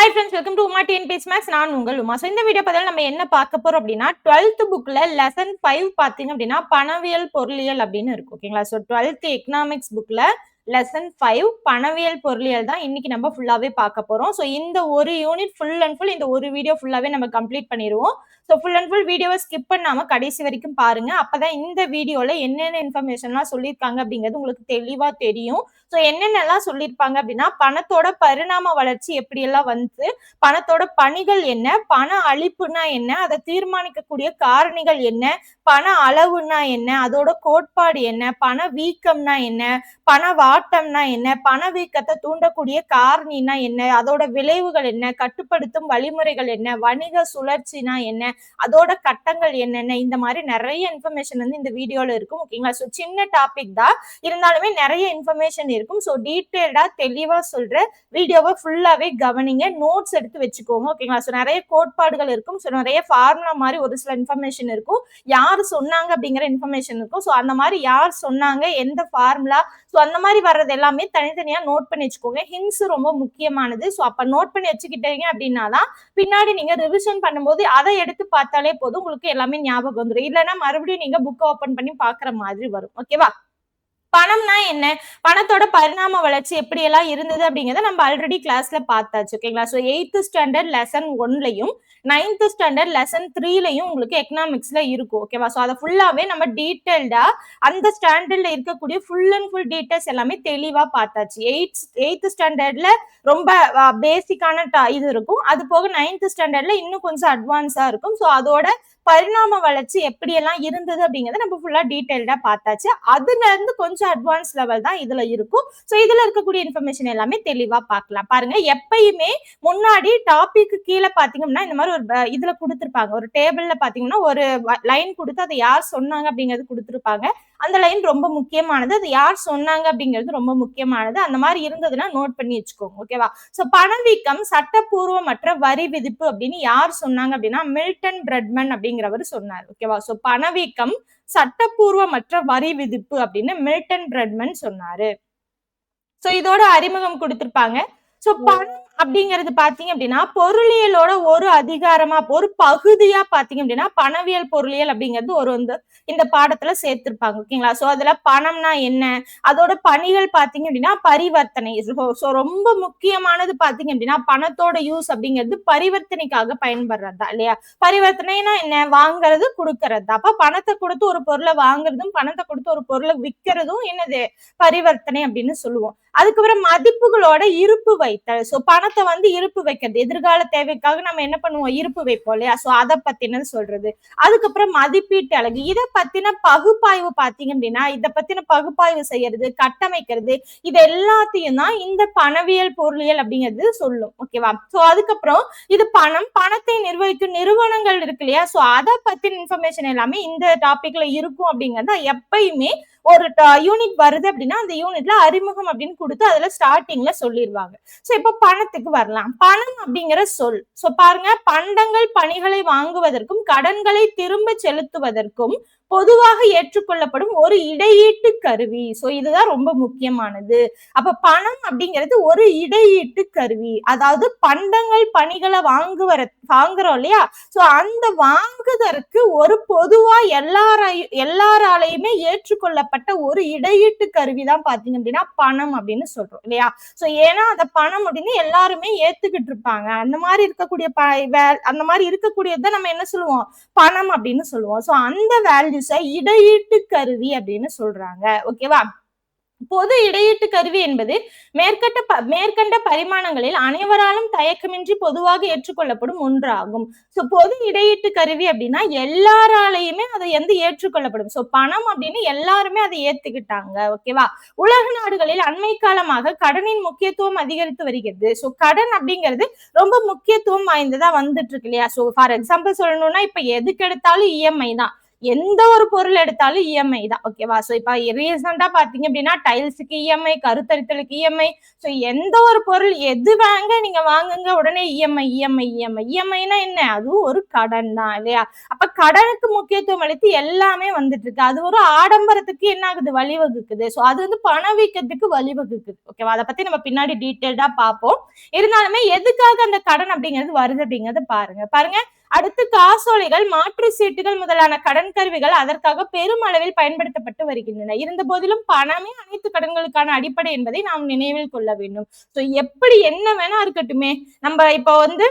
Hi friends, welcome to Uma TNPS Max. நான் உங்கள் உமா. இந்த வீடியோ பதில் நம்ம என்ன பார்க்க போறோம் அப்படின்னா 12th புக்ல லெசன் 5 பாத்தீங்க அப்படின்னா பணவியல் பொருளியல் அப்படின்னு இருக்கும். ஓகேங்களா? ஸோ 12th எக்கனாமிக்ஸ் புக்ல லெசன் 5 பணவியல் பொருளியல் தான் இன்னைக்கு நம்ம ஃபுல்லாவே பார்க்க போறோம். ஸோ இந்த ஒரு யூனிட் ஃபுல் அண்ட் ஃபுல் இந்த ஒரு வீடியோ ஃபுல்லாவே நம்ம கம்ப்ளீட் பண்ணிடுவோம். ஸோ ஃபுல் அண்ட் ஃபுல் வீடியோவை ஸ்கிப் பண்ணாம கடைசி வரைக்கும் பாருங்க. அப்பதான் இந்த வீடியோல என்னென்ன இன்ஃபர்மேஷன்லாம் சொல்லியிருக்காங்க அப்படிங்கிறது உங்களுக்கு தெளிவா தெரியும். ஸோ என்னென்னலாம் சொல்லியிருப்பாங்க அப்படின்னா பணத்தோட பரிணாம வளர்ச்சி எப்படியெல்லாம் வந்து பணத்தோட பணிகள் என்ன, பண அளிப்புனா என்ன, அதை தீர்மானிக்கக்கூடிய காரணிகள் என்ன, பண அளவுனா என்ன, அதோட கோட்பாடு என்ன, பண வீக்கம்னா என்ன, பண வாட்டம்னா என்ன, பண வீக்கத்தை தூண்டக்கூடிய காரணினா என்ன, அதோட விளைவுகள் என்ன, கட்டுப்படுத்தும் வழிமுறைகள் என்ன, வணிக சுழற்சினா என்ன, அதோட கட்டங்கள் என்னென்ன, இந்த மாதிரி நிறைய இன்ஃபர்மேஷன் வந்து இந்த வீடியோல இருக்கும். ஓகேங்களா? ஸோ சின்ன டாபிக் தான் இருந்தாலுமே நிறைய இன்ஃபர்மேஷன் இருக்கும். ஸோ டீட்டெயில்டா தெளிவா சொல்ற வீடியோவை ஃபுல்லாவே கவனிங்க, நோட்ஸ் எடுத்து வச்சுக்கோங்க. ஓகேங்களா? ஸோ நிறைய கோட்பாடுகள் இருக்கும். ஸோ நிறைய ஃபார்முலா மாதிரி ஒரு சில இன்ஃபர்மேஷன் இருக்கும், யார் சொன்னாங்க அப்படிங்கிற இன்ஃபர்மேஷன் இருக்கும். ஸோ அந்த மாதிரி யார் சொன்னாங்க, எந்த ஃபார்முலா, ஸோ அந்த மாதிரி வர்றது எல்லாமே தனித்தனியா நோட் பண்ணி வச்சுக்கோங்க. ஹிண்ட்ஸ் ரொம்ப முக்கியமானது. ஸோ அப்ப நோட் பண்ணி வச்சுக்கிட்டீங்க அப்படின்னா தான் பின்னாடி நீங்க ரிவிஷன் பண்ணும்போது அதை எடுத்து பார்த்தாலே போதும், உங்களுக்கு எல்லாமே ஞாபகம் வந்துடும். இல்லைன்னா மறுபடியும் நீங்க புக் ஓபன் பண்ணி பாக்குற மாதிரி வரும். ஓகேவா? பணம்னா என்ன, பணத்தோட பரிணாம வளர்ச்சி எப்படி எல்லாம் இருந்தது அப்படிங்கறத நம்ம ஆல்ரெடி கிளாஸ்ல பார்த்தாச்சு. ஓகேங்களா? ஸோ 8th ஸ்டாண்டர்ட் லெசன் 1லயும் 9th ஸ்டாண்டர்ட் லெசன் 3லயும் உங்களுக்கு எக்கனாமிக்ஸ்ல இருக்கும். ஓகேவா? ஸோ அதை ஃபுல்லாவே நம்ம டீட்டெயில்டா அந்த ஸ்டாண்டர்ட்ல இருக்கக்கூடிய ஃபுல் அண்ட் ஃபுல் டீட்டெயில்ஸ் எல்லாமே தெளிவா பார்த்தாச்சு. 8th ஸ்டாண்டர்ட்ல ரொம்ப பேசிக்கான இது இருக்கும். அது போக 9th ஸ்டாண்டர்ட்ல இன்னும் கொஞ்சம் அட்வான்ஸா இருக்கும். ஸோ அதோட பரிணாம வளர்ச்சி எப்படியெல்லாம் இருந்தது அப்படிங்கறத நம்ம ஃபுல்லா டீட்டெயில்டா பார்த்தாச்சு. அதுல இருந்து கொஞ்சம் அட்வான்ஸ் லெவல் தான் இதுல இருக்கும். ஸோ இதுல இருக்கக்கூடிய இன்ஃபர்மேஷன் எல்லாமே தெளிவா பார்க்கலாம். பாருங்க, எப்பயுமே முன்னாடி டாபிக் கீழே பாத்தீங்கன்னா இந்த மாதிரி ஒரு இதுல கொடுத்திருப்பாங்க, ஒரு டேபிள்ல பாத்தீங்கன்னா ஒரு லைன் கொடுத்து அதை யார் சொன்னாங்க அப்படிங்கிறது கொடுத்திருப்பாங்க. அந்த லைன் ரொம்ப முக்கியமானது, அது யார் சொன்னாங்க அப்படிங்கிறது ரொம்ப முக்கியமானது. அந்த மாதிரி இருந்ததுன்னா நோட் பண்ணி வச்சுக்கோங்க. ஓகேவா? சோ பணவீக்கம் சட்டப்பூர்வமற்ற வரி விதிப்பு அப்படின்னு யார் சொன்னாங்க அப்படின்னா மில்டன் பிரெட்மன் அப்படிங்கிறவர் சொன்னார். ஓகேவா? சோ பணவீக்கம் சட்டப்பூர்வமற்ற வரி விதிப்பு அப்படின்னு மில்டன் பிரெட்மன் சொன்னாரு. சோ இதோட அறிமுகம் கொடுத்திருப்பாங்க. சோ பணம் அப்படிங்கிறது பாத்தீங்க அப்படின்னா பொருளியலோட ஒரு அதிகாரமா ஒரு பகுதியா பாத்தீங்க அப்படின்னா பணவியல் பொருளியல் அப்படிங்கிறது ஒரு வந்து இந்த பாடத்துல சேர்த்திருப்பாங்க. ஓகேங்களா? சோ அதுல பணம்னா என்ன, அதோட பணிகள் பாத்தீங்க அப்படின்னா பரிவர்த்தனை. சோ ரொம்ப முக்கியமானது பாத்தீங்க அப்படின்னா பணத்தோட யூஸ் அப்படிங்கிறது பரிவர்த்தனைக்காக பயன்படுறதா இல்லையா? பரிவர்த்தனைனா என்ன, வாங்குறது கொடுக்கறது. அப்ப பணத்தை கொடுத்து ஒரு பொருளை வாங்குறதும் பணத்தை கொடுத்து ஒரு பொருளை விற்கிறதும் என்னது, பரிவர்த்தனை அப்படின்னு சொல்லுவோம். அதுக்கப்புறம் மதிப்புகளோட இருப்பு வைத்தல். சோ பணத்தை வந்து இருப்பு வைக்கிறது, எதிர்கால தேவைக்காக நம்ம என்ன பண்ணுவோம், இருப்பு வைப்போம் இல்லையா? சோ அதை பத்தினது சொல்றது. அதுக்கப்புறம் மதிப்பீட்டு அலகு, இதை பத்தின பகுப்பாய்வு பாத்தீங்க அப்படின்னா இதை பத்தின பகுப்பாய்வு செய்யறது, கட்டமைக்கிறது, இது எல்லாத்தையும் தான் இந்த பணவியல் பொருளியல் அப்படிங்கிறது சொல்லும். ஓகேவா? சோ அதுக்கப்புறம் இது பணத்தை நிர்வகிக்கும் நிறுவனங்கள் இருக்கு இல்லையா? சோ அதை பத்தின இன்ஃபர்மேஷன் எல்லாமே இந்த டாபிக்ல இருக்கும் அப்படிங்கறத எப்பயுமே ஒரு யூனிட் வருது அப்படின்னா அந்த யூனிட்ல அறிமுகம் அப்படின்னு கொடுத்து அதுல ஸ்டார்டிங்ல சொல்லிடுவாங்க. சோ இப்ப பணத்துக்கு வரலாம். பணம் அப்படிங்கிற சொல், சோ பாருங்க, பண்டங்கள் பணிகளை வாங்குவதற்கும் கடன்களை திரும்ப செலுத்துவதற்கும் பொதுவாக ஏற்றுக்கொள்ளப்படும் ஒரு இடையீட்டு கருவி. சோ இதுதான் ரொம்ப முக்கியமானது. அப்ப பணம் அப்படிங்கிறது ஒரு இடையீட்டு கருவி, அதாவது பண்டங்கள் பணிகளை வாங்குறோம் இல்லையா? சோ அந்த வாங்குதற்கு ஒரு பொதுவா எல்லாராலையுமே ஏற்றுக்கொள்ளப்பட்ட ஒரு இடையீட்டு கருவி தான் பாத்தீங்க அப்படின்னா பணம் அப்படின்னு சொல்றோம் இல்லையா? சோ ஏன்னா அந்த பணம் அப்படின்னு எல்லாருமே ஏத்துக்கிட்டு இருப்பாங்க. அந்த மாதிரி இருக்கக்கூடிய அந்த மாதிரி இருக்கக்கூடியதான் நம்ம என்ன சொல்லுவோம், பணம் அப்படின்னு சொல்லுவோம். சோ அந்த வேல்யூஸை இடையீட்டு கருவி அப்படின்னு சொல்றாங்க. ஓகேவா? பொது இடையீட்டு கருவி என்பது மேற்கண்ட பரிமாணங்களில் அனைவராலும் தயக்கமின்றி பொதுவாக ஏற்றுக்கொள்ளப்படும் ஒன்றாகும். சோ பொது இடையீட்டு கருவி அப்படின்னா எல்லாராலையுமே அதை ஏற்றுக்கொள்ளப்படும். சோ பணம் அப்படின்னு எல்லாருமே அதை ஏத்துக்கிட்டாங்க. ஓகேவா? உலக நாடுகளில் அண்மை காலமாக கடனின் முக்கியத்துவம் அதிகரித்து வருகிறது. சோ கடன் அப்படிங்கிறது ரொம்ப முக்கியத்துவம் வாய்ந்ததா வந்துட்டு இருக்கு இல்லையா? சோ ஃபார் எக்ஸாம்பிள் சொல்லணும்னா இப்ப எதுக்கு எடுத்தாலும் இஎம்ஐ தான். எந்த ஒரு பொருள் எடுத்தாலும் இஎம்ஐ தான். ஓகேவா? சோ இப்ப ரீசெண்டா பாத்தீங்க அப்படின்னா டைல்ஸுக்கு இஎம்ஐ, கருத்தரித்தலுக்கு இஎம்ஐ. சோ எந்த ஒரு பொருள் எது நீங்க வாங்குங்க உடனே இஎம்ஐ இஎம்ஐ இஎம்ஐ. இஎம்ஐனா என்ன? அதுவும் ஒரு கடன் தான் இல்லையா? அப்ப கடனுக்கு முக்கியத்துவம் அளித்து எல்லாமே வந்துட்டு இருக்கு. அது ஒரு ஆடம்பரத்துக்கு என்ன ஆகுது? வழிவகுக்குது. சோ அது வந்து பணவீக்கத்துக்கு வழிவகுக்குது. ஓகேவா? அதை பத்தி நம்ம பின்னாடி டீட்டெயில்டா பார்ப்போம். இருந்தாலுமே எதுக்காக அந்த கடன் அப்படிங்கிறது வருது அப்படிங்கறது பாருங்க. அடுத்து காசோலைகள், மாற்று சீட்டுகள் முதலான கடன் கருவிகள் அதற்காக பெருமளவில் பயன்படுத்தப்பட்டு வருகின்றன. இருந்த போதிலும் பணமே அனைத்து கடன்களுக்கான அடிப்படை என்பதை நாம் நினைவில் கொள்ள வேண்டும். சோ எப்படி என்ன வேணா இருக்கட்டுமே, நம்ம இப்போ வந்து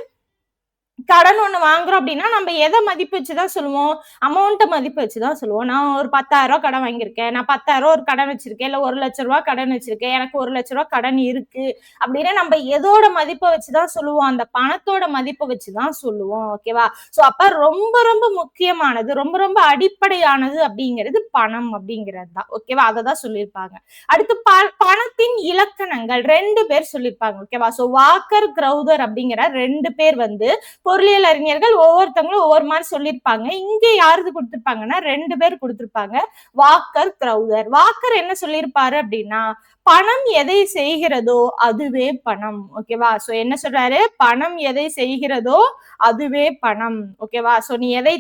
கடன் ஒண்ணு வாங்குறோம் அப்படின்னா நம்ம எதை மதிப்பு வச்சுதான் சொல்லுவோம்? அமௌண்ட்டை மதிப்பு வச்சுதான் சொல்லுவோம். நான் ஒரு 10,000 கடன் வாங்கியிருக்கேன், நான் 10,000 ஒரு கடன் வச்சிருக்கேன், இல்ல 1,00,000 கடன் வச்சிருக்கேன், எனக்கு 1,00,000 கடன் இருக்கு அப்படின்னா நம்ம எதோட மதிப்பை வச்சுதான் சொல்லுவோம்? அந்த பணத்தோட மதிப்பை வச்சுதான் சொல்லுவோம். ஓகேவா? சோ அப்ப ரொம்ப ரொம்ப முக்கியமானது, ரொம்ப ரொம்ப அடிப்படையானது அப்படிங்கிறது பணம் அப்படிங்கிறது தான். ஓகேவா? அதை தான் சொல்லியிருப்பாங்க. அடுத்து பணத்தின் இலக்கணங்கள் 2 பேர் சொல்லியிருப்பாங்க. ஓகேவா? சோ வாக்கர், கிரௌதர் அப்படிங்கிற 2 பேர் வந்து பொருளியல் அறிஞர்கள் ஒவ்வொருத்தவங்களும் ஒவ்வொரு மாதிரி சொல்லியிருப்பாங்க. இங்க யாரு கொடுத்திருப்பாங்கன்னா 2 பேர் கொடுத்திருப்பாங்க, வாக்கர், கிரௌதர். வாக்கர் என்ன சொல்லியிருப்பாரு அப்படின்னா, பணம் எதை செய்கிறதோ அதுவே பணம். ஓகேவா? சோ என்ன சொல்றாரு? பணம் எதை செய்கிறதோ அதுவே பணம். ஓகேவா? சோ நீ எதை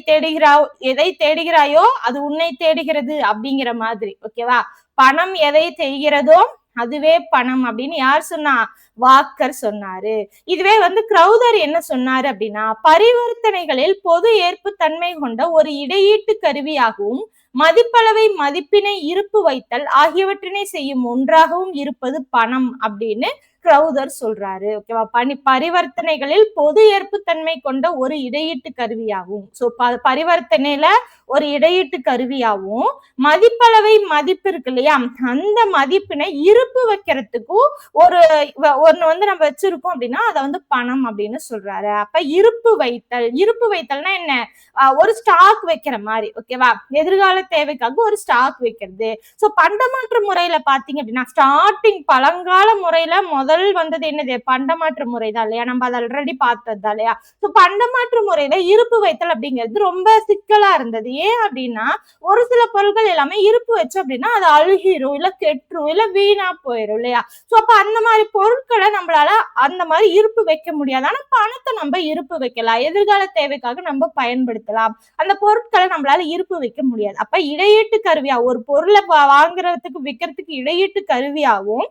தேடுகிறாயோ அது உன்னை தேடுகிறது அப்படிங்கிற மாதிரி. ஓகேவா? பணம் எதை செய்கிறதோ அதுவே பணம் அப்படின்னு யார் சொன்னா? வாக்கர் சொன்னாரு. இதுவே வந்து கிரௌதர் என்ன சொன்னாரு அப்படின்னா, பரிவர்த்தனைகளில் பொது ஏற்பு தன்மை கொண்ட ஒரு இடையீட்டு கருவியாகவும் மதிப்பளவை, மதிப்பினை இருப்பு வைத்தல் ஆகியவற்றினை செய்யும் ஒன்றாகவும் இருப்பது பணம் அப்படின்னு கிரௌதர் சொல்றாரு. ஓகேவா? பரிவர்த்தனைகளில் பொது ஏற்பு தன்மை கொண்ட ஒரு இடையீட்டு கருவியாகும். சோ பரிவர்த்தனையில ஒரு இடையீட்டு கருவியாகவும் மதிப்பளவை, மதிப்பு இருக்கு இல்லையா, அந்த மதிப்பினை இருப்பு வைக்கிறதுக்கும் ஒண்ணு வந்து நம்ம வச்சிருக்கோம் அப்படின்னா அதை வந்து பணம் அப்படின்னு சொல்றாரு. அப்ப இருப்பு வைத்தல்னா என்ன? ஒரு ஸ்டாக் வைக்கிற மாதிரி. ஓகேவா? எதிர்கால தேவைக்காக ஒரு ஸ்டாக் வைக்கிறது. சோ பண்டமாற்று முறையில பாத்தீங்க அப்படின்னா ஸ்டார்டிங் பழங்கால முறையில முதல் வந்தது என்னது? பண்டமாற்று முறை தான் இல்லையா? நம்ம அதை ஆல்ரெடி பார்த்தது தான் இல்லையா? சோ பண்டமாற்று முறையில இருப்பு வைத்தல் அப்படிங்கிறது ரொம்ப சிக்கலா இருந்தது. ஏன் அப்படின்னா ஒரு சில பொருட்கள் எல்லாமே இருப்பு வச்சு அப்படின்னா அது அழுகிரும், இல்ல கெட்டுரும், இல்ல வீணா போயிரும் இல்லையா? சோ அப்ப அந்த மாதிரி பொருட்களை நம்மளால அந்த மாதிரி இருப்பு வைக்க முடியாது. ஆனா பணத்தை நம்ம இருப்பு வைக்கலாம், எதிர்கால தேவைக்காக நம்ம பயன்படுத்தலாம். அந்த பொருட்களை நம்மளால இருப்பு வைக்க முடியாது. அப்ப இடையீட்டு கருவியா ஒரு பொருளை வாங்குறதுக்கு விற்கிறதுக்கு இடையீட்டு கருவியாவும்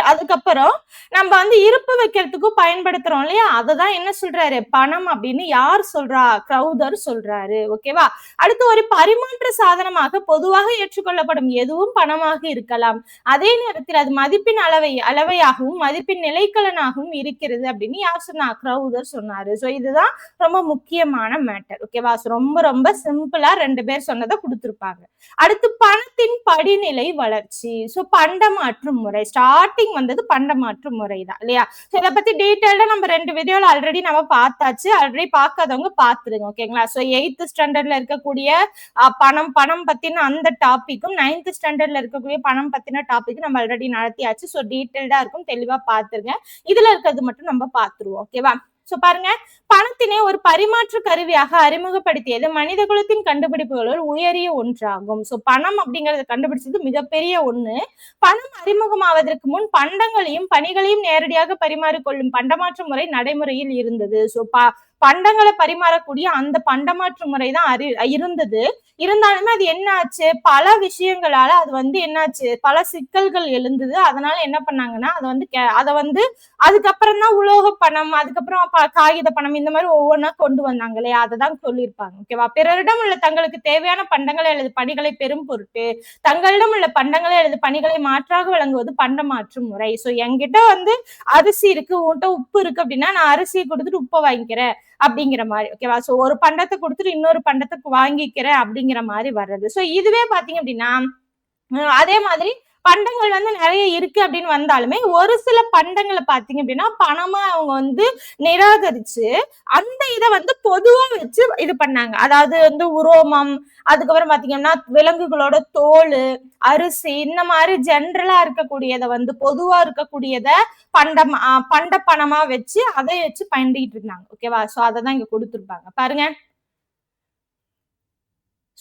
அதுக்கப்புறம் நம்ம வந்து இருப்பு வைக்கிறதுக்கும் பயன்படுத்துறோம் இல்லையா? அததான் என்ன சொல்றாரு? பணம் அப்படின்னு யார் சொல்றா? கிரௌதர் சொல்றாரு. ஓகேவா? அடுத்து ஒரு பரிமாற்ற சாதனமாக பொதுவாக ஏற்றுக்கொள்ளப்படும் எதுவும் பணமாக இருக்கலாம். அதே நேரத்தில் அது மதிப்பின் அளவையாகவும் மதிப்பின் நிலைக்கலனாகவும் இருக்கிறது அப்படின்னு யார் சொன்னா? கிரௌதர் சொன்னாரு. சோ இதுதான் ரொம்ப முக்கியமான மேட்டர். ஓகேவா? ரொம்ப ரொம்ப சிம்பிளா 2 பேர் சொன்னதை கொடுத்திருப்பாங்க. அடுத்து பணத்தின் படிநிலை வளர்ச்சி. சோ பண்டமாற்று முறை ஸ்டார்டிங் வந்தது பண்டமாற்று முறை தான் இல்லையா? இதை பத்தி டீடைல்டா நம்ம 2 வீடியோல ஆல்ரெடி நம்ம பார்த்தாச்சு. ஆல்ரெடி பார்க்காதவங்க பார்த்துருங்க. ஓகேங்களா? சோ 8th ஸ்டாண்டர்ட்ல இருக்கக்கூடிய பணம் பத்தின அந்த டாபிக்கும் 9th ஸ்டாண்டர்ட்ல இருக்கக்கூடிய பணம் பத்தின டாபிக்கும் நம்ம ஆல்ரெடி நடத்தியாச்சு. சோ டீடைல்டா இருக்கும், தெளிவா பார்த்துருங்க. இதுல இருக்கிறது மட்டும் நம்ம பார்த்துருவோம். ஓகேவா? சோ பாருங்க, பணத்தினை ஒரு பரிமாற்று கருவியாக அறிமுகப்படுத்தியது மனித குலத்தின் கண்டுபிடிப்புகளுள் உயரிய ஒன்றாகும். சோ பணம் அப்படிங்கறத கண்டுபிடிச்சது மிகப்பெரிய ஒண்ணு. பணம் அறிமுகமாவதற்கு முன் பண்டங்களையும் பணிகளையும் நேரடியாக பரிமாறிக்கொள்ளும் பண்டமாற்று முறை நடைமுறையில் இருந்தது. சோ பண்டங்களை பரிமாறக்கூடிய அந்த பண்டமாற்று முறைதான் இருந்தது. இருந்தாலுமே அது என்ன ஆச்சு? பல விஷயங்களால அது வந்து என்னாச்சு? பல சிக்கல்கள் எழுந்தது. அதனால என்ன பண்ணாங்கன்னா அதை வந்து அதுக்கப்புறம் தான் உலோக பணம், அதுக்கப்புறம் காகித பணம், இந்த மாதிரி ஒவ்வொன்றா கொண்டு வந்தாங்க இல்லையா? அதைதான் சொல்லியிருப்பாங்க. ஓகேவா? பிறரிடம் உள்ள தங்களுக்கு தேவையான பண்டங்களை அல்லது பணிகளை பெரும் பொருட்டு தங்களிடம் உள்ள பண்டங்களை அல்லது பணிகளை மாற்றாக வழங்குவது பண்டமாற்று முறை. சோ என்கிட்ட வந்து அரிசி இருக்கு, உன்கிட்ட உப்பு இருக்கு அப்படின்னா நான் அரிசியை கொடுத்துட்டு உப்பை வாங்கிக்கிறேன் அப்படிங்கிற மாதிரி. ஓகேவா? சோ ஒரு பண்டத்தை கொடுத்துட்டு இன்னொரு பண்டத்தை வாங்கிக்கிறேன் அப்படிங்கிற மாதிரி வர்றது. சோ இதுவே பாத்தீங்க அப்படின்னா அதே மாதிரி பண்டங்கள் வந்து நிறைய இருக்கு அப்படின்னு வந்தாலுமே ஒரு சில பண்டங்களை பாத்தீங்க அப்படின்னா பணமா அவங்க வந்து நிராகரிச்சு அந்த இதை வந்து பொதுவா வச்சு இது பண்ணாங்க. அதாவது வந்து உரோமம், அதுக்கப்புறம் பாத்தீங்கன்னா விலங்குகளோட தோல், அரிசி, இந்த மாதிரி ஜென்ரலா இருக்கக்கூடியதை வந்து பொதுவா இருக்கக்கூடியத பண்ட பணமா வச்சு அதை வச்சு பயந்துகிட்டு இருந்தாங்க. ஓகேவா? சோ அதை தான் இங்க கொடுத்துருப்பாங்க பாருங்க.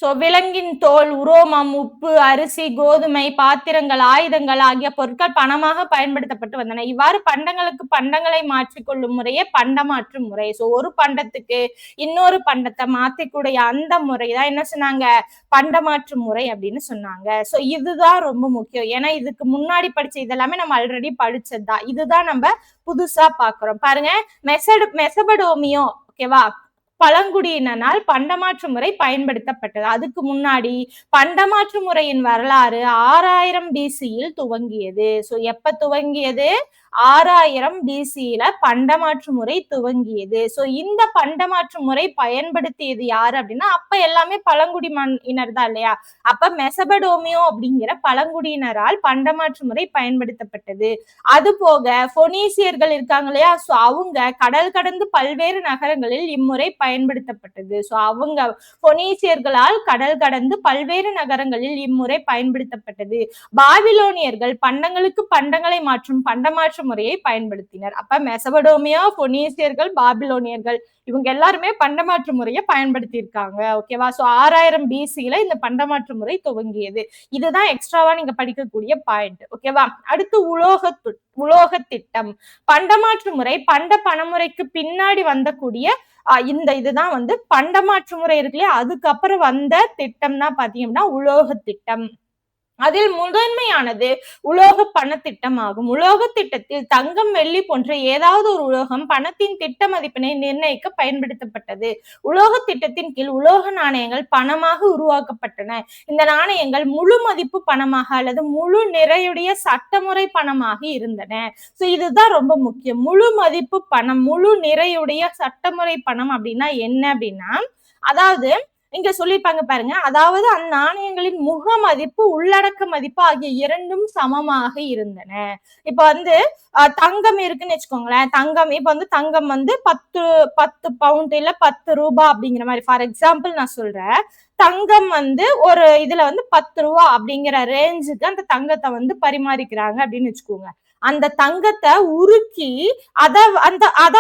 சோ விலங்கின் தோல், உரோமம், உப்பு, அரிசி, கோதுமை, பாத்திரங்கள், ஆயுதங்கள் ஆகிய பொருட்கள் பணமாக பயன்படுத்தப்பட்டு வந்தன. இவ்வாறு பண்டங்களுக்கு பண்டங்களை மாற்றிக்கொள்ளும் முறையே பண்டமாற்று முறை. சோ ஒரு பண்டத்துக்கு இன்னொரு பண்டத்தை மாத்திக்கூடிய அந்த முறைதான் என்ன சொன்னாங்க, பண்டமாற்று முறை அப்படின்னு சொன்னாங்க. சோ இதுதான் ரொம்ப முக்கியம். ஏன்னா இதுக்கு முன்னாடி படிச்ச இதெல்லாமே நம்ம ஆல்ரெடி படிச்சதுதான். இதுதான் நம்ம புதுசா பாக்குறோம். பாருங்க, மெசபடோமியோ, ஓகேவா, பழங்குடியினரால் பண்டமாற்று முறை பயன்படுத்தப்பட்டது. அதுக்கு முன்னாடி பண்டமாற்று முறையின் வரலாறு 6000 பிசியில் துவங்கியது. சோ எப்ப துவங்கியது, 6000 பிசியில பண்டமாற்று முறை துவங்கியது. சோ இந்த பண்டமாற்று முறை பயன்படுத்தியது யாரு அப்படின்னா, அப்ப எல்லாமே பழங்குடியினர் தான் இல்லையா, அப்ப மெசபடோமியோ அப்படிங்கிற பழங்குடியினரால் பண்டமாற்று முறை பயன்படுத்தப்பட்டது. அது போக பொனீசியர்கள் இருக்காங்க இல்லையா, சோ அவங்க கடல் கடந்து பல்வேறு நகரங்களில் இம்முறை பயன்படுத்தப்பட்டது. சோ அவங்க பொனீசியர்களால் கடல் கடந்து பல்வேறு நகரங்களில் இம்முறை பயன்படுத்தப்பட்டது. பாபிலோனியர்கள் பண்டங்களுக்கு பண்டங்களை மாற்றும் பண்டமாற்று முறையை பயன்படுத்தினர். அப்ப மெசபடோமியா, பொனீசியர்கள், பாபிலோனியர்கள் இவங்க எல்லாருமே பண்டமாற்று முறையை பயன்படுத்தி இருக்காங்க. ஓகேவா, சோ 6000 பிசியில இந்த பண்டமாற்று முறை துவங்கியது. இதுதான் எக்ஸ்ட்ராவா நீங்க படிக்கக்கூடிய பாயிண்ட். ஓகேவா, அடுத்து உலோக திட்டம். பண்டமாற்று முறை பண்ட பணமுறைக்கு பின்னாடி வந்தக்கூடிய இந்த இதுதான் வந்து பண்டமாற்று முறை இருக்கு இல்லையா, அதுக்கப்புறம் வந்த திட்டம் தான் பாத்தீங்கன்னா உலோக திட்டம். அதில் முதன்மையானது உலோக பணத்திட்டம் ஆகும். உலோக திட்டத்தில் தங்கம், வெள்ளி போன்ற ஏதாவது ஒரு உலோகம் பணத்தின் திட்ட மதிப்பினை நிர்ணயிக்க பயன்படுத்தப்பட்டது. உலோக திட்டத்தின் கீழ் உலோக நாணயங்கள் பணமாக உருவாக்கப்பட்டன. இந்த நாணயங்கள் முழு மதிப்பு பணமாக அல்லது முழு நிறையுடைய சட்டமுறை பணமாக இருந்தன. சோ இதுதான் ரொம்ப முக்கியம். முழு மதிப்பு பணம், முழு நிறையுடைய சட்டமுறை பணம் அப்படின்னா என்ன அப்படின்னா, அதாவது இங்க சொல்லிருப்பாங்க பாருங்க, அதாவது அந்த நாணயங்களின் முக மதிப்பு, உள்ளடக்க மதிப்பு ஆகிய இரண்டும் சமமாக இருந்தன. இப்ப வந்து தங்கம் இருக்குன்னு வச்சுக்கோங்களேன், தங்கம் இப்ப வந்து தங்கம் வந்து 10 பவுண்ட் இல்ல 10 ரூபாய் அப்படிங்கிற மாதிரி, ஃபார் எக்ஸாம்பிள் நான் சொல்றேன். தங்கம் வந்து ஒரு இதுல வந்து 10 ரூபா அப்படிங்கிற ரேஞ்சுக்கு அந்த தங்கத்தை வந்து பரிமாறிக்கிறாங்க அப்படின்னு வச்சுக்கோங்க. அந்த தங்கத்தை உருக்கி அத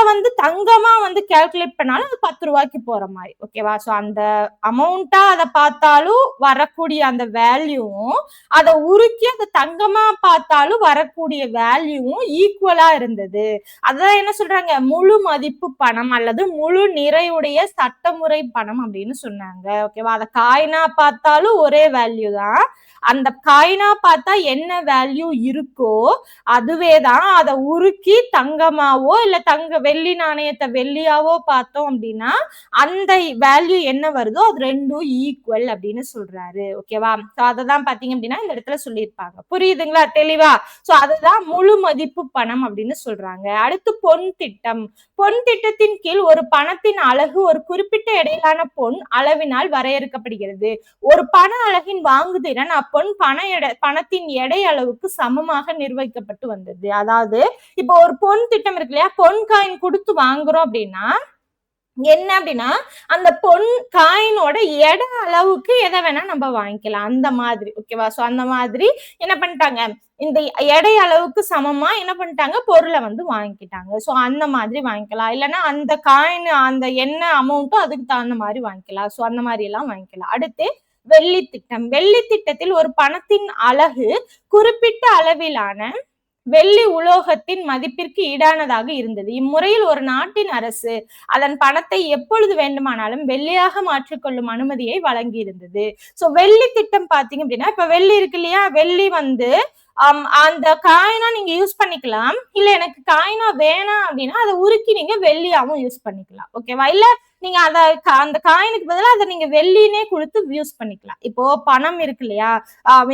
வந்து தங்கமா வந்து கால்குலேட் பண்ணாலும் அது 10 ரூபாய்க்கு போற மாதிரி. ஓகேவா, சோ அந்த அமௌண்டா அதை பார்த்தாலும் வரக்கூடிய அந்த வேல்யூவும், அதை உருக்கி அந்த தங்கமா பார்த்தாலும் வரக்கூடிய வேல்யூவும் ஈக்குவலா இருந்தது. அதான் என்ன சொல்றாங்க, முழு மதிப்பு பணம் அல்லது முழு நிறையுடைய சட்டமுறை பணம் அப்படின்னு சொன்னாங்க. ஓகேவா, அதை காயினா பார்த்தாலும் ஒரே வேல்யூ தான். அந்த காயினா பார்த்தா என்ன வேல்யூ இருக்கோ அதுவேதான் அதை உருக்கி தங்கமாவோ இல்ல வெள்ளி நாணயத்தை வெள்ளியாவோ பார்த்தோம் அப்படின்னா அந்த வேல்யூ என்ன வருதோ அது ரெண்டும் ஈக்குவல் அப்படின்னு சொல்றாரு. ஓகேவா, சோ அததான் பாத்தீங்க அப்படின்னா இந்த இடத்துல சொல்லியிருப்பாங்க. புரியுதுங்களா தெளிவா? சோ அதுதான் முழு மதிப்பு பணம் அப்படின்னு சொல்றாங்க. அடுத்து பொன் திட்டம். பொன் திட்டத்தின் கீழ் ஒரு பணத்தின் அலகு ஒரு குறிப்பிட்ட இடையிலான பொன் அளவினால் வரையறுக்கப்படுகிறது. ஒரு பண அலகின் வாங்குதிறன் அப்பொன் பணத்தின் எடை அளவுக்கு சமமாக நிர்வகிக்கப்பட்டு வந்தது. அதாவது இப்போ ஒரு பொன் திட்டம் இருக்கு இல்லையா, பொன் காயின் கொடுத்து வாங்குறோம் அப்படின்னா என்ன அப்படின்னா அந்த பொன் காயினோட எடை அளவுக்கு எதை வேணா நம்ம வாங்கிக்கலாம் அந்த மாதிரி. ஓகேவா, சோ அந்த மாதிரி என்ன பண்ணிட்டாங்க, இந்த எடை அளவுக்கு சமமா என்ன பண்ணிட்டாங்க, பொருளை வந்து வாங்கிக்கிட்டாங்க. சோ அந்த மாதிரி வாங்கிக்கலாம், இல்லைன்னா அந்த காயின் அந்த என்ன அமௌண்ட்டோ அதுக்கு தகுந்த மாதிரி வாங்கிக்கலாம். சோ அந்த மாதிரி எல்லாம் வாங்கிக்கலாம். அடுத்து வெள்ளி திட்டம். வெள்ளி திட்டத்தில் ஒரு பணத்தின் அலகு குறிப்பிட்ட அளவிலான வெள்ளி உலோகத்தின் மதிப்பிற்கு ஈடானதாக இருந்தது. இம்முறையில் ஒரு நாட்டின் அரசு அதன் பணத்தை எப்பொழுது வேண்டுமானாலும் வெள்ளியாக மாற்றிக்கொள்ளும் அனுமதியை வழங்கி இருந்தது. சோ வெள்ளி திட்டம் பாத்தீங்க அப்படின்னா, இப்ப வெள்ளி இருக்கு இல்லையா, வெள்ளி வந்து அந்த காயினா நீங்க யூஸ் பண்ணிக்கலாம், இல்ல எனக்கு காயினா வேணாம் அப்படின்னா அதை உருக்கி நீங்க வெள்ளியாவும் யூஸ் பண்ணிக்கலாம். ஓகேவா, இல்ல நீங்க அந்த காயினுக்கு பதிலாக அதை நீங்க வெள்ளினே கொடுத்து யூஸ் பண்ணிக்கலாம். இப்போ பணம் இருக்கு இல்லையா,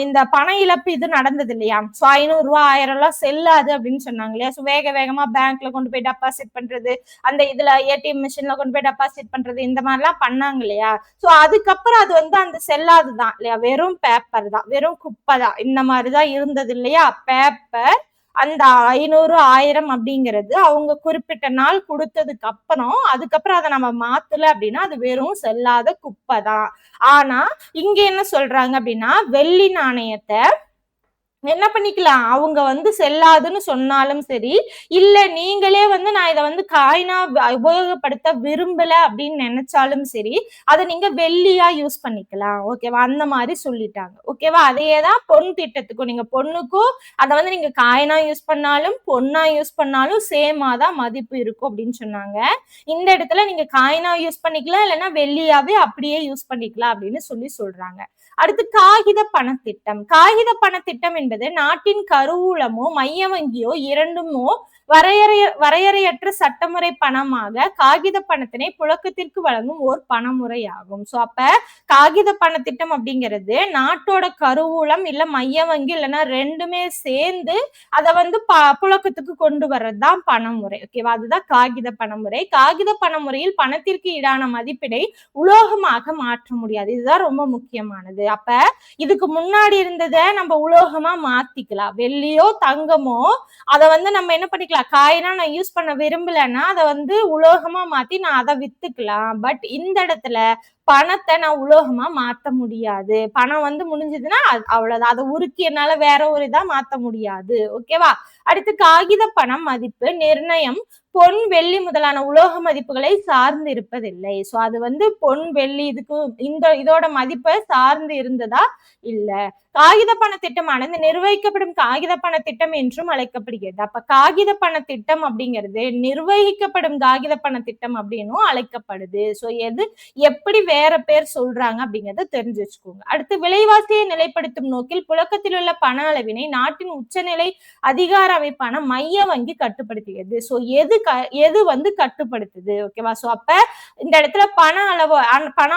இந்த பண இழப்பு இது நடந்தது இல்லையா, சோ 500 ரூபாய் 1000 எல்லாம் செல்லாது அப்படின்னு சொன்னாங்க இல்லையா, சோ வேகமா பேங்க்ல கொண்டு போய் டெபாசிட் பண்றது, அந்த இதுல ஏடிஎம் மிஷின்ல கொண்டு போய் டெபாசிட் பண்றது, இந்த மாதிரி எல்லாம் பண்ணாங்க இல்லையா. சோ அதுக்கப்புறம் அது வந்து அந்த செல்லாதுதான் இல்லையா, வெறும் பேப்பர் தான், வெறும் குப்பை தான், இந்த மாதிரிதான் இருந்தது இல்லையா பேப்பர். அந்த 500 1000 அப்படிங்கிறது அவங்க குறிப்பிட்ட நாள் கொடுத்ததுக்கு அப்புறம் அதுக்கப்புறம் அதை நம்ம மாத்தல அப்படின்னா அது வெறும் செல்லாத குப்பை தான். ஆனா இங்க என்ன சொல்றாங்க அப்படின்னா, வெள்ளி நாணயத்தை என்ன பண்ணிக்கலாம், அவங்க செல்லாதுன்னு சொன்னாலும் சரி, இல்ல நீங்களே நான் இத காயினா உபயோகப்படுத்த விரும்பல அப்படின்னு நெனச்சாலும் சரி, அத நீங்க வெள்ளியா யூஸ் பண்ணிக்கலாம். ஓகேவா? அந்த மாரி சொல்லிட்டாங்க. ஓகேவா? அதையே தான் பொன் திட்டத்துக்கும் நீங்க பொண்ணுக்கும் அத நீங்க காயினா யூஸ் பண்ணாலும், பொன்னா யூஸ் பண்ணாலும் சேமா தான் மதிப்பு இருக்கும் அப்படின்னு சொன்னாங்க. இந்த இடத்துல நீங்க காயினா யூஸ் பண்ணிக்கலாம், இல்லன்னா வெள்ளியாவே அப்படியே யூஸ் பண்ணிக்கலாம் அப்படின்னு சொல்றாங்க. அடுத்து காகித பணத்திட்டம். காகித பணத்திட்டம் என்பது நாட்டின் கருவூலமோ மைய வங்கியோ இரண்டுமோ வரையறையற்ற சட்டமுறை பணமாக காகித பணத்தினை புழக்கத்திற்கு வழங்கும் ஓர் பணமுறையாகும். சோ அப்ப காகித பணத்திட்டம் அப்படிங்கிறது நாட்டோட கருவூலம் இல்ல மைய வங்கி இல்லைன்னா ரெண்டுமே சேர்ந்து அதை புழக்கத்துக்கு கொண்டு வர்றதுதான் பணமுறை. ஓகேவா? அதுதான் காகித பணமுறை. காகித பணமுறையில் பணத்திற்கு ஈடான மதிப்பினை உலோகமாக மாற்ற முடியாது. இதுதான் ரொம்ப முக்கியமானது. அப்ப இதுக்கு முன்னாடி இருந்ததை நம்ம உலோகமா மாத்திக்கலாம். வெள்ளியோ தங்கமோ அதை நம்ம என்ன பண்ணிக்கலாம், காயினா நான் யூஸ் பண்ண விரும்பலன்னா அதை உலோகமா மாத்தி நான் அதை வித்துக்கலாம். பட் இந்த இடத்துல பணத்தை நான் உலோகமா மாத்த முடியாது. பணம் முடிஞ்சதுன்னா அவ்வளவுதான். அதை உருக்கி என்னால வேற ஒரு இதா மாத்த முடியாது. ஓகேவா? அடுத்து காகித பணம் மதிப்பு நிர்ணயம் பொன் வெள்ளி முதலான உலோக மதிப்புகளை சார்ந்து இருப்பதில்லை. சோ அது பொன் வெள்ளி இதுக்கு இதோட மதிப்பை சார்ந்து இருந்ததா இல்ல. காகித பண திட்டமானது நிர்வகிக்கப்படும் காகித பண திட்டம் என்றும் அழைக்கப்படுகிறது. அப்ப காகித பண திட்டம் அப்படிங்கிறது நிர்வகிக்கப்படும் காகித பண திட்டம் அப்படின்னும் அழைக்கப்படுது. சோ எது எப்படி வேற பேர் சொல்றாங்க அப்படிங்கறத தெரிஞ்சு வச்சுக்கோங்க. அடுத்து விலைவாசியை நிலைப்படுத்தும் நோக்கில் புழக்கத்தில் உள்ள பண அளவினை நாட்டின் உச்சநிலை அதிகார அமைப்பான மைய வங்கி கட்டுப்படுத்துகிறது. சோ எது கட்டுப்படுத்துது? ஓகேவா? சோ அப்ப இந்த இடத்துல பண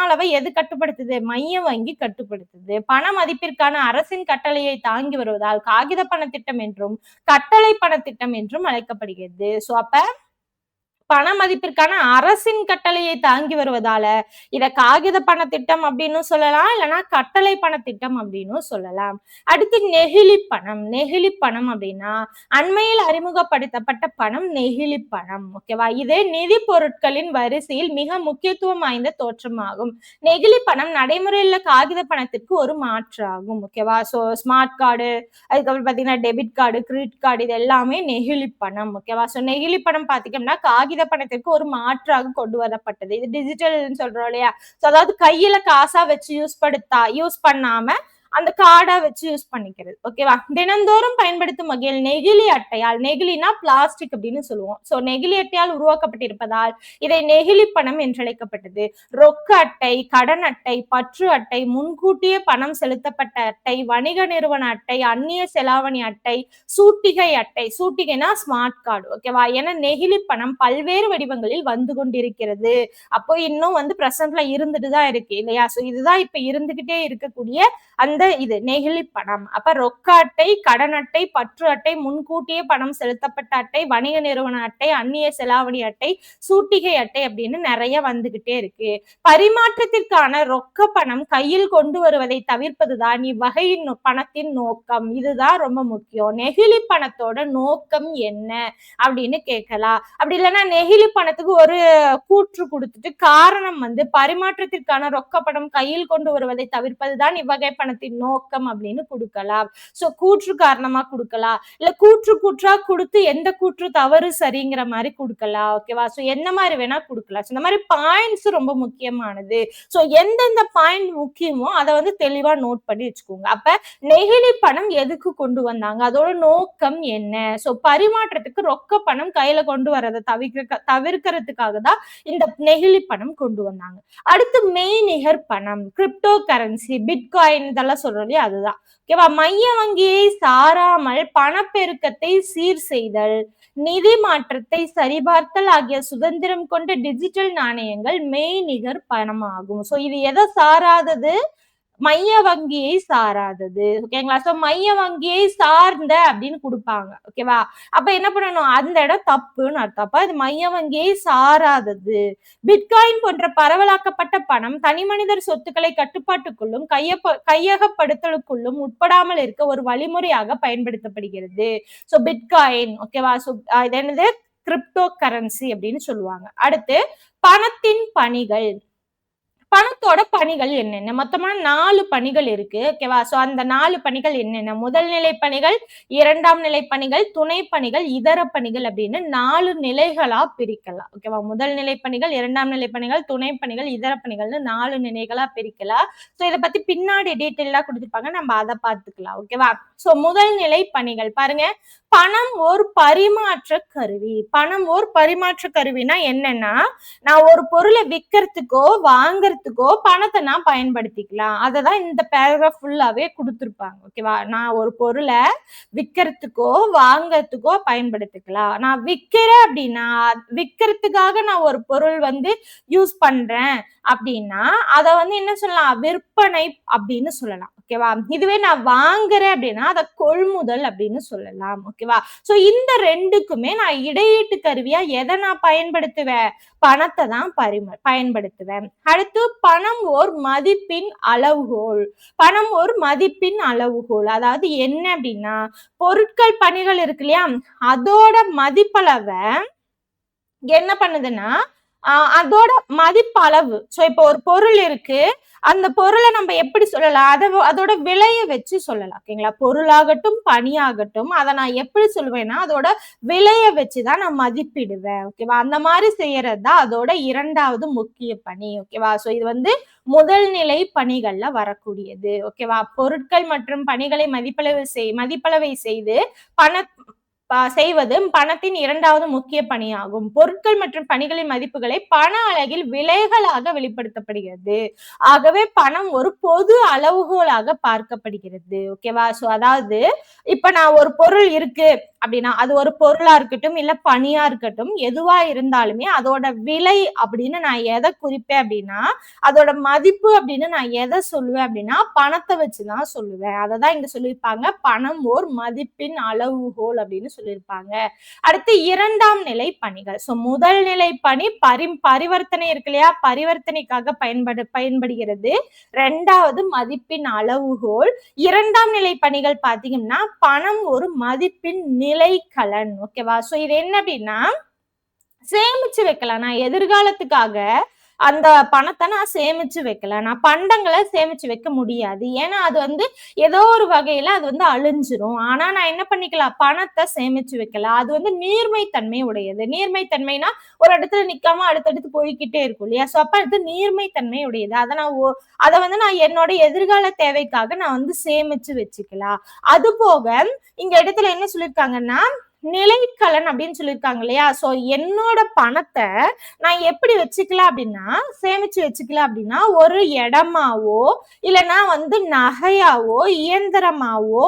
அளவை எது கட்டுப்படுத்துது? மைய வங்கி கட்டுப்படுத்துது. பண மதிப்பிற்கான அரசின் கட்டளையை தாங்கி வருவதால் காகித பண திட்டம் என்றும் கட்டளை பண திட்டம் என்றும் அழைக்கப்படுகிறது. சோ அப்ப பண மதிப்பிற்கான அரசின் கட்டளையை தாங்கி வருவதால இத காகித பண திட்டம் அப்படின்னு சொல்லலாம், இல்லைன்னா கட்டளை பண திட்டம் அப்படின்னு சொல்லலாம். அடுத்து நெகிழி பணம். நெகிழி பணம் அப்படின்னா அண்மையில் அறிமுகப்படுத்தப்பட்ட பணம் நெகிழி பணம். ஓகேவா? இது நிதி பொருட்களின் வரிசையில் மிக முக்கியத்துவம் வாய்ந்த தோற்றமாகும். நெகிழி பணம் நடைமுறையில் காகித பணத்திற்கு ஒரு மாற்று ஆகும். ஓகேவா? சோ ஸ்மார்ட் கார்டு, அதுக்கப்புறம் பாத்தீங்கன்னா டெபிட் கார்டு, கிரெடிட் கார்டு, இது எல்லாமே நெகிழி பணம். ஓகேவா? சோ நெகிழி பணம் பாத்தீங்கன்னா காகித பணத்திற்கு ஒரு மாற்றாக கொண்டு வரப்பட்டது. இது டிஜிட்டல் சொல்றோம் இல்லையா? அதாவது கையில காசா வச்சு யூஸ் பண்ணாம அந்த கார்டா வச்சு யூஸ் பண்ணிக்கிறது. ஓகேவா? தினந்தோறும் பயன்படுத்தும் வகையில் நெகிழி அட்டையால், நெகிழினா பிளாஸ்டிக் அப்படின்னு சொல்லுவோம். சோ நெகிழி அட்டையால் உருவாக்கப்பட்டிருப்பதால் இதை நெகிழி பணம் என்றழைக்கப்பட்டது. ரொக்க அட்டை, கடன் அட்டை, பற்று அட்டை, முன்கூட்டியே பணம் செலுத்தப்பட்ட அட்டை, வணிக நிறுவன அட்டை, அந்நிய செலாவணி அட்டை, சூட்டிகை அட்டை. சூட்டிகைனா ஸ்மார்ட் கார்டு. ஓகேவா? ஏன்னா நெகிழி பணம் பல்வேறு வடிவங்களில் வந்து கொண்டிருக்கிறது. அப்போ இன்னும் பிரசன்ட்ல இருந்துட்டு தான் இருக்கு இல்லையா? சோ இதுதான் இப்ப இருந்துகிட்டே இருக்கக்கூடிய அந்த இது நெகிழி பணம். அப்ப ரொக்க அட்டை, கடன் அட்டை, பற்று அட்டை, முன்கூட்டியே பணம் செலுத்தப்பட்ட அட்டை, வணிக நிறுவன அட்டை, அந்நிய செலாவணி அட்டை, சூட்டிகை அட்டை அப்படின்னு நிறைய வந்துகிட்டே இருக்கு. பரிமாற்றத்திற்கான ரொக்க பணம் கையில் கொண்டு வருவதை தவிர்ப்பதுதான் இவ்வகையின் பணத்தின் நோக்கம். இதுதான் ரொம்ப முக்கியம். நெகிழி பணத்தோட நோக்கம் என்ன அப்படின்னு கேட்கலாம். அப்படி இல்லைன்னா நெகிழி பணத்துக்கு ஒரு கூற்று கொடுத்துட்டு காரணம் பரிமாற்றத்திற்கான ரொக்க பணம் கையில் கொண்டு வருவதை தவிர்ப்பதுதான் இவ்வகை பணத்தின் நோக்கம் அப்படின்னு கொடுக்கலாம். சோ கூற்று காரணமா கொடுக்கலாம், இல்ல கூற்றா கொடுத்து எந்த கூற்று தவறு சரிங்கிற மாதிரி கொடுக்கலாம். ஓகேவா? சோ என்ன மாதிரி வேணா கொடுக்கலாம். இந்த மாதிரி பாயிண்ட்ஸ் ரொம்ப முக்கியமானது. சோ எந்தெந்த பாயிண்ட் முக்கியமோ அதை தெளிவா நோட் பண்ணி வச்சுக்கோங்க. அப்ப நெகிழி பணம் எதுக்கு கொண்டு வந்தாங்க, அதோட நோக்கம் என்ன? சோ பரிமாற்றத்துக்கு ரொக்க பணம் கையில கொண்டு வரதை தவிர்க்கிறதுக்காக தான் இந்த நெகிழி பணம் கொண்டு வந்தாங்க. அடுத்து மெய்நிகர் பணம், கிரிப்டோ கரன்சி, பிட்காயின், இதெல்லாம் சொல்றோம் இல்லையா? அதுதான். ஓகேவா? மைய வங்கியை சாராமல் பணப்பெருக்கத்தை சீர் செய்தல், நிதி மாற்றத்தை சரிபார்த்தல் ஆகிய சுதந்திரம் கொண்ட டிஜிட்டல் நாணயங்கள் மெய்நிகர் பணமாகும். சோ இது எதை சாராதது? மைய வங்கியை சாராதது. ஓகேங்களா? சோ மைய வங்கியை சார்ந்த அப்படின்னு கொடுப்பாங்க. ஓகேவா? அப்ப என்ன பண்ணணும், அந்த இடம் தப்புன்னு அர்த்தம். அப்ப இது மைய வங்கியை சாராதது. பிட்காயின் போன்ற பரவலாக்கப்பட்ட பணம் தனி மனிதர் சொத்துக்களை கட்டுப்பாட்டுக்குள்ளும் கையகப்படுத்தலுக்குள்ளும் உட்படாமல் இருக்க ஒரு வழிமுறையாக பயன்படுத்தப்படுகிறது. So bitcoin. ஓகேவா? சோ இது என்னது? கிரிப்டோ கரன்சி அப்படின்னு சொல்லுவாங்க. அடுத்து பணத்தின் பணிகள். பணத்தோட பணிகள் என்னென்ன? மொத்தமா 4 பணிகள் இருக்கு. ஓகேவா? சோ அந்த 4 பணிகள் என்னென்ன? முதல் நிலை பணிகள், 2ஆம் நிலை பணிகள், துணை பணிகள், இதர பணிகள் அப்படின்னு 4 நிலைகளா பிரிக்கலாம். ஓகேவா? முதல் நிலை பணிகள், 2ஆம் நிலை பணிகள், துணை பணிகள், இதர பணிகள்னு 4 நிலைகளா பிரிக்கலாம். சோ இத பத்தி பின்னாடி டீட்டெயிலா குடுத்திருப்பாங்க. நம்ம அத பார்த்துக்கலாம். ஓகேவா? சோ முதல் நிலை பணிகள் பாருங்க. பணம் ஓர் பரிமாற்ற கருவி. பணம் ஓர் பரிமாற்ற கருவினா என்னன்னா, நான் ஒரு பொருளை விற்கிறதுக்கோ வாங்கறதுக்கோ பணத்தை நான் பயன்படுத்திக்கலாம். அததான் இந்த பேராகிராஃப் ஃபுல்லாவே கொடுத்துருப்பாங்க. ஓகேவா? நான் ஒரு பொருளை விற்கிறதுக்கோ வாங்கறதுக்கோ பயன்படுத்திக்கலாம். நான் விற்கிறேன் அப்படின்னா விற்கிறதுக்காக நான் ஒரு பொருள் வந்து யூஸ் பண்றேன் அப்படின்னா அதை வந்து என்ன சொல்லலாம், விற்பனை அப்படின்னு சொல்லலாம். ஓகேவா? இதுவே நான் வாங்குறேன் அப்படின்னா அதை கொள்முதல் அப்படின்னு சொல்லலாம். ஓகேவா? சோ இந்த ரெண்டுக்குமே நான் இடையீட்டு கருவியா எதை நான் பயன்படுத்துவேன், பணத்தை தான் பயன்படுத்துவேன். அடுத்து பணம் ஓர் மதிப்பின் அளவுகோல். பணம் ஒரு மதிப்பின் அளவுகோல். அதாவது என்ன அப்படின்னா, பொருட்கள் பணிகள் இருக்கு இல்லையா, அதோட மதிப்பளவை என்ன பண்ணுதுன்னா அதோட மதிப்பளவு. சோ இப்போ ஒரு பொருள் இருக்கு, அந்த பொருளை நம்ம எப்படி சொல்லலாம், அதோட விலையை வச்சு சொல்லலாம். ஓகேங்களா? பொருளாகட்டும் பணியாகட்டும் அதை நான் எப்படி சொல்லுவேன்னா அதோட விலையை வச்சுதான் நான் மதிப்பிடுவேன். ஓகேவா? அந்த மாதிரி செய்யறது தான் அதோட 2வது முக்கிய பணி. ஓகேவா? சோ இது வந்து முதல் நிலை பணிகள்ல வரக்கூடியது. ஓகேவா? பொருட்கள் மற்றும் பணிகளை மதிப்பளவை செய்து செய்வது பணத்தின் 2வது முக்கிய பணியாகும். பொருட்கள் மற்றும் பணிகளின் மதிப்புகளை பண அலகில் விலைகளாக வெளிப்படுத்தப்படுகிறது. ஆகவே பணம் ஒரு பொது அளவுகோலாக பார்க்கப்படுகிறது. ஓகேவா? சோ அதாவது இப்ப நான் ஒரு பொருள் இருக்கு அப்படின்னா அது ஒரு பொருளா இருக்கட்டும் இல்ல பணியா இருக்கட்டும் எதுவா இருந்தாலுமே அதோட விலை அப்படின்னு நான் எதை குறிப்பேன் அப்படின்னா அதோட மதிப்பு அப்படின்னு நான் எதை சொல்லுவேன் அப்படின்னா பணத்தை வச்சுதான் சொல்லுவேன். அததான் இங்க சொல்லியிருப்பாங்க, பணம் ஓர் மதிப்பின் அளவுகோல் அப்படின்னு சொல்லியிருப்பாங்க. அடுத்து 2ஆம் நிலை பணிகள். சோ முதல் நிலை பணி பரிவர்த்தனை இருக்கு இல்லையா, பரிவர்த்தனைக்காக பயன்படுகிறது. 2வது மதிப்பின் அளவுகோல். 2ஆம் நிலை பணிகள் பாத்தீங்கன்னா பணம் ஒரு மதிப்பின் நிலைக்கலன். ஓகேவா? சோ இது என்ன அப்படின்னா சேமிச்சு வைக்கலாம். நான் எதிர்காலத்துக்காக அந்த பணத்தை நான் சேமிச்சு வைக்கல, நான் பண்டங்களை சேமிச்சு வைக்க முடியாது. ஏன்னா அது வந்து ஏதோ ஒரு வகையில அது வந்து அழிஞ்சிரும். ஆனா நான் என்ன பண்ணிக்கலாம், பணத்தை சேமிச்சு வைக்கலாம். அது வந்து நீர்மைத்தன்மை உடையது. நீர்மைத்தன்மைனா ஒரு இடத்துல நிக்காம அடுத்தடுத்து போய்கிட்டே இருக்கும் இல்லையா? சோ அப்ப அது நீர்மைத்தன்மை உடையது. அதை வந்து நான் என்னோட எதிர்கால தேவைக்காக நான் வந்து சேமிச்சு வச்சுக்கலாம். அது போக இங்க இடத்துல என்ன சொல்லியிருக்காங்கன்னா நிலைக்கலன் அப்படின்னு சொல்லியிருக்காங்க இல்லையா? சோ என்னோட பணத்தை நான் எப்படி வச்சுக்கலாம் அப்படின்னா சேமிச்சு வச்சுக்கலாம் அப்படின்னா ஒரு இடமாவோ இல்லைன்னா வந்து நகையாவோ இயந்திரமாவோ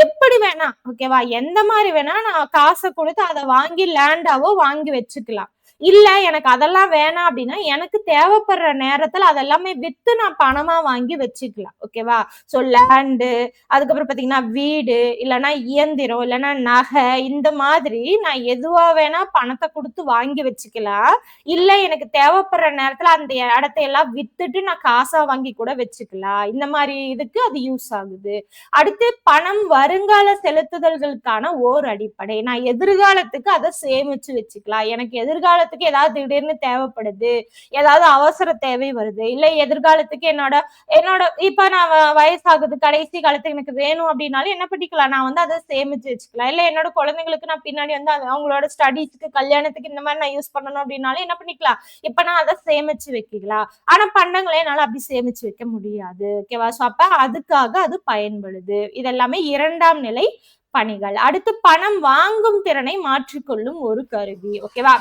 எப்படி வேணா, ஓகேவா, எந்த மாதிரி வேணா நான் காசை கொடுத்து அதை வாங்கி லேண்டாவோ வாங்கி வச்சுக்கலாம். இல்ல எனக்கு அதெல்லாம் வேணாம் அப்படின்னா எனக்கு தேவைப்படுற நேரத்துல அதெல்லாமே வித்து நான் பணமா வாங்கி வச்சுக்கலாம். ஓகேவா? சோ லேண்டு, அதுக்கப்புறம் பாத்தீங்கன்னா வீடு, இல்லைன்னா இயந்திரம், இல்லைன்னா நகை, இந்த மாதிரி நான் எதுவா வேணா பணத்தை கொடுத்து வாங்கி வச்சுக்கலாம். இல்ல எனக்கு தேவைப்படுற நேரத்துல அந்த இடத்தை எல்லாம் வித்துட்டு நான் காசா வாங்கி கூட வச்சுக்கலாம். இந்த மாதிரி இதுக்கு அது யூஸ் ஆகுது. அடுத்து பணம் வருங்கால செலுத்துதல்களுக்கான ஓர் அடிப்படை. நான் எதிர்காலத்துக்கு அதை சேமிச்சு வச்சுக்கலாம். எனக்கு எதிர்காலத்துக்கு ஏதாவது திடீர்னு தேவைப்படுது, ஏதாவது அவசர தேவை வருது, இல்ல எதிர்காலத்துக்கு என்னோட இப்ப நான் வயசாகுது, கடைசி காலத்துக்கு எனக்கு வேணும் அப்படின்னாலும் என்ன பண்ணிக்கலாம், நான் வந்து அதை சேமிச்சு வச்சுக்கலாம். இல்ல என்னோட குழந்தைங்களுக்கு நான் பின்னாடி வந்து அவங்களோட ஸ்டடீஸ்க்கு கல்யாணத்துக்கு இந்த மாதிரி நான் யூஸ் பண்ணணும் அப்படின்னாலும் என்ன பண்ணிக்கலாம், இப்ப நான் அதை சேமிச்சு வைக்கலாம். ஆனா பண்டங்களை என்னால அப்படி சேமிச்சு வைக்க முடியாது. ஓகேவா? சோ அப்ப அதுக்காக அது பயன்படுது. இதெல்லாமே 2ஆம் நிலை பணிகள். அடுத்து பணம் வாங்கும் திறனை மாற்றிக்கொள்ளும் ஒரு கருவி. ஓகேவா?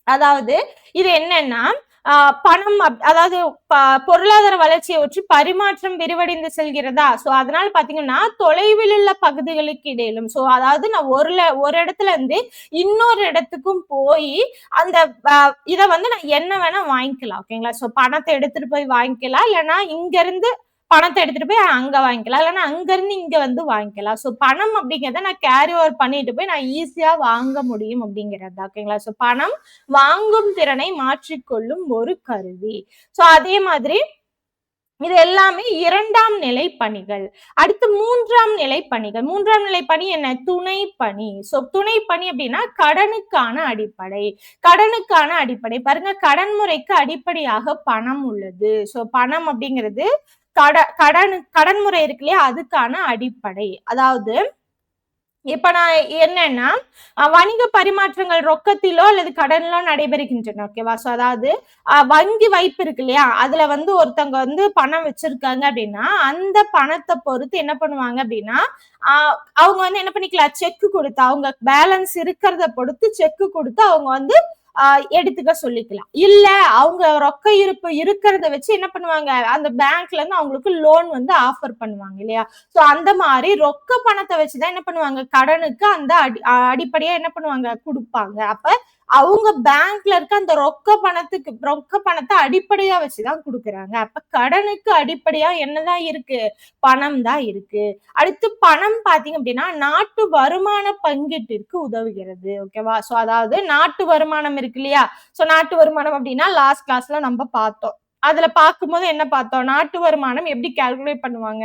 அதாவது இது என்னன்னா பணம் அதாவது பொருளாதார வளர்ச்சியை ஒற்றி பரிமாற்றம் விரிவடைந்து செல்கிறதா. சோ அதனால பாத்தீங்கன்னா தொலைவில் உள்ள பகுதிகளுக்கு இடையிலும், சோ அதாவது நான் ஒரு இடத்துல இருந்து இன்னொரு இடத்துக்கும் போய் அந்த இதை வந்து நான் என்ன வேணா வாங்கிக்கலாம். ஓகேங்களா? சோ பணத்தை எடுத்துட்டு போய் வாங்கிக்கலாம், இல்லைன்னா இங்க இருந்து பணத்தை எடுத்துட்டு போய் அங்க வாங்கிக்கலாம், இல்லைன்னா அங்க இருந்து இங்க வந்து வாங்கிக்கலாம். சோ பணம் அப்படிங்கிறத நான் கேரி ஓவர் பண்ணிட்டு போய் நான் ஈஸியா வாங்க முடியும் அப்படிங்கிறது. ஓகேங்களா? சோ பணம் வாங்கும் திறனை மாற்றிக்கொள்ளும் ஒரு கருவி. சோ அதே மாதிரி இது எல்லாமே இரண்டாம் நிலை பணிகள். அடுத்து மூன்றாம் நிலை பணிகள். மூன்றாம் நிலை பணி என்ன? துணை பணி. சோ துணை பணி அப்படின்னா கடனுக்கான அடிப்படை. கடனுக்கான அடிப்படை பாருங்க, கடன் முறைக்கு அடிப்படையாக பணம் உள்ளது. சோ பணம் அப்படிங்கிறது கடன் முறை இருக்கு இல்லையா, அதுக்கான அடிப்படை. அதாவது இப்ப நான் என்னன்னா வணிக பரிமாற்றங்கள் ரொக்கத்திலோ அல்லது கடனிலோ நடைபெறுகின்றன. ஓகேவா? சோ அதாவது வங்கி வைப்பு இருக்கு இல்லையா, அதுல வந்து ஒருத்தவங்க வந்து பணம் வச்சிருக்காங்க அப்படின்னா அந்த பணத்தை பொறுத்து என்ன பண்ணுவாங்க அப்படின்னா அவங்க வந்து என்ன பண்ணிக்கலாம், செக் கொடுத்து அவங்க பேலன்ஸ் இருக்கிறத பொறுத்து செக் கொடுத்து அவங்க வந்து எடுத்துக்க சொல்லிக்கலாம். இல்ல அவங்க ரொக்க இருப்பு இருக்கிறத வச்சு என்ன பண்ணுவாங்க, அந்த பேங்க்ல இருந்து அவங்களுக்கு லோன் வந்து ஆஃபர் பண்ணுவாங்க இல்லையா. சோ அந்த மாதிரி ரொக்க பணத்தை வச்சுதான் என்ன பண்ணுவாங்க, கடனுக்கு அந்த அடிப்படையா என்ன பண்ணுவாங்க, கொடுப்பாங்க. அப்ப அவங்க பேங்க்ல இருக்க அந்த ரொக்க பணத்தை அடிப்படையா வச்சுதான் கொடுக்குறாங்க. அப்ப கடனுக்கு அடிப்படையா என்னதான் இருக்கு, பணம் தான் இருக்கு. அடுத்து பணம் பாத்தீங்க அப்படின்னா நாட்டு வருமான பங்கீட்டிற்கு உதவுகிறது. ஓகேவா? சோ அதாவது நாட்டு வருமானம் இருக்கு இல்லையா. சோ நாட்டு வருமானம் அப்படின்னா லாஸ்ட் கிளாஸ்ல நம்ம பார்த்தோம். அதுல பார்க்கும்போது என்ன பார்த்தோம், நாட்டு வருமானம் எப்படி கால்குலேட் பண்ணுவாங்க,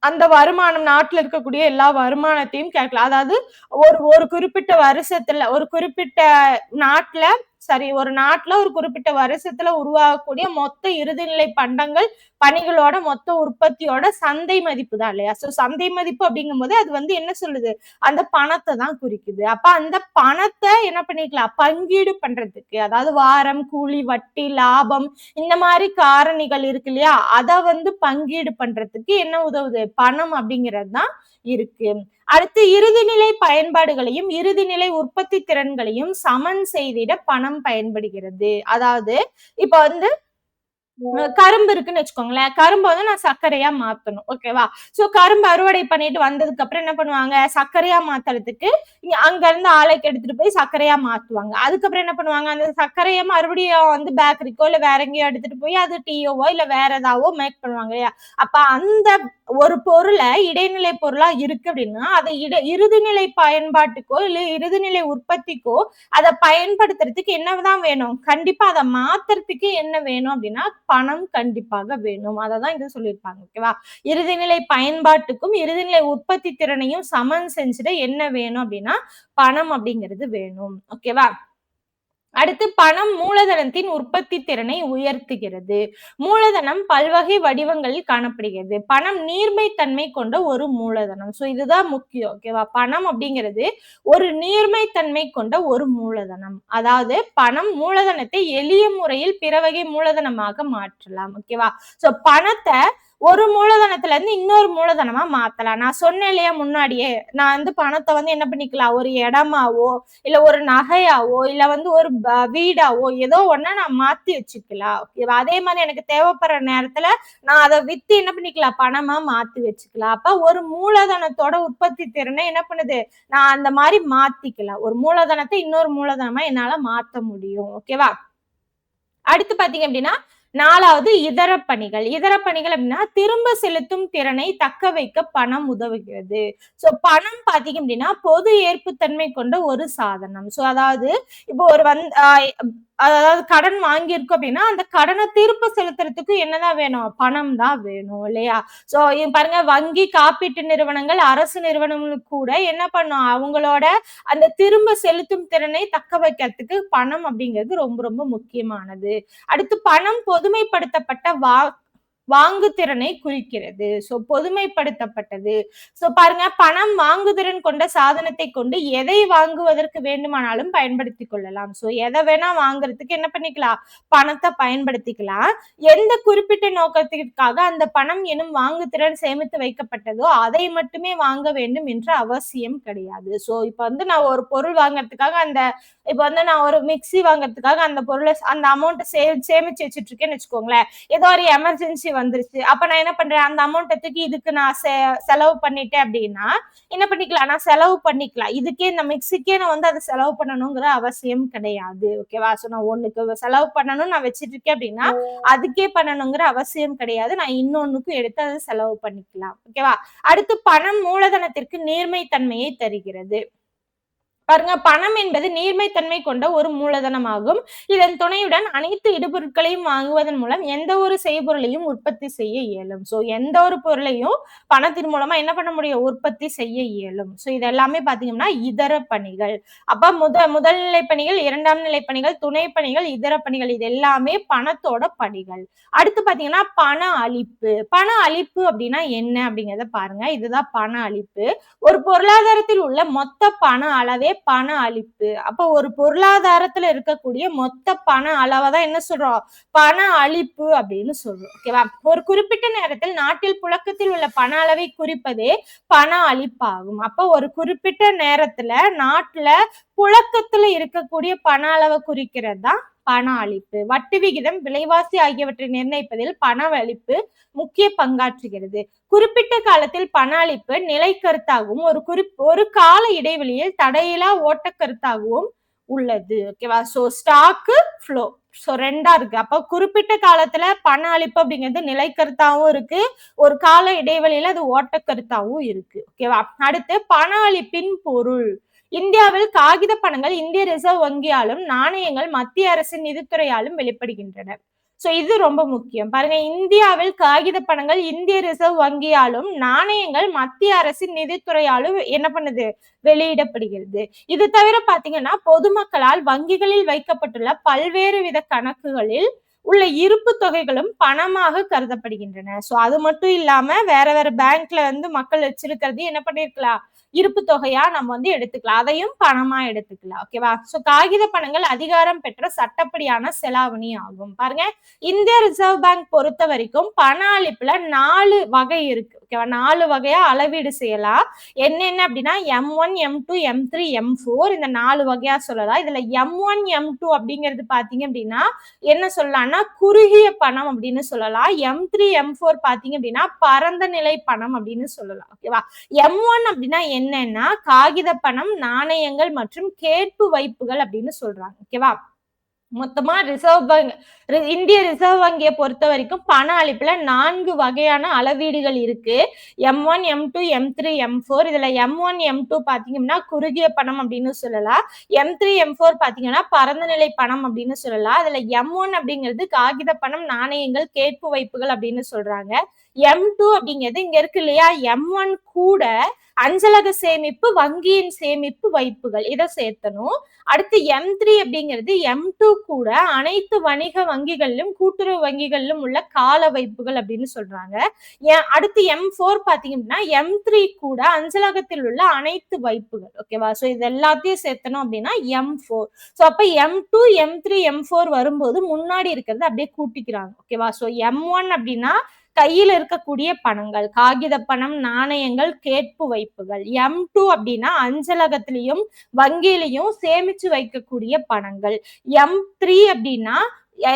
அந்த வருமானம் நாட்டுல இருக்கக்கூடிய எல்லா வருமானத்தையும் கேட்கலாம். அதாவது ஒரு குறிப்பிட்ட வருஷத்துல ஒரு குறிப்பிட்ட நாட்டுல ஒரு நாட்டுல ஒரு குறிப்பிட்ட வருஷத்துல உருவாகக்கூடிய மொத்த இறுதிநிலை பண்டங்கள் பணிகளோட மொத்த உற்பத்தியோட சந்தை மதிப்பு தான் இல்லையா. சோ சந்தை மதிப்பு அப்படிங்கும் போது அது வந்து என்ன சொல்லுது, அந்த பணத்தை தான் குறிக்குது. அப்ப அந்த பணத்தை என்ன பண்ணிக்கலாம், பங்கீடு பண்றதுக்கு, அதாவது வாரம் கூலி வட்டி லாபம் இந்த மாதிரி காரணிகள் இருக்கு இல்லையா, அதை வந்து பங்கீடு பண்றதுக்கு என்ன உதவுது, பணம் அப்படிங்கிறது தான் இருக்கு. அடுத்து இறுதிநிலை பயன்பாடுகளையும் இறுதிநிலை உற்பத்தி திறன்களையும் சமன் செய்திட பணம் பயன்படுகிறது. அதாவது இப்ப வந்து கரும்பு இருக்குன்னு வச்சுக்கோங்களேன், கரும்பு வந்து நான் சர்க்கரையா மாத்தணும். ஓகேவா? சோ கரும்பு அறுவடை பண்ணிட்டு வந்ததுக்கு அப்புறம் என்ன பண்ணுவாங்க, சர்க்கரையா மாத்துறதுக்கு அங்க இருந்து ஆலைக்கு எடுத்துட்டு போய் சர்க்கரையா மாத்துவாங்க. அதுக்கப்புறம் என்ன பண்ணுவாங்க, அந்த சர்க்கரையை மறுபடியும் வந்து பேக்கரிக்கோ இல்ல வேற எங்கேயோ எடுத்துட்டு போய் அது டீயோவோ இல்ல வேற ஏதாவோ மேக் பண்ணுவாங்க இல்லையா. அப்ப அந்த ஒரு பொருளை இடைநிலை பொருளா இருக்கு அப்படின்னா அதை இறுதிநிலை பயன்பாட்டுக்கோ இல்ல இறுதிநிலை உற்பத்திக்கோ அதை பயன்படுத்துறதுக்கு என்னதான் வேணும், கண்டிப்பா அதை மாத்துறதுக்கு என்ன வேணும் அப்படின்னா பணம் கண்டிப்பாக வேணும். அததான் இது சொல்லியிருப்பாங்க. ஓகேவா? இறுதிநிலை பயன்பாட்டுக்கும் இறுதிநிலை உற்பத்தி திறனையும் சமன் செஞ்சுட்டு என்ன வேணும் அப்படின்னா பணம் அப்படிங்கிறது வேணும். ஓகேவா? அடுத்து பணம் மூலதனத்தின் உற்பத்தி திறனை உயர்த்துகிறது. மூலதனம் பல்வகை வடிவங்களில் காணப்படுகிறது. பணம் நீர்மைத்தன்மை கொண்ட ஒரு மூலதனம். சோ இதுதான் முக்கியம். ஓகேவா? பணம் அப்படிங்கிறது ஒரு நீர்மைத்தன்மை கொண்ட ஒரு மூலதனம். அதாவது பணம் மூலதனத்தை எளிய முறையில் பிற வகை மூலதனமாக மாற்றலாம். ஓகேவா? சோ பணத்தை ஒரு மூலதனத்துல இருந்து இன்னொரு மூலதனமா மாத்தலாம். நான் சொன்னேன் இல்லையா முன்னாடியே, நான் வந்து பணத்தை வந்து என்ன பண்ணிக்கலாம், ஒரு இடமாவோ இல்ல ஒரு நகையாவோ இல்ல வந்து ஒரு வீடாவோ ஏதோ ஒண்ணா நான் மாத்தி வச்சுக்கலாம். ஓகேவா? அதே மாதிரி எனக்கு தேவைப்படுற நேரத்துல நான் அதை வித்து என்ன பண்ணிக்கலாம், பணமா மாத்தி வச்சுக்கலாம். அப்ப ஒரு மூலதனத்தோட உற்பத்தி திறனை என்ன பண்ணுது, நான் அந்த மாதிரி மாத்திக்கலாம். ஒரு மூலதனத்தை இன்னொரு மூலதனமா என்னால மாத்த முடியும். ஓகேவா? அடுத்து பாத்தீங்க அப்படின்னா 4வது இதர பணிகள். இதர பணிகள் அப்படின்னா திரும்ப செலுத்தும் திறனை தக்க வைக்க பணம் உதவுகிறது. சோ பணம் பாத்தீங்க அப்படின்னா பொது ஏற்புத்தன்மை கொண்ட ஒரு சாதனம். சோ அதாவது இப்போ ஒரு அதாவது கடன் வாங்கியிருக்கோம் அப்படின்னா அந்த கடனை திரும்ப செலுத்துறதுக்கு என்னதான் வேணும், பணம் தான் வேணும் இல்லையா. சோ பாருங்க, வங்கி காப்பீட்டு நிறுவனங்கள் அரசு நிறுவனங்களுக்கு கூட என்ன பண்ணும், அவங்களோட அந்த திரும்ப செலுத்தும் திறனை தக்க வைக்கிறதுக்கு பணம் அப்படிங்கிறது ரொம்ப ரொம்ப முக்கியமானது. அடுத்து பணம் பொதுமைப்படுத்தப்பட்ட வாங்குதிறனை குறிக்கிறது. சோ பொதுமைப்படுத்தப்பட்டது. சோ பாருங்க, பணம் வாங்குதிறன் கொண்ட சாதனத்தை கொண்டு எதை வாங்குவதற்கு வேண்டுமானாலும் பயன்படுத்திக் கொள்ளலாம். சோ எதை வேணா வாங்குறதுக்கு என்ன பண்ணிக்கலாம், பணத்தை பயன்படுத்திக்கலாம். எந்த குறிப்பிட்ட நோக்கத்திற்காக அந்த பணம் எனும் வாங்குதிறன் சேமித்து வைக்கப்பட்டதோ அதை மட்டுமே வாங்க வேண்டும் என்ற அவசியம் கிடையாது. சோ இப்ப வந்து நான் ஒரு பொருள் வாங்குறதுக்காக இப்ப வந்து நான் ஒரு மிக்சி வாங்குறதுக்காக அந்த பொருளை அந்த அமௌண்ட் சேமிச்சு வச்சுட்டு இருக்கேன்னு வச்சுக்கோங்களேன். ஏதோ ஒரு எமர்ஜென்சி வந்துருச்சு, அப்ப நான் என்ன பண்றேன், அந்த அமௌண்ட்டை தூக்கி இதுக்கு நான் செலவு பண்ணிட்டேன் அப்படின்னா என்ன பண்ணிக்கலாம், நான் செலவு பண்ணிக்கலாம். இதுக்கே இந்த மிக்சிக்கே நான் வந்து அதை செலவு பண்ணணுங்கிற அவசியம் கிடையாது. ஓகேவா? சோ நான் ஒண்ணுக்கு செலவு பண்ணணும் நான் வச்சிட்டு இருக்கேன் அப்படின்னா அதுக்கே பண்ணணுங்கிற அவசியம் கிடையாது. நான் இன்னொன்னுக்கும் எடுத்து அதை செலவு பண்ணிக்கலாம். ஓகேவா? அடுத்து பணம் மூலதனத்திற்கு நீர்மை தன்மையை தருகிறது. பாருங்க, பணம் என்பது நீர்மைத்தன்மை கொண்ட ஒரு மூலதனமாகும். இதன் துணையுடன் அனைத்து இடுபொருட்களையும் வாங்குவதன் மூலம் எந்த ஒரு செய்பொருளையும் உற்பத்தி செய்ய இயலும். சோ எந்த ஒரு பொருளையும் பணத்தின் மூலமா என்ன பண்ண முடியும்? உற்பத்தி செய்ய இயலும். சோ இது எல்லாமே பாத்தீங்கன்னா இதர பணிகள். அப்ப முதல் நிலை பணிகள், இரண்டாம் நிலை பணிகள், துணை பணிகள், இதர பணிகள் இது எல்லாமே பணத்தோட பணிகள். அடுத்து பாத்தீங்கன்னா பண அளிப்பு. பண அளிப்பு அப்படின்னா என்ன அப்படிங்கறத பாருங்க. இதுதான் பண அளிப்பு. ஒரு பொருளாதாரத்தில் உள்ள மொத்த பண அளவே பண அளிப்பு. அப்ப ஒரு பொருளாதாரத்துல இருக்கக்கூடிய மொத்த பண அளவை தான் என்ன சொல்றோம்? பண அளிப்பு அப்படின்னு சொல்றோம். ஓகேவா? ஒரு குறிப்பிட்ட நேரத்தில் நாட்டில் புழக்கத்தில் உள்ள பண அளவை குறிப்பதே பண அளிப்பாகும். அப்ப ஒரு குறிப்பிட்ட நேரத்துல நாட்டுல புழக்கத்துல இருக்கக்கூடிய பண அளவை குறிக்கிறது தான் பண அளிப்பு. வட்டி விகிதம், விலைவாசி ஆகியவற்றை நிர்ணயிப்பதில் பண அளிப்பு முக்கிய பங்காற்றுகிறது. குறிப்பிட்ட காலத்தில் பண அளிப்பு நிலை கருத்தாகவும் ஒரு கால இடைவெளியில் தடையில்லா ஓட்ட கருத்தாகவும் உள்ளது. ஓகேவா? சோ ஸ்டாக்கு ஃப்ளோ சோ ரெண்டா இருக்கு. அப்ப குறிப்பிட்ட காலத்துல பண அளிப்பு அப்படிங்கிறது நிலை கருத்தாவும் இருக்கு, ஒரு கால இடைவெளியில அது ஓட்ட கருத்தாவும் இருக்கு. ஓகேவா? அடுத்து பண அளிப்பின் பொருள். இந்தியாவில் காகித பணங்கள் இந்திய ரிசர்வ் வங்கியாலும் நாணயங்கள் மத்திய அரசின் நிதித்துறையாலும் வெளிப்படுகின்றன. சோ இது ரொம்ப முக்கியம். பாருங்க, இந்தியாவில் காகித பணங்கள் இந்திய ரிசர்வ் வங்கியாலும் நாணயங்கள் மத்திய அரசின் நிதித்துறையாலும் என்ன பண்ணுது? வெளியிடப்படுகிறது. இது தவிர பாத்தீங்கன்னா பொதுமக்களால் வங்கிகளில் வைக்கப்பட்டுள்ள பல்வேறு வித கணக்குகளில் உள்ள இருப்பு தொகைகளும் பணமாக கருதப்படுகின்றன. சோ அது மட்டும் இல்லாம வேற வேற பேங்க்ல மக்கள் வச்சிருக்கிறது என்ன பண்ணிருக்கலாம்? இருப்பு தொகையா நம்ம எடுத்துக்கலாம். அதையும் பணமா எடுத்துக்கலாம். ஓகேவா? சோ காகித பணங்கள் அதிகாரம் பெற்ற சட்டப்படியான செலாவணி ஆகும். பாருங்க, இந்திய ரிசர்வ் பேங்க் பொறுத்த வரைக்கும் பண அளிப்புல 4 வகை இருக்கு. ஓகேவா? 4 வகையா அளவீடு செய்யலாம். என்னென்ன அப்படின்னா M1, M2, M3, M4 இந்த 4 வகையா சொல்லலாம். இதுல M1, M2 அப்படிங்கிறது பாத்தீங்க அப்படின்னா என்ன சொல்லலாம்னா குறுகிய பணம் அப்படின்னு சொல்லலாம். M3, M4 பாத்தீங்க அப்படின்னா பரந்த நிலை பணம் அப்படின்னு சொல்லலாம். ஓகேவா? M1 அப்படின்னா என்னன்னா காகித பணம், நாணயங்கள் மற்றும் கேட்பு வைப்புகள் அப்படின்னு சொல்றாங்க. ஓகேவா? மொத்தமா இந்திய ரிசர்வ் வங்கியை பொறுத்த வரைக்கும் பண அளிப்புல 4 வகையான அளவீடுகள் இருக்கு. M1, M2, M3, M4. இதுல M1, M2 பாத்தீங்கன்னா குறுகிய பணம் அப்படின்னு சொல்லலாம். M3, M4 பாத்தீங்கன்னா பரந்த நிலை பணம் அப்படின்னு சொல்லலாம். இதுல M1 அப்படிங்கிறது காகித பணம், நாணயங்கள், கேட்பு வைப்புகள் அப்படின்னு சொல்றாங்க. M2 அப்படிங்கிறது இங்க இருக்கு இல்லையா? M1 கூட அஞ்சலக சேமிப்பு, வங்கியின் சேமிப்பு வைப்புகள் இதை சேர்த்தணும். அடுத்து M3 அப்படிங்கிறது M2 கூட அனைத்து வணிக வங்கிகளிலும் கூட்டுறவு வங்கிகளிலும் உள்ள கால வைப்புகள் அப்படின்னு சொல்றாங்க. அடுத்து M4 பாத்தீங்கன்னா M3 கூட அஞ்சலகத்தில் உள்ள அனைத்து வைப்புகள். ஓகேவா? சோ இது எல்லாத்தையும் சேர்த்தணும் அப்படின்னா M4. சோ அப்ப M2, M3, M4 வரும்போது முன்னாடி இருக்கிறது அப்படியே கூட்டிக்கிறாங்க. ஓகேவா? சோ M1 அப்படின்னா கையில் இருக்கக்கூடிய பணங்கள், காகித பணம், நாணயங்கள், கேட்பு வைப்புகள். M2 அப்படின்னா அஞ்சலகத்திலையும் வங்கியிலையும் சேமிச்சு வைக்கக்கூடிய பணங்கள். M3 அப்படின்னா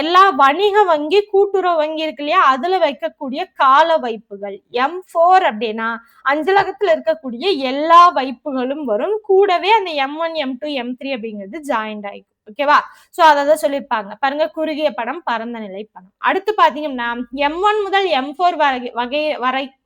எல்லா வணிக வங்கி, கூட்டுறவு வங்கி இருக்கு இல்லையா? அதுல வைக்கக்கூடிய கால வைப்புகள். M4 அப்படின்னா அஞ்சலகத்துல இருக்கக்கூடிய எல்லா வைப்புகளும் வரும். கூடவே அந்த M1, M2, M3 அப்படிங்கிறது ஜாயிண்ட் ஆயிக்கும். ஓகேவா? சோ அதான் சொல்லியிருப்பாங்க. பாருங்க, குறுகிய பணம், பரந்த நிலை பணம். அடுத்து பாத்தீங்கன்னா M1 முதல் M4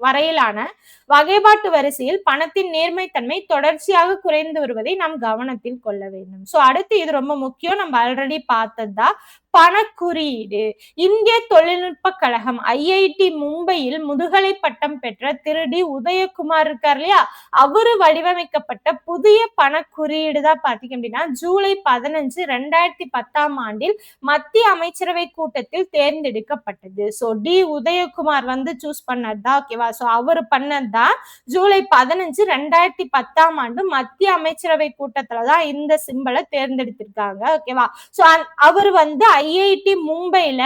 வரையிலான வகைப்பாட்டு வரிசையில் பணத்தின் நேர்மைத்தன்மை தொடர்ச்சியாக குறைந்து வருவதை நாம் கவனத்தில் கொள்ள வேண்டும். சோ அடுத்து இது ரொம்ப முக்கியம். நம்ம ஆல்ரெடி பார்த்ததுதான் பணக்குறியீடு. இந்திய தொழில்நுட்ப கழகம் IIT மும்பையில் முதுகலை பட்டம் பெற்ற திரு டி உதயகுமார் இருக்கார் இல்லையா? அவரு வடிவமைக்கப்பட்ட புதிய பணக்குறியீடு தான் பாத்தீங்க அப்படின்னா ஜூலை 15, 2010 ஆண்டில் மத்திய அமைச்சரவை கூட்டத்தில் தேர்ந்தெடுக்கப்பட்டது. சோ டி உதயகுமார் சூஸ் பண்ணதுதான். ஓகேவா? சோ அவரு பண்ணதுதான் ஜூலை 15, 2010 ஆண்டு மத்திய அமைச்சரவை கூட்டத்துலதான் இந்த சிம்பலை தேர்ந்தெடுத்திருக்காங்க. ஓகேவா? சோ அவர் IIT மும்பைல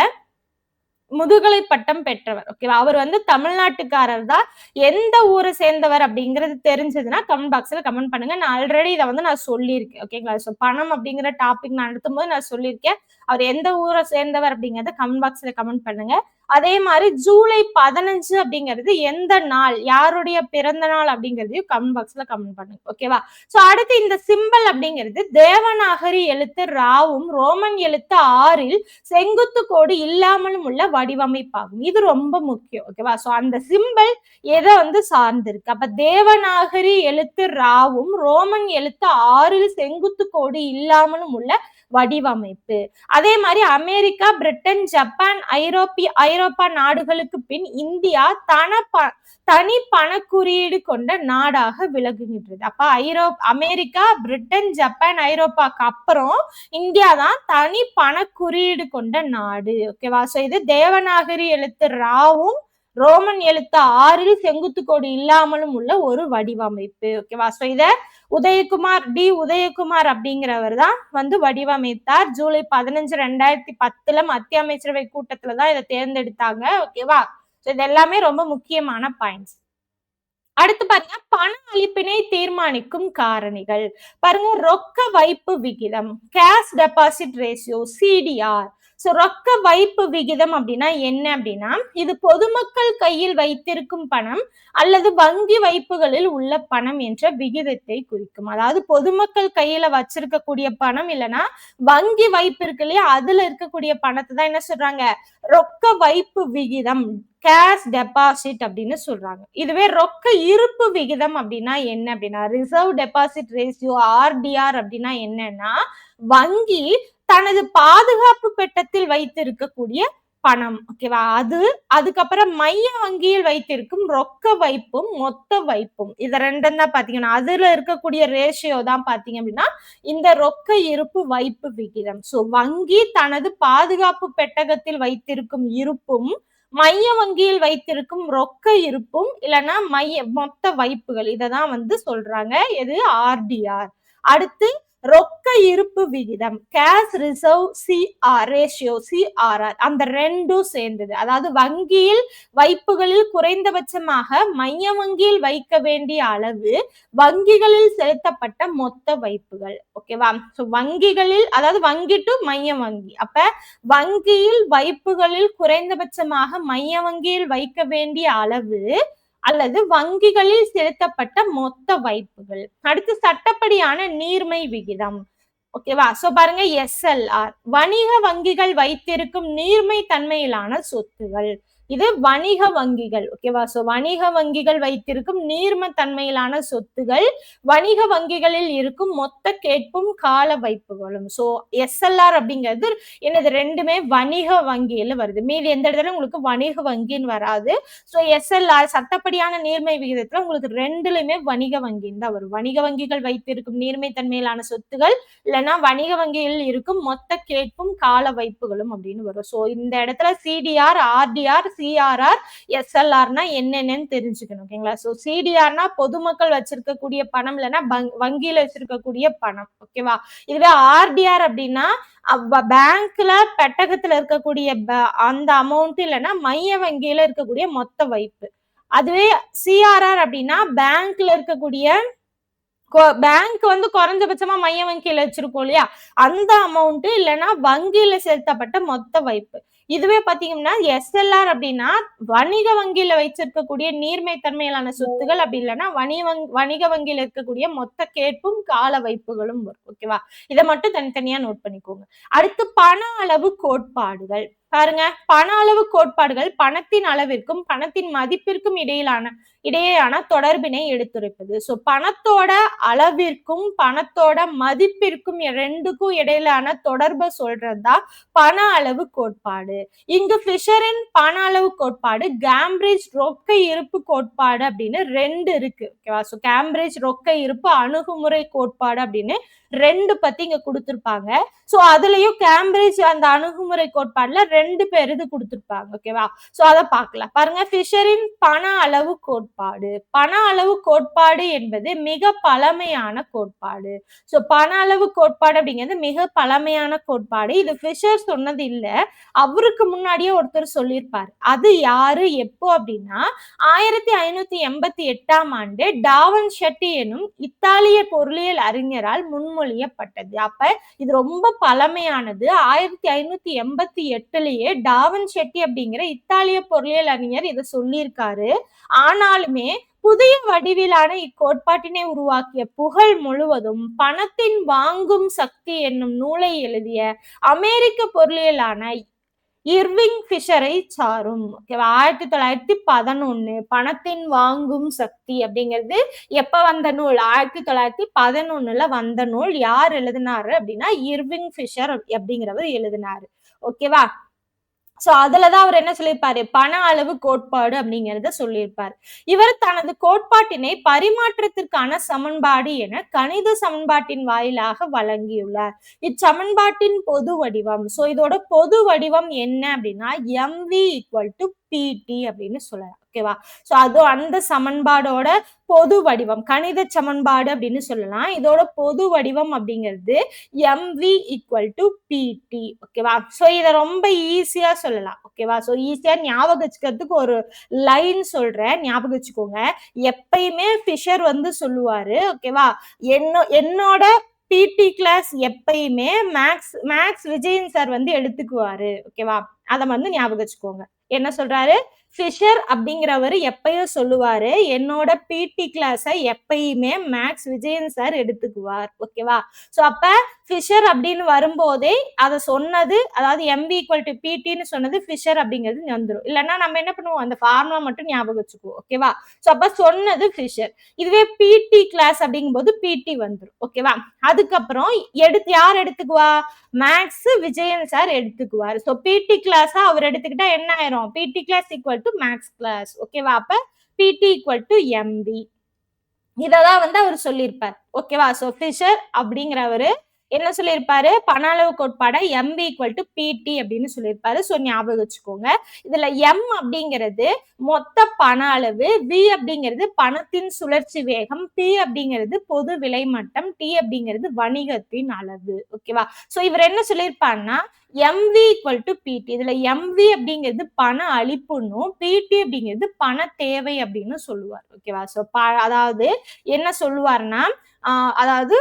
முதுகலை பட்டம் பெற்றவர். ஓகேவா? அவர் தமிழ்நாட்டுக்காரர் தான். எந்த ஊரை சேர்ந்தவர் அப்படிங்கிறது தெரிஞ்சதுன்னா கமெண்ட் பாக்ஸ்ல கமெண்ட் பண்ணுங்க. நான் ஆல்ரெடி இதை நான் சொல்லியிருக்கேன். ஓகேங்களா? சோ பணம் அப்படிங்கிற டாபிக் நான் நடத்தும் போது நான் சொல்லியிருக்கேன். அவர் எந்த ஊரை சேர்ந்தவர் அப்படிங்கறத கமெண்ட் பாக்ஸ்ல கமெண்ட் பண்ணுங்க. அதே மாதிரி ஜூலை 15 அப்படிங்கிறது எந்த நாள், யாருடைய பிறந்த நாள் அப்படிங்கிறதையும் கமெண்ட் பாக்ஸ்ல கமெண்ட் பண்ணுங்க. ஓகேவா? சோ அடுத்து இந்த சிம்பல் அப்படிங்கிறது தேவநாகரி எழுத்து ராவும் ரோமன் எழுத்து ஆறில் செங்குத்து கோடு இல்லாமலும் உள்ள வடிவமைப்பாகும். இது ரொம்ப முக்கியம். ஓகேவா? சோ அந்த சிம்பல் எதை சார்ந்திருக்கு? அப்ப தேவநாகரி எழுத்து ராவும் ரோமன் எழுத்து ஆறில் செங்குத்து கோடு இல்லாமலும் உள்ள வடிவமைப்பு. அதே மாதிரி அமெரிக்கா, பிரிட்டன், ஜப்பான், ஐரோப்பா நாடுகளுக்கு பின் இந்தியா தனி பண குறியீடு கொண்ட நாடாக விளங்குகின்றது. அப்ப அமெரிக்கா, பிரிட்டன், ஜப்பான், ஐரோப்பாக்கு அப்புறம் இந்தியா தான் தனி பண குறியீடு கொண்ட நாடு. ஓகேவா? சோ இது தேவநாகரி எழுத்து ராவும் ரோமன் எழுத்து ஆறில் செங்குத்து கோடு இல்லாமலும் உள்ள ஒரு வடிவமைப்பு. ஓகேவா? சோ இத உதயகுமார் அப்படிங்கிறவர் தான் வடிவமைத்தார். ஜூலை 15, 2010 மத்திய அமைச்சரவை கூட்டத்துலதான் இதை தேர்ந்தெடுத்தாங்க. ஓகேவா? இது எல்லாமே ரொம்ப முக்கியமான பாயிண்ட்ஸ். அடுத்து பாருங்க, பண அளிப்பினை தீர்மானிக்கும் காரணிகள். பாருங்க, ரொக்க வைப்பு விகிதம், கேஷ் டெபாசிட் ரேஷியோ, சிடிஆர். ரொக்க வைப்பு விகிதம் அப்படின்னா என்ன அப்படின்னா, இது பொதுமக்கள் கையில் வைத்திருக்கும் பணம் அல்லது வங்கி வைப்புகளில் உள்ள பணம் என்ற விகிதத்தை குறிக்கும். அதாவது பொதுமக்கள் கையில வச்சிருக்கக்கூடிய பணம் இல்லைன்னா வங்கி வைப்பு இருக்கு இல்லையா, அதுல இருக்கக்கூடிய பணத்தை தான் என்ன சொல்றாங்க, ரொக்க வைப்பு விகிதம், கேஷ் டெபாசிட் அப்படின்னு சொல்றாங்க. இதுவே ரொக்க இருப்பு விகிதம் அப்படின்னா என்ன அப்படின்னா, ரிசர்வ் டெபாசிட் ரேஷியோ, ஆர்டிஆர் அப்படின்னா என்னன்னா, வங்கி தனது பாதுகாப்பு பெட்டத்தில் வைத்திருக்கக்கூடிய பணம். ஓகேவா? அதுக்கப்புறம் மைய வங்கியில் வைத்திருக்கும் ரொக்க வைப்பும் மொத்த வைப்பும், இத ரெண்டும் தான் பாத்தீங்கன்னா அதுல இருக்கக்கூடிய ரேஷியோ தான் பாத்தீங்க அப்படின்னா இந்த ரொக்க இருப்பு வைப்பு விகிதம். சோ வங்கி தனது பாதுகாப்பு பெட்டகத்தில் வைத்திருக்கும் இருப்பும் மைய வங்கியில் வைத்திருக்கும் ரொக்க இருப்பும் இல்லைன்னா மொத்த வைப்புகள், இததான் சொல்றாங்க எது, ஆர்டிஆர். அடுத்து ரொக்க இருப்பு விகிதம், கேஷ் ரிசர்வ் ரேஷியோ, சிஆர்ஆர். அந்த ரெண்டும் சேர்ந்தது. அதாவது வங்கியில் வைப்புகளில் குறைந்தபட்சமாக மைய வங்கியில் வைக்க வேண்டிய அளவு வங்கிகளில் செலுத்தப்பட்ட மொத்த வைப்புகள். ஓகேவா? வங்கிகளில், அதாவது வங்கி டு மைய வங்கி, அப்ப வங்கியில் வைப்புகளில் குறைந்தபட்சமாக மைய வங்கியில் வைக்க வேண்டிய அளவு அல்லது வங்கிகளில் செலுத்தப்பட்ட மொத்த வைப்புகள். அடுத்து சட்டப்படியான நீர்மை விகிதம். ஓகேவா? சோ பாருங்க, எஸ்எல்ஆர், வணிக வங்கிகள் வைத்திருக்கும் நீர்மை தன்மையிலான சொத்துகள். இது வணிக வங்கிகள். ஓகேவா? சோ வணிக வங்கிகள் வைத்திருக்கும் நீர்ம தன்மையிலான சொத்துகள் வணிக வங்கிகளில் இருக்கும் மொத்த கேட்பும் கால வைப்புகளும். சோ எஸ்எல்ஆர் அப்படிங்கிறது என்னது, ரெண்டுமே வணிக வங்கியில வருது. மீதி எந்த இடத்துல உங்களுக்கு வணிக வங்கின்னு வராது. சோ எஸ்எல்ஆர் சட்டப்படியான நீர்மை விகிதத்துல உங்களுக்கு ரெண்டுலயுமே வணிக வங்கின்னு தான் வரும். வணிக வங்கிகள் வைத்திருக்கும் நீர்மை தன்மையிலான சொத்துகள் இல்லைன்னா வணிக வங்கியில் இருக்கும் மொத்த கேட்பும் கால வைப்புகளும் அப்படின்னு வரும். சோ இந்த இடத்துல சிடிஆர், ஆர்டிஆர், சிஆர்ஆர், எஸ்எல்ஆர்னா என்னென்னு தெரிஞ்சுக்கணும். ஓகேங்களா? சோ சிடிஆர்னா பொதுமக்கள் வச்சிருக்கக்கூடிய பணம் இல்லைன்னா வங்கியில வச்சிருக்கக்கூடிய பணம். ஓகேவா? இதுவே ஆர்டிஆர் அப்படின்னா பேங்க்ல பெட்டகத்துல இருக்கக்கூடிய அந்த அமௌண்ட் இல்லைன்னா மைய வங்கியில இருக்கக்கூடிய மொத்த வைப்பு. அதுவே சிஆர்ஆர் அப்படின்னா பேங்க்ல இருக்கக்கூடிய பேங்க் குறைஞ்சபட்சமா மைய வங்கியில வச்சிருக்கோம் இல்லையா, அந்த அமௌண்ட் இல்லைன்னா வங்கியில செலுத்தப்பட்ட மொத்த வைப்பு. இதுவே பாத்தீங்கன்னா எஸ்எல்ஆர் அப்படின்னா வணிக வங்கியில வச்சிருக்கக்கூடிய நீர்மை தன்மையிலான சொத்துகள், அப்படி இல்லைன்னா வணிக வங்கியில இருக்கக்கூடிய மொத்த கேட்பும் கால வைப்புகளும் வரும். ஓகேவா? இதை மட்டும் தனித்தனியா நோட் பண்ணிக்கோங்க. அடுத்து பண அளவு கோட்பாடுகள். பாருங்க, பண அளவு கோட்பாடுகள் பணத்தின் அளவிற்கும் பணத்தின் மதிப்பிற்கும் இடையேயான தொடர்பினை எடுத்துரைப்பது. சோ பணத்தோட அளவிற்கும் பணத்தோட மதிப்பிற்கும் ரெண்டுக்கும் இடையிலான தொடர்பை சொல்றதுதான் பண அளவு கோட்பாடு. இங்கு ஃபிஷரின் பண அளவு கோட்பாடு, கேம்பிரிட்ஜ் ரொக்க இருப்பு கோட்பாடு அப்படின்னு ரெண்டு இருக்கு. ஓகேவா? சோ கேம்பிரிட்ஜ் ரொக்க இருப்பு அணுகுமுறை கோட்பாடு அப்படின்னு ரெண்டு பத்தி இங்க கொடுத்திருப்பாங்க. சோ அதுலயும் கேம்பிரிட்ஜ் அந்த அணுகுமுறை கோட்பாடுல ரெண்டு பேர் இது கொடுத்திருப்பாங்க. ஓகேவா? சோ அதை பார்க்கலாம். பாருங்க, ஃபிஷரின் பண அளவு கோட்பாடு. பண அளவு கோட்பாடு என்பது மிக பழமையான கோட்பாடு. சோ பண அளவு கோட்பாடு அப்படிங்கிறது மிக பழமையான கோட்பாடு. இது ஃபிஷர் சொன்னது இல்ல, அவருக்கு முன்னாடியே ஒருத்தர் சொல்லியிருப்பாரு. அது யாரு, எப்போ அப்படின்னா 1588 டாவன் ஷெட்டி எனும் இத்தாலிய பொருளியல் அறிஞரால் முன்மொழி முன்மொழியப்பட்டது. அப்ப இது ரொம்ப பழமையானது. 1588லயே டாவன் செட்டி அப்படிங்கிற இத்தாலிய பொருளியல் அறிஞர் இதை சொல்லியிருக்காரு. ஆனாலுமே புதிய வடிவிலான இக்கோட்பாட்டினை உருவாக்கிய புகழ் முழுவதும் பணத்தின் வாங்கும் சக்தி என்னும் நூலை எழுதிய அமெரிக்க பொருளியலான இர்விங் ஃபிஷரை சாரும். ஓகேவா? 1911 பணத்தின் வாங்கும் சக்தி அப்படிங்கிறது எப்ப வந்த நூல்? 1911 வந்த நூல். யார் எழுதினாரு அப்படின்னா இர்விங் ஃபிஷர் அப்படிங்கிறவர் எழுதினாரு. ஓகேவா? சோ அதுலதான் அவர் என்ன சொல்லியிருப்பாரு? பண அளவு கோட்பாடு அப்படிங்கிறத சொல்லியிருப்பாரு. இவர் தனது கோட்பாட்டினை பரிமாற்றத்திற்கான சமன்பாடு என கணித சமன்பாட்டின் வாயிலாக வழங்கியுள்ளார். இச்சமன்பாட்டின் பொது வடிவம், சோ இதோட பொது வடிவம் என்ன அப்படின்னா mv = pt அப்படின்னு சொல்லலாம். ஓகேவா? சோ அது அந்த சமன்பாடோட பொது வடிவம், கணித சமன்பாடு அப்படின்னு சொல்லலாம். இதோட பொது வடிவம் அப்படிங்கிறது mv = pt. ஓகேவா? சோ இத ரொம்ப ஈஸியா சொல்லலாம். ஓகேவா? சோ ஈஸியா ஞாபகம் வச்சுக்கிறதுக்கு ஒரு லைன் சொல்றேன், ஞாபகம் வச்சுக்கோங்க. எப்பயுமே ஃபிஷர் சொல்லுவாரு. ஓகேவா? என்னோட பிடி கிளாஸ் எப்பயுமே மேக்ஸ் விஜயன் சார் எடுத்துக்குவாரு. ஓகேவா? அத ஞாபகம் வச்சுக்கோங்க. என்ன சொல்றாரு? ஃபிஷர் அப்படிங்கிறவர் எப்பயும் சொல்லுவாரு, என்னோட பிடி கிளாஸ எப்பயுமே மேக்ஸ் விஜயன் சார் எடுத்துக்குவார். ஓகேவா? சோ அப்ப ஃபிஷர் அப்படின்னு வரும்போதே அதை சொன்னது, அதாவது mv = pt சொன்னது ஃபிஷர் அப்படிங்கிறது வந்துடும். இல்லைன்னா நம்ம என்ன பண்ணுவோம்? அந்த ஃபார்முலா மட்டும் ஞாபகம் வச்சுக்குவோம். ஓகேவா? சோ அப்ப சொன்னது ஃபிஷர். இதுவே பிடி கிளாஸ் அப்படிங்கும் போது பிடி வந்துடும். ஓகேவா? அதுக்கப்புறம் யார் எடுத்துக்குவா? மேக்ஸ் விஜயன் சார் எடுத்துக்குவார். சோ பிடி கிளாஸா அவர் எடுத்துக்கிட்டா என்ன ஆயிரும்? பிடி கிளாஸ் = மேக்ஸ் கிளாஸ். ஓகேவா? அப்ப பிடி = mv. இததான் அவர் சொல்லியிருப்பார். ஓகேவா? சோ ஃபிஷர் அப்படிங்கிறவரு என்ன சொல்லியிருப்பாரு? பண அளவு கோட்பாட mv = pt அப்படின்னு சொல்லியிருப்பாரு. சோ ஞாபகம் வச்சுக்கோங்க. இதுல m அப்படிங்கிறது மொத்த பண அளவு, v அப்படிங்கிறது பணத்தின் சுழற்சி வேகம், p அப்படிங்கிறது பொது விலை மட்டம், t அப்படிங்கிறது வணிகத்தின் அளவு. ஓகேவா? சோ இவர் என்ன சொல்லியிருப்பாருன்னா mv = pt. இதுல mv அப்படிங்கிறது பண அளிப்புன்னும், pt அப்படிங்கிறது பண தேவை அப்படின்னு சொல்லுவார். ஓகேவா? சோ அதாவது என்ன சொல்லுவாருன்னா, அதாவது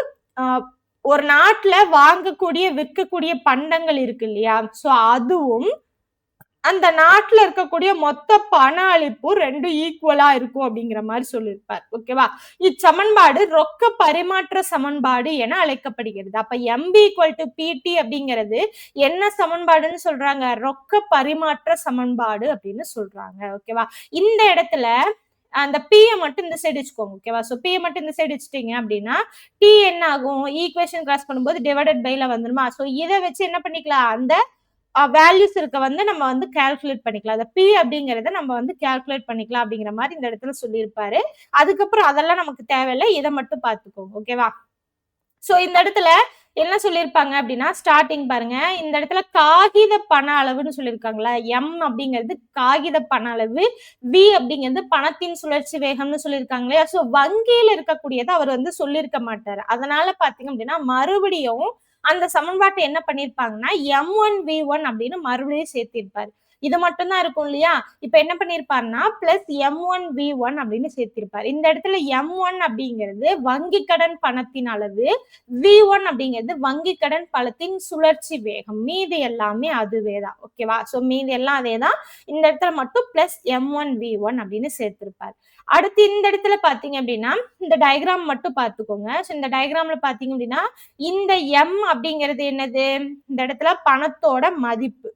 ஒரு நாட்டுல வாங்கக்கூடிய விற்கக்கூடிய பண்டங்கள் இருக்கு இல்லையா? சோ அதுவும் அந்த நாட்டுல இருக்கக்கூடிய மொத்த பண அளிப்பு ரெண்டும் ஈக்குவலா இருக்கும் அப்படிங்கிற மாதிரி சொல்லியிருப்பார். ஓகேவா? இச்சமன்பாடு ரொக்க பரிமாற்ற சமன்பாடு என அழைக்கப்படுகிறது. அப்ப mv = pt அப்படிங்கிறது என்ன சமன்பாடுன்னு சொல்றாங்க? ரொக்க பரிமாற்ற சமன்பாடு அப்படின்னு சொல்றாங்க. ஓகேவா? இந்த இடத்துல அந்த p மட்டும் இந்த சைடு வச்சுக்கோங்க. ஓகேவா? சோ p மட்டும் இந்த சைடு வச்சுட்டீங்க அப்படின்னா t என்ன ஆகும்? ஈக்குவேஷன் கிராஸ் பண்ணும்போது டிவைடட் பைல வந்துருமா? சோ இதை வச்சு என்ன பண்ணிக்கலாம்? அந்த வேல்யூஸ் இருக்க நம்ம கால்குலேட் பண்ணிக்கலாம். அந்த p அப்படிங்கறத நம்ம கால்குலேட் பண்ணிக்கலாம் அப்படிங்கிற மாதிரி இந்த இடத்துல சொல்லியிருப்பாரு. அதுக்கப்புறம் அதெல்லாம் நமக்கு தேவையில்லை, இதை மட்டும் பார்த்துக்கோங்க. ஓகேவா? சோ இந்த இடத்துல என்ன சொல்லியிருப்பாங்க அப்படின்னா, ஸ்டார்டிங் பாருங்க, இந்த இடத்துல காகித பண அளவுன்னு சொல்லியிருக்காங்களா? m அப்படிங்கிறது காகித பண அளவு, v அப்படிங்கிறது பணத்தின் சுழற்சி வேகம்னு சொல்லியிருக்காங்க இல்லையா? சோ வங்கியில இருக்கக்கூடியதை அவர் சொல்லியிருக்க மாட்டாரு. அதனால பாத்தீங்க அப்படின்னா மறுபடியும் அந்த சமன்பாட்டை என்ன பண்ணிருப்பாங்கன்னா m1v1 அப்படின்னு மறுபடியும் சேர்த்திருப்பாரு. இது மட்டும்தான் இருக்கும் இல்லையா? இப்ப என்ன பண்ணிருப்பாருன்னா பிளஸ் m1v1 அப்படின்னு சேர்த்திருப்பாரு. இந்த இடத்துல m1 அப்படிங்கிறது வங்கி கடன் பணத்தின் அளவு, v1 அப்படிங்கிறது வங்கி கடன் பணத்தின் சுழற்சி வேகம். மீதி எல்லாமே அதுவேதான். ஓகேவா? சோ மீதி எல்லாம் அதேதான். இந்த இடத்துல மட்டும் பிளஸ் m1v1 அப்படின்னு சேர்த்திருப்பாரு. அடுத்து இந்த இடத்துல பாத்தீங்க அப்படின்னா இந்த டயக்ராம் மட்டும் பாத்துக்கோங்க. இந்த டயக்ராம்ல பாத்தீங்க அப்படின்னா இந்த m அப்படிங்கிறது என்னது? இந்த இடத்துல பணத்தோட மதிப்பு.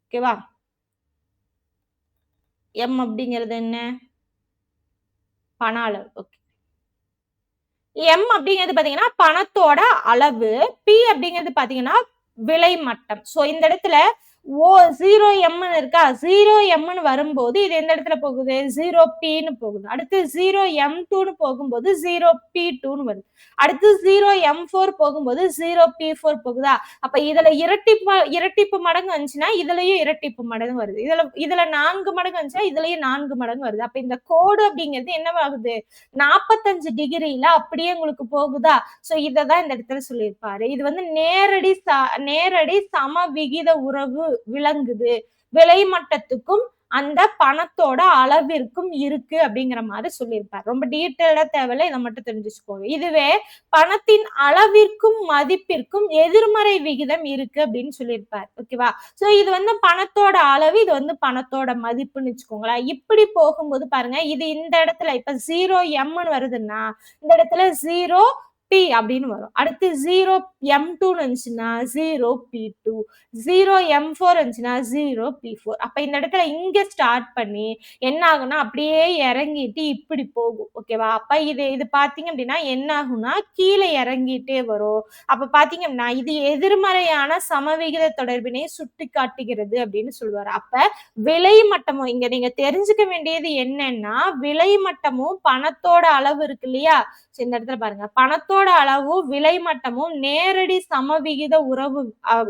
ஓகேவா? m அப்படிங்கிறது என்ன? பண அளவு. ஓகே. m அப்படிங்கிறது பாத்தீங்கன்னா பணத்தோட அளவு, p அப்படிங்கிறது பாத்தீங்கன்னா விலை மட்டம். சோ இந்த இடத்துல 0m இருக்கா? 0m வரும்போது இது எந்த இடத்துல போகுது? 0p போகுது. அடுத்து 0m2 போகும்போது 0p2 வருது. அடுத்து 0m4 போகும்போது 0p4 போகுதா? அப்ப இதுல இரட்டிப்பு மடங்கு வந்துச்சுன்னா இதுலயும் இரட்டிப்பு மடங்கு வருது. இதுல 4 மடங்கு வந்துச்சுன்னா இதுலயும் 4 மடங்கு வருது. அப்ப இந்த கோடு அப்படிங்கிறது என்னவாகுது? 45 டிகிரியில அப்படியே உங்களுக்கு போகுதா? சோ இததான் இந்த இடத்துல சொல்லியிருப்பாரு. இது நேரடி சம விகித உறவு விளங்குது விலை மட்டத்துக்கும் அந்த பணத்தோட அளவிற்கும் இருக்கு அப்படிங்கிற மாதிரி சொல்லியிருப்பார். ரொம்ப டீட்டெயில்டா தேவையில்ல, இதை மட்டும் தெரிஞ்சுக்கோங்க. இதுவே பணத்தின் அளவிற்கும் மதிப்பிற்கும் எதிர்மறை விகிதம் இருக்கு அப்படின்னு சொல்லியிருப்பார். ஓகேவா? சோ இது வந்து பணத்தோட அளவு, இது வந்து பணத்தோட மதிப்புன்னு வச்சுக்கோங்களேன். இப்படி போகும்போது பாருங்க, இது இந்த இடத்துல இப்ப 0M வருதுன்னா இந்த இடத்துல 0P அப்படின்னு வரும். அடுத்து 0M2 இருந்துச்சுன்னா 0P2, 0M4 இருந்துச்சுன்னா 0P4. அப்ப இந்த இடத்துல இங்க ஸ்டார்ட் பண்ணி என்ன ஆகும்னா அப்படியே இறங்கிட்டு இப்படி போகும். ஓகேவா? அப்ப இது பாத்தீங்க அப்படின்னா என்ன ஆகும்னா கீழே இறங்கிட்டே வரும். அப்ப பாத்தீங்க அப்படின்னா இது எதிர்மறையான சமவிகித தொடர்பினை சுட்டி காட்டுகிறது அப்படின்னு சொல்லுவாரு. அப்ப விலை மட்டமும் இங்க நீங்க தெரிஞ்சுக்க வேண்டியது என்னன்னா, விலை மட்டமும் பணத்தோட அளவு இருக்கு இல்லையா? இந்த இடத்துல பாருங்க, பணத்தோட அளவும் விலை மட்டமும் நேரடி சமவிகித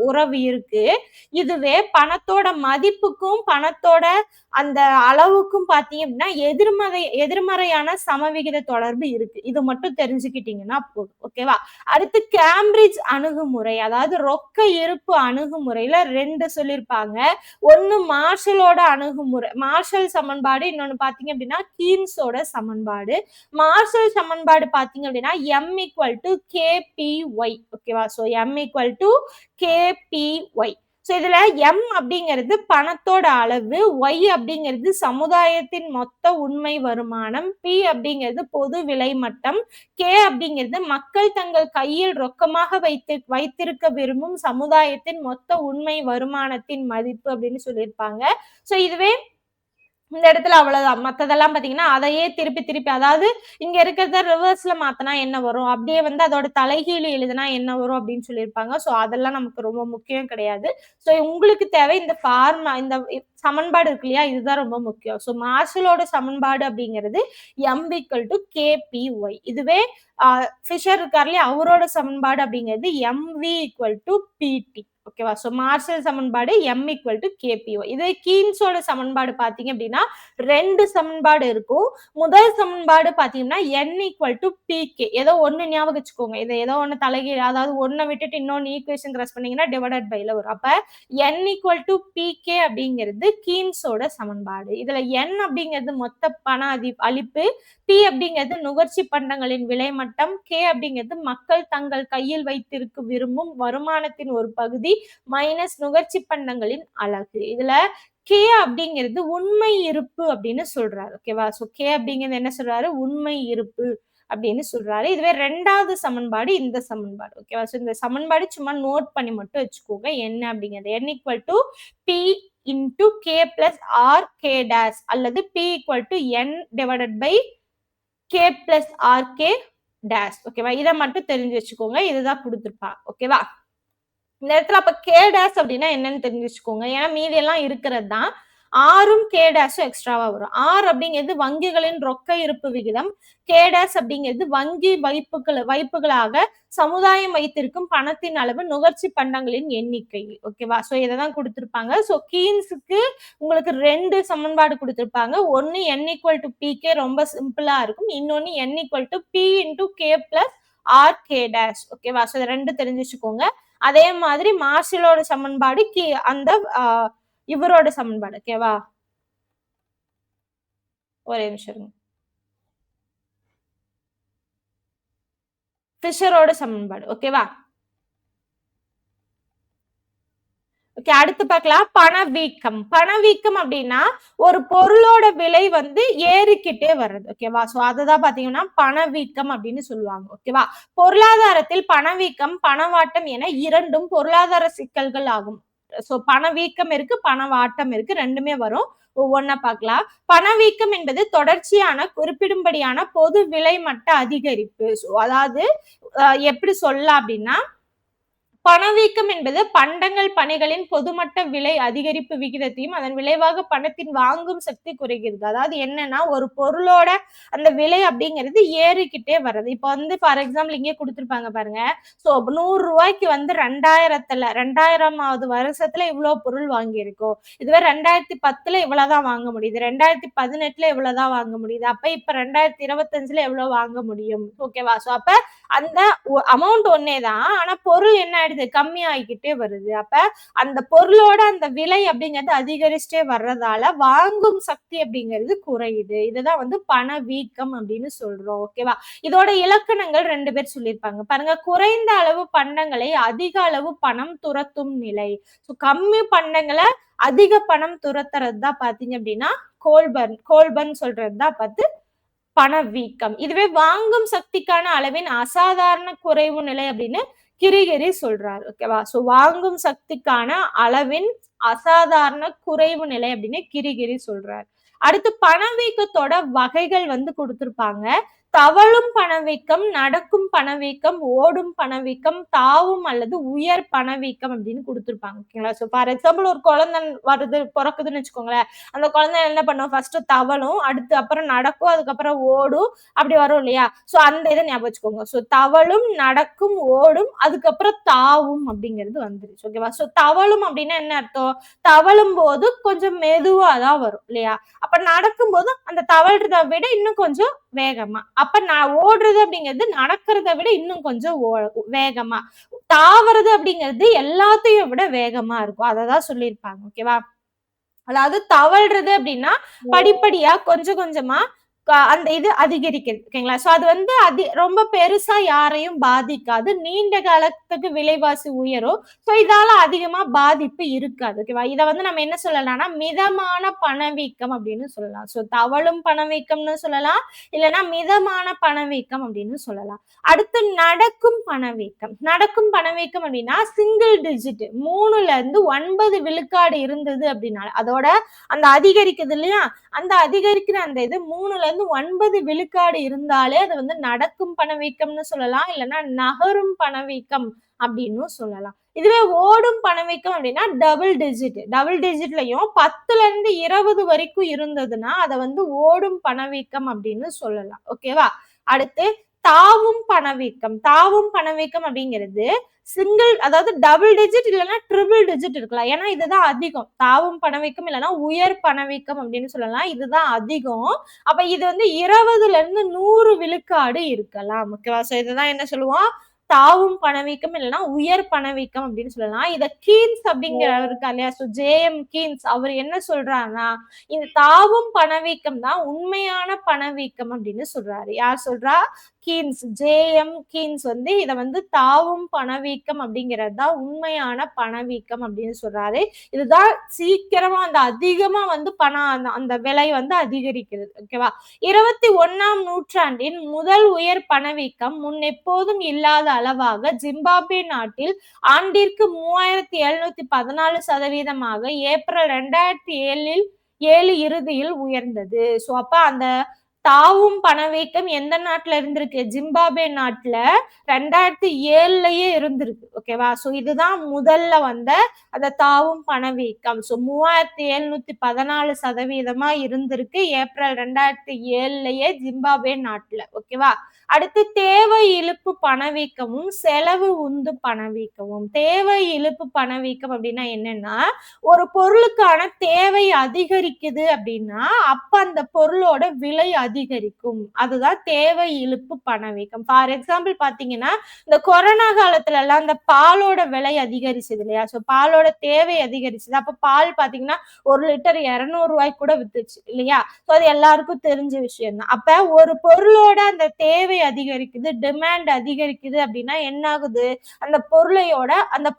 உறவு இருக்கு. இதுவே பணத்தோட மதிப்புக்கும் பணத்தோட அந்த அளவுக்கும் பாத்தீங்க அப்படின்னா எதிர்மறையான சமவிகித தொடர்பு இருக்கு. இது மட்டும் தெரிஞ்சுக்கிட்டீங்கன்னா போதும். ஓகேவா? அடுத்து கேம்பிரிட்ஜ் அணுகுமுறை, அதாவது ரொக்க இருப்பு அணுகுமுறையில 2 சொல்லியிருப்பாங்க. ஒண்ணு மார்ஷலோட அணுகுமுறை, மார்ஷல் சமன்பாடு, இன்னொன்னு பாத்தீங்க அப்படின்னா கீன்ஸோட சமன்பாடு. மார்ஷல் சமன்பாடு பாத்தீங்க அப்படின்னா M = KPY. ஓகேவா? So M = KPY. சோ இதுல M அப்படிங்கிறது பணத்தோட அளவு, Y அப்படிங்கிறது சமுதாயத்தின் மொத்த உண்மை வருமானம், P அப்படிங்கிறது பொது விலை மட்டம், K அப்படிங்கிறது மக்கள் தங்கள் கையில் ரொக்கமாக வைத்திருக்க விரும்பும் சமுதாயத்தின் மொத்த உண்மை வருமானத்தின் மதிப்பு அப்படின்னு சொல்லியிருப்பாங்க. சோ இதுவே இந்த இடத்துல அவ்வளவுதான். மத்ததெல்லாம் பாத்தீங்கன்னா அதையே திருப்பி அதாவது இங்க இருக்கிறத ரிவர்ஸ்ல மாத்தினா என்ன வரும், அப்படியே வந்து அதோட தலைகீழ் எழுதினா என்ன வரும் அப்படின்னு சொல்லியிருப்பாங்க. சோ அதெல்லாம் நமக்கு ரொம்ப முக்கியம் கிடையாது. சோ உங்களுக்கு தேவை இந்த இந்த சமன்பாடு இருக்கு இல்லையா, இதுதான் ரொம்ப முக்கியம். சோ மார்ஷலோட சமன்பாடு அப்படிங்கிறது M = KPY. இதுவே ஃபிஷர் இருக்கார் இல்லையா, அவரோட சமன்பாடு அப்படிங்கிறது MV = PT. ஓகேவா? சோ மார்ஷல் சமன்பாடு M = KPY. இதே கீன்ஸோட சமன்பாடு பாத்தீங்க அப்படின்னா 2 சமன்பாடு இருக்கும். முதல் சமன்பாடு பாத்தீங்கன்னா N = PK. ஏதோ ஒண்ணு ஞாபகம் வச்சுக்கோங்க. இதை ஏதோ ஒண்ணு தலைகீழ், அதாவது ஒண்ணை விட்டுட்டு இன்னொன்னு ஈக்குவேஷன் கிராஸ் பண்ணீங்கன்னா டிவைடட் பைல வரும். அப்ப N = PK அப்படிங்கிறது கீன்ஸோட சமன்பாடு. இதுல N அப்படிங்கிறது மொத்த பண அளிப்பு, P அப்படிங்கிறது நுகர்ச்சி பண்டங்களின் விலை மட்டம், K அப்படிங்கிறது மக்கள் தங்கள் கையில் வைத்திருக்க விரும்பும் வருமானத்தின் ஒரு பகுதி மைனஸ் நுகர்ச்சி பண்டங்களின் அலகு. இதுல K அப்படிங்கிறது உண்மை இருப்பு அப்படின்னு சொல்றாரு. ஓகேவா? சோ K அப்படிங்கிறது என்ன சொல்றாரு, உண்மை இருப்பு அப்படின்னு சொல்றாரு. இதுவே 2வது சமன்பாடு இந்த சமன்பாடு. ஓகேவா? சோ இந்த சமன்பாடு சும்மா நோட் பண்ணி மட்டும் வச்சுக்கோங்க என்ன அப்படிங்கிறது. N = P × K + R K' அல்லது P = N / K + R K'. ஓகேவா? இதை மட்டும் தெரிஞ்சு வச்சுக்கோங்க. இதுதான் கொடுத்திருப்பா. ஓகேவா? இந்த இடத்துல அப்ப K' அப்படின்னா என்னன்னு தெரிஞ்சு வச்சுக்கோங்க. ஏன்னா மீதி எல்லாம் இருக்கிறது தான். ஆரும் K' எக்ஸ்ட்ராவா வரும். R அப்படிங்கிறது வங்கிகளின் ரொக்க இருப்பு விகிதம், K' அப்படிங்கிறது வங்கி வைப்புகளாக சமுதாயம் வைத்திருக்கும் பணத்தின் அளவு, நுகர்ச்சி பண்டங்களின் எண்ணிக்கை. ஓகேவா? சோ இதைதான் கொடுத்திருப்பாங்க. சோ கீன்ஸுக்கு உங்களுக்கு 2 சமன்பாடு கொடுத்திருப்பாங்க. ஒன்னு N = PK, ரொம்ப சிம்பிளா இருக்கும். இன்னொன்னு N = P × K + R K'. ஓகேவா? சோ இது 2 தெரிஞ்சு வச்சுக்கோங்க. அதே மாதிரி மார்ஷலோட சமன்பாடு அந்த இவரோட சமன்பாடு. ஓகேவா? ஒரே நிமிஷம். ஃபிஷரோட சமன்பாடு. ஓகேவா? ஓகே, அடுத்து பார்க்கலாம் பணவீக்கம். பணவீக்கம் அப்படின்னா ஒரு பொருளோட விலை வந்து ஏறிக்கிட்டே வர்றது. ஓகேவா? சோ அதுதான் பாத்தீங்கன்னா பணவீக்கம் அப்படின்னு சொல்லுவாங்க. ஓகேவா? பொருளாதாரத்தில் பணவீக்கம், பணவாட்டம் என 2ம் பொருளாதார சிக்கல்கள் ஆகும். சோ பணவீக்கம் இருக்கு, பணவாட்டம் இருக்கு, 2மே வரும். ஒவ்வொன்னா பார்க்கலாம். பணவீக்கம் என்பது தொடர்ச்சியான குறிப்பிடும்படியான பொது விலை மட்ட அதிகரிப்பு. அதாவது எப்படி சொல்லலாம் அப்படின்னா, பணவீக்கம் என்பது பண்டங்கள் பணிகளின் பொதுமட்ட விலை அதிகரிப்பு விகிதத்தையும் அதன் விளைவாக பணத்தின் வாங்கும் சக்தி குறைகிறது. அதாவது என்னன்னா, ஒரு பொருளோட அந்த விலை அப்படிங்கிறது ஏறிக்கிட்டே வர்றது. இப்ப வந்து ஃபார் எக்ஸாம்பிள் இங்கே கொடுத்திருப்பாங்க பாருங்க. சோ 100 ரூபாய்க்கு வந்து 2000வது வருஷத்துல இவ்வளவு பொருள் வாங்கியிருக்கோம். இதுவே 2010ல இவ்வளவுதான் வாங்க முடியுது, 2018ல இவ்வளவுதான் வாங்க முடியுது, அப்ப இப்ப 2025ல எவ்வளவு வாங்க முடியும். ஓகேவா? சோ அப்ப அந்த அமௌண்ட் ஒன்னேதான், ஆனா பொருள் என்ன ஆயிடுது, கம்மி ஆகிக்கிட்டே வருது. அப்ப அந்த பொருளோட அந்த விலை அப்படிங்கிறது அதிகரிச்சுட்டே வர்றதால வாங்கும் சக்தி அப்படிங்கிறது குறையுது. இதுதான் வந்து பணவீக்கம் அப்படின்னு சொல்றோம். ஓகேவா? இதோட இலக்கணங்கள் 2 பேர் சொல்லியிருப்பாங்க. பாருங்க, குறைந்த அளவு பண்டங்களை அதிக அளவு பணம் துரத்தும் நிலை. கம்மி பண்டங்கள அதிக பணம் துரத்துறது தான் பாத்தீங்க அப்படின்னா கோல்பர்ன் சொல்றது தான் பணவீக்கம். இதுவே வாங்கும் சக்திக்கான அளவின் அசாதாரண குறைவு நிலை அப்படின்னு கிரிகிரி சொல்றாரு. ஓகேவா? சோ வாங்கும் சக்திக்கான அளவின் அசாதாரண குறைவு நிலை அப்படின்னு கிரிகிரி சொல்றாரு. அடுத்து பணவீக்கத்தோட வகைகள் வந்து கொடுத்திருப்பாங்க. தவழும் பணவீக்கம், நடக்கும் பணவீக்கம், ஓடும் பணவீக்கம், தாவும் அல்லது உயர் பணவீக்கம் அப்படின்னு கொடுத்திருப்பாங்க. ஓகேங்களா? சோ ஃபார் எக்ஸாம்பிள் ஒரு குழந்தை பிறக்குதுன்னு வச்சுக்கோங்களேன். அந்த குழந்தை என்ன பண்ணும்? ஃபர்ஸ்ட் தவழும், அடுத்து அப்புறம் நடக்கும், அதுக்கப்புறம் ஓடும், அப்படி வரும் இல்லையா? சோ அந்த இதை ஞாபகம் வச்சுக்கோங்க. சோ தவழும், நடக்கும், ஓடும், அதுக்கப்புறம் தாவும் அப்படிங்கிறது வந்துருச்சு. ஓகேவா? சோ தவழும் அப்படின்னா என்ன அர்த்தம்? தவழும் போது கொஞ்சம் மெதுவா தான் வரும் இல்லையா? அப்ப நடக்கும் போது அந்த தவழ்றத விட இன்னும் கொஞ்சம் வேகமா, அப்ப நான் ஓடுறது அப்படிங்கிறது நடக்கிறத விட இன்னும் கொஞ்சம் வேகமா, தாவறது அப்படிங்கிறது எல்லாத்தையும் விட வேகமா இருக்கும். அததான் சொல்லியிருப்பாங்க. ஓகேவா? அதாவது தவழ்றது அப்படின்னா படிப்படியா கொஞ்சம் கொஞ்சமா அந்த இது அதிகரிக்கிறது. ஓகேங்களா? சோ அது வந்து ரொம்ப பெருசா யாரையும் பாதிக்காது. நீண்ட காலத்துக்கு விலைவாசி உயரும். சோ இதால அதிகமா பாதிப்பு இருக்காது. ஓகேவா? இத வந்து நம்ம என்ன சொல்லலாம்னா மிதமான பணவீக்கம் அப்படின்னு சொல்லலாம். சோ தவழும் பணவீக்கம்னு சொல்லலாம், இல்லைன்னா மிதமான பணவீக்கம் அப்படின்னு சொல்லலாம். அடுத்து நடக்கும் பணவீக்கம். நடக்கும் பணவீக்கம் அப்படின்னா சிங்கிள் டிஜிட் 3ல இருந்து 9 விழுக்காடு இருந்தது அப்படின்னா அதோட அந்த அதிகரிக்குது இல்லையா? அந்த அதிகரிக்கிற அந்த இது 3ல இருந்து 9 விழுக்காடு இருந்தாலே அது வந்து நடக்கும் பணவீக்கம்னு சொல்லலாம், இல்லைன்னா நகரும் பணவீக்கம் அப்படின்னு சொல்லலாம். இதுவே ஓடும் பணவீக்கம் அப்படின்னா டபுள் டிஜிட்லயும் 10ல இருந்து 20 வரைக்கும் இருந்ததுன்னா அதை வந்து ஓடும் பணவீக்கம் அப்படின்னு சொல்லலாம். ஓகேவா? அடுத்து தாவும் பணவீக்கம் அப்படிங்கிறது அதாவது டபுள் டிஜிட் இல்லைன்னா ட்ரிபிள் டிஜிட் இருக்கலாம். ஏன்னா இதுதான் அதிகம். தாவும் பணவீக்கம் இல்லைன்னா உயர் பணவீக்கம் அப்படின்னு சொல்லலாம். இதுதான் அதிகம். அப்ப இது வந்து 20ல இருந்து 100 விழுக்காடு இருக்கலாம். ஓகேவா? சோ இதுதான் என்ன சொல்லுவோம்? தாவும் பணவீக்கம் இல்லைன்னா உயர் பணவீக்கம் அப்படின்னு சொல்லலாம். இத கீன்ஸ் அப்படிங்கிறவர் இருக்கா இல்லையா? சோ ஜேஎம் கீன்ஸ் அவர் என்ன சொல்றாருன்னா இந்த தாவும் பணவீக்கம் தான் உண்மையான பணவீக்கம் அப்படின்னு சொல்றாரு. யார் சொல்றா? ஜேஎம் கீன்ஸ் வந்து இதை வந்து தாவும் பணவீக்கம் அப்படிங்கிறது தான் உண்மையான பணவீக்கம் அப்படின்னு சொல்றாரு. இதுதான் சீக்கிரமா அதிகமா வந்து பணம் அந்த விலை வந்து அதிகரிக்கிறது. ஓகேவா? 21ஆம் நூற்றாண்டின் முதல் உயர் பணவீக்கம் முன் எப்போதும் இல்லாத அளவாக ஜிம்பாப்வே நாட்டில் ஆண்டிற்கு 3714% ஏப்ரல் 2007 இறுதியில் உயர்ந்தது. சோ அப்ப அந்த தாவும் பணவீக்கம் எந்த நாட்டுல இருந்திருக்கு? ஜிம்பாப்வே நாட்டுல 2007லயே இருந்திருக்கு. ஓகேவா? சோ இதுதான் முதல்ல வந்த அந்த தாவும் பணவீக்கம். சோ 3714% இருந்திருக்கு ஏப்ரல் 2007லயே ஜிம்பாப்வே நாட்டுல. ஓகேவா? அடுத்து தேவை இழுப்பு பணவீக்கமும் செலவு உந்து பணவீக்கமும். தேவை இழுப்பு பணவீக்கம் அப்படின்னா என்னன்னா ஒரு பொருளுக்கான தேவை அதிகரிக்குது அப்படின்னா அப்ப அந்த பொருளோட விலை அதிகரிக்கும். அதுதான் தேவை இழுப்பு பணவீக்கம். ஃபார் எக்ஸாம்பிள் பாத்தீங்கன்னா இந்த கொரோனா காலத்துல எல்லாம் இந்த பாலோட விலை அதிகரிச்சது இல்லையா? சோ பாலோட தேவை அதிகரிச்சது. அப்ப பால் பாத்தீங்கன்னா 1 லிட்டர் 200 ரூபாய்க்கு கூட வித்துச்சு இல்லையா? சோ அது எல்லாருக்கும் தெரிஞ்ச விஷயம் தான். அப்ப ஒரு பொருளோட அந்த தேவை அதிகரிக்குது, டிமாண்ட் அதிகரிக்குது அப்படின்னா என்ன ஆகுது? அந்த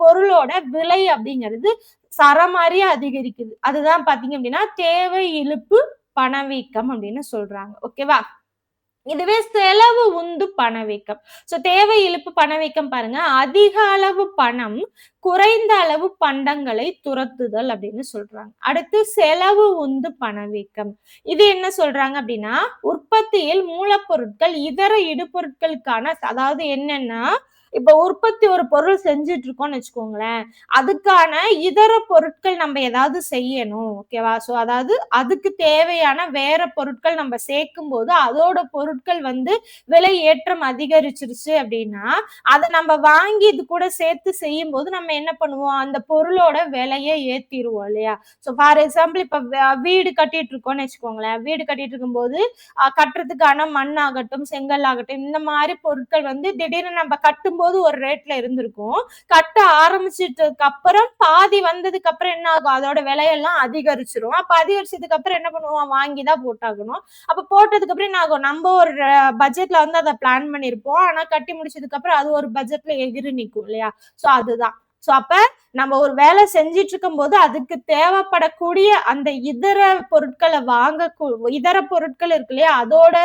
பொருளோட விலை அப்படிங்கிறது சரமாரியா அதிகரிக்குது. அதுதான் பாத்தீங்க அப்படின்னா தேவை இழுப்பு பணவீக்கம் அப்படின்னு சொல்றாங்க. ஓகேவா? இதுவே செலவு உந்து பணவீக்கம். சோ தேவை இழுப்பு பணவீக்கம் பாருங்க, அதிக அளவு பணம் குறைந்த அளவு பண்டங்களை துரத்துதல் அப்படின்னு சொல்றாங்க. அடுத்து செலவு உந்து பணவீக்கம். இது என்ன சொல்றாங்க அப்படின்னா உற்பத்தியில் மூலப்பொருட்கள் இதர இடுபொருட்களுக்கான, அதாவது என்னன்னா இப்ப உற்பத்தி ஒரு பொருள் செஞ்சுட்டு இருக்கோம்னு வச்சுக்கோங்களேன், அதுக்கான இதர பொருட்கள் நம்ம ஏதாவது செய்யணும். ஓகேவா? சோ அதாவது அதுக்கு தேவையான வேற பொருட்கள் நம்ம சேர்க்கும் போது அதோட பொருட்கள் வந்து விலை ஏற்றம் அதிகரிச்சிருச்சு அப்படின்னா அதை நம்ம வாங்கி இது கூட சேர்த்து செய்யும் போது நம்ம என்ன பண்ணுவோம்? அந்த பொருளோட விலையை ஏத்திடுவோம் இல்லையா? சோ ஃபார் எக்ஸாம்பிள் இப்ப வீடு கட்டிட்டு இருக்கோம்னு வச்சுக்கோங்களேன். வீடு கட்டிட்டு இருக்கும் போது கட்டுறதுக்கான மண் ஆகட்டும், செங்கல் ஆகட்டும், இந்த மாதிரி பொருட்கள் வந்து திடீர்னு நம்ம கட்டும் போது ஒரு ரேட்ல இருந்திருக்கும். கட்ட ஆரம்பிச்சிட்டதுக்கு அப்புறம் பாதி வந்ததுக்கு அப்புறம் என்ன ஆகும், அதோட விலையெல்லாம் அதிகரிச்சிரும். அப்ப அதிகரிச்சதுக்கு அப்புறம் என்ன பண்ணுவோம், வாங்கிதான் போட்டாகணும். அப்ப போட்டதுக்கு அப்புறம் என்ன ஆகும், நம்ம ஒரு பட்ஜெட்ல வந்து அதை பிளான் பண்ணிருப்போம். ஆனா கட்டி முடிச்சதுக்கு அப்புறம் அது ஒரு பட்ஜெட்ல எகிரி நிக்கும் இல்லையா? சோ அதுதான். சோ அப்ப நம்ம ஒரு வேலை செஞ்சிட்டு இருக்கும் போது அதுக்கு தேவைப்படக்கூடிய அந்த இதர பொருட்களை இதர பொருட்கள் இருக்கு இல்லையா, அதோட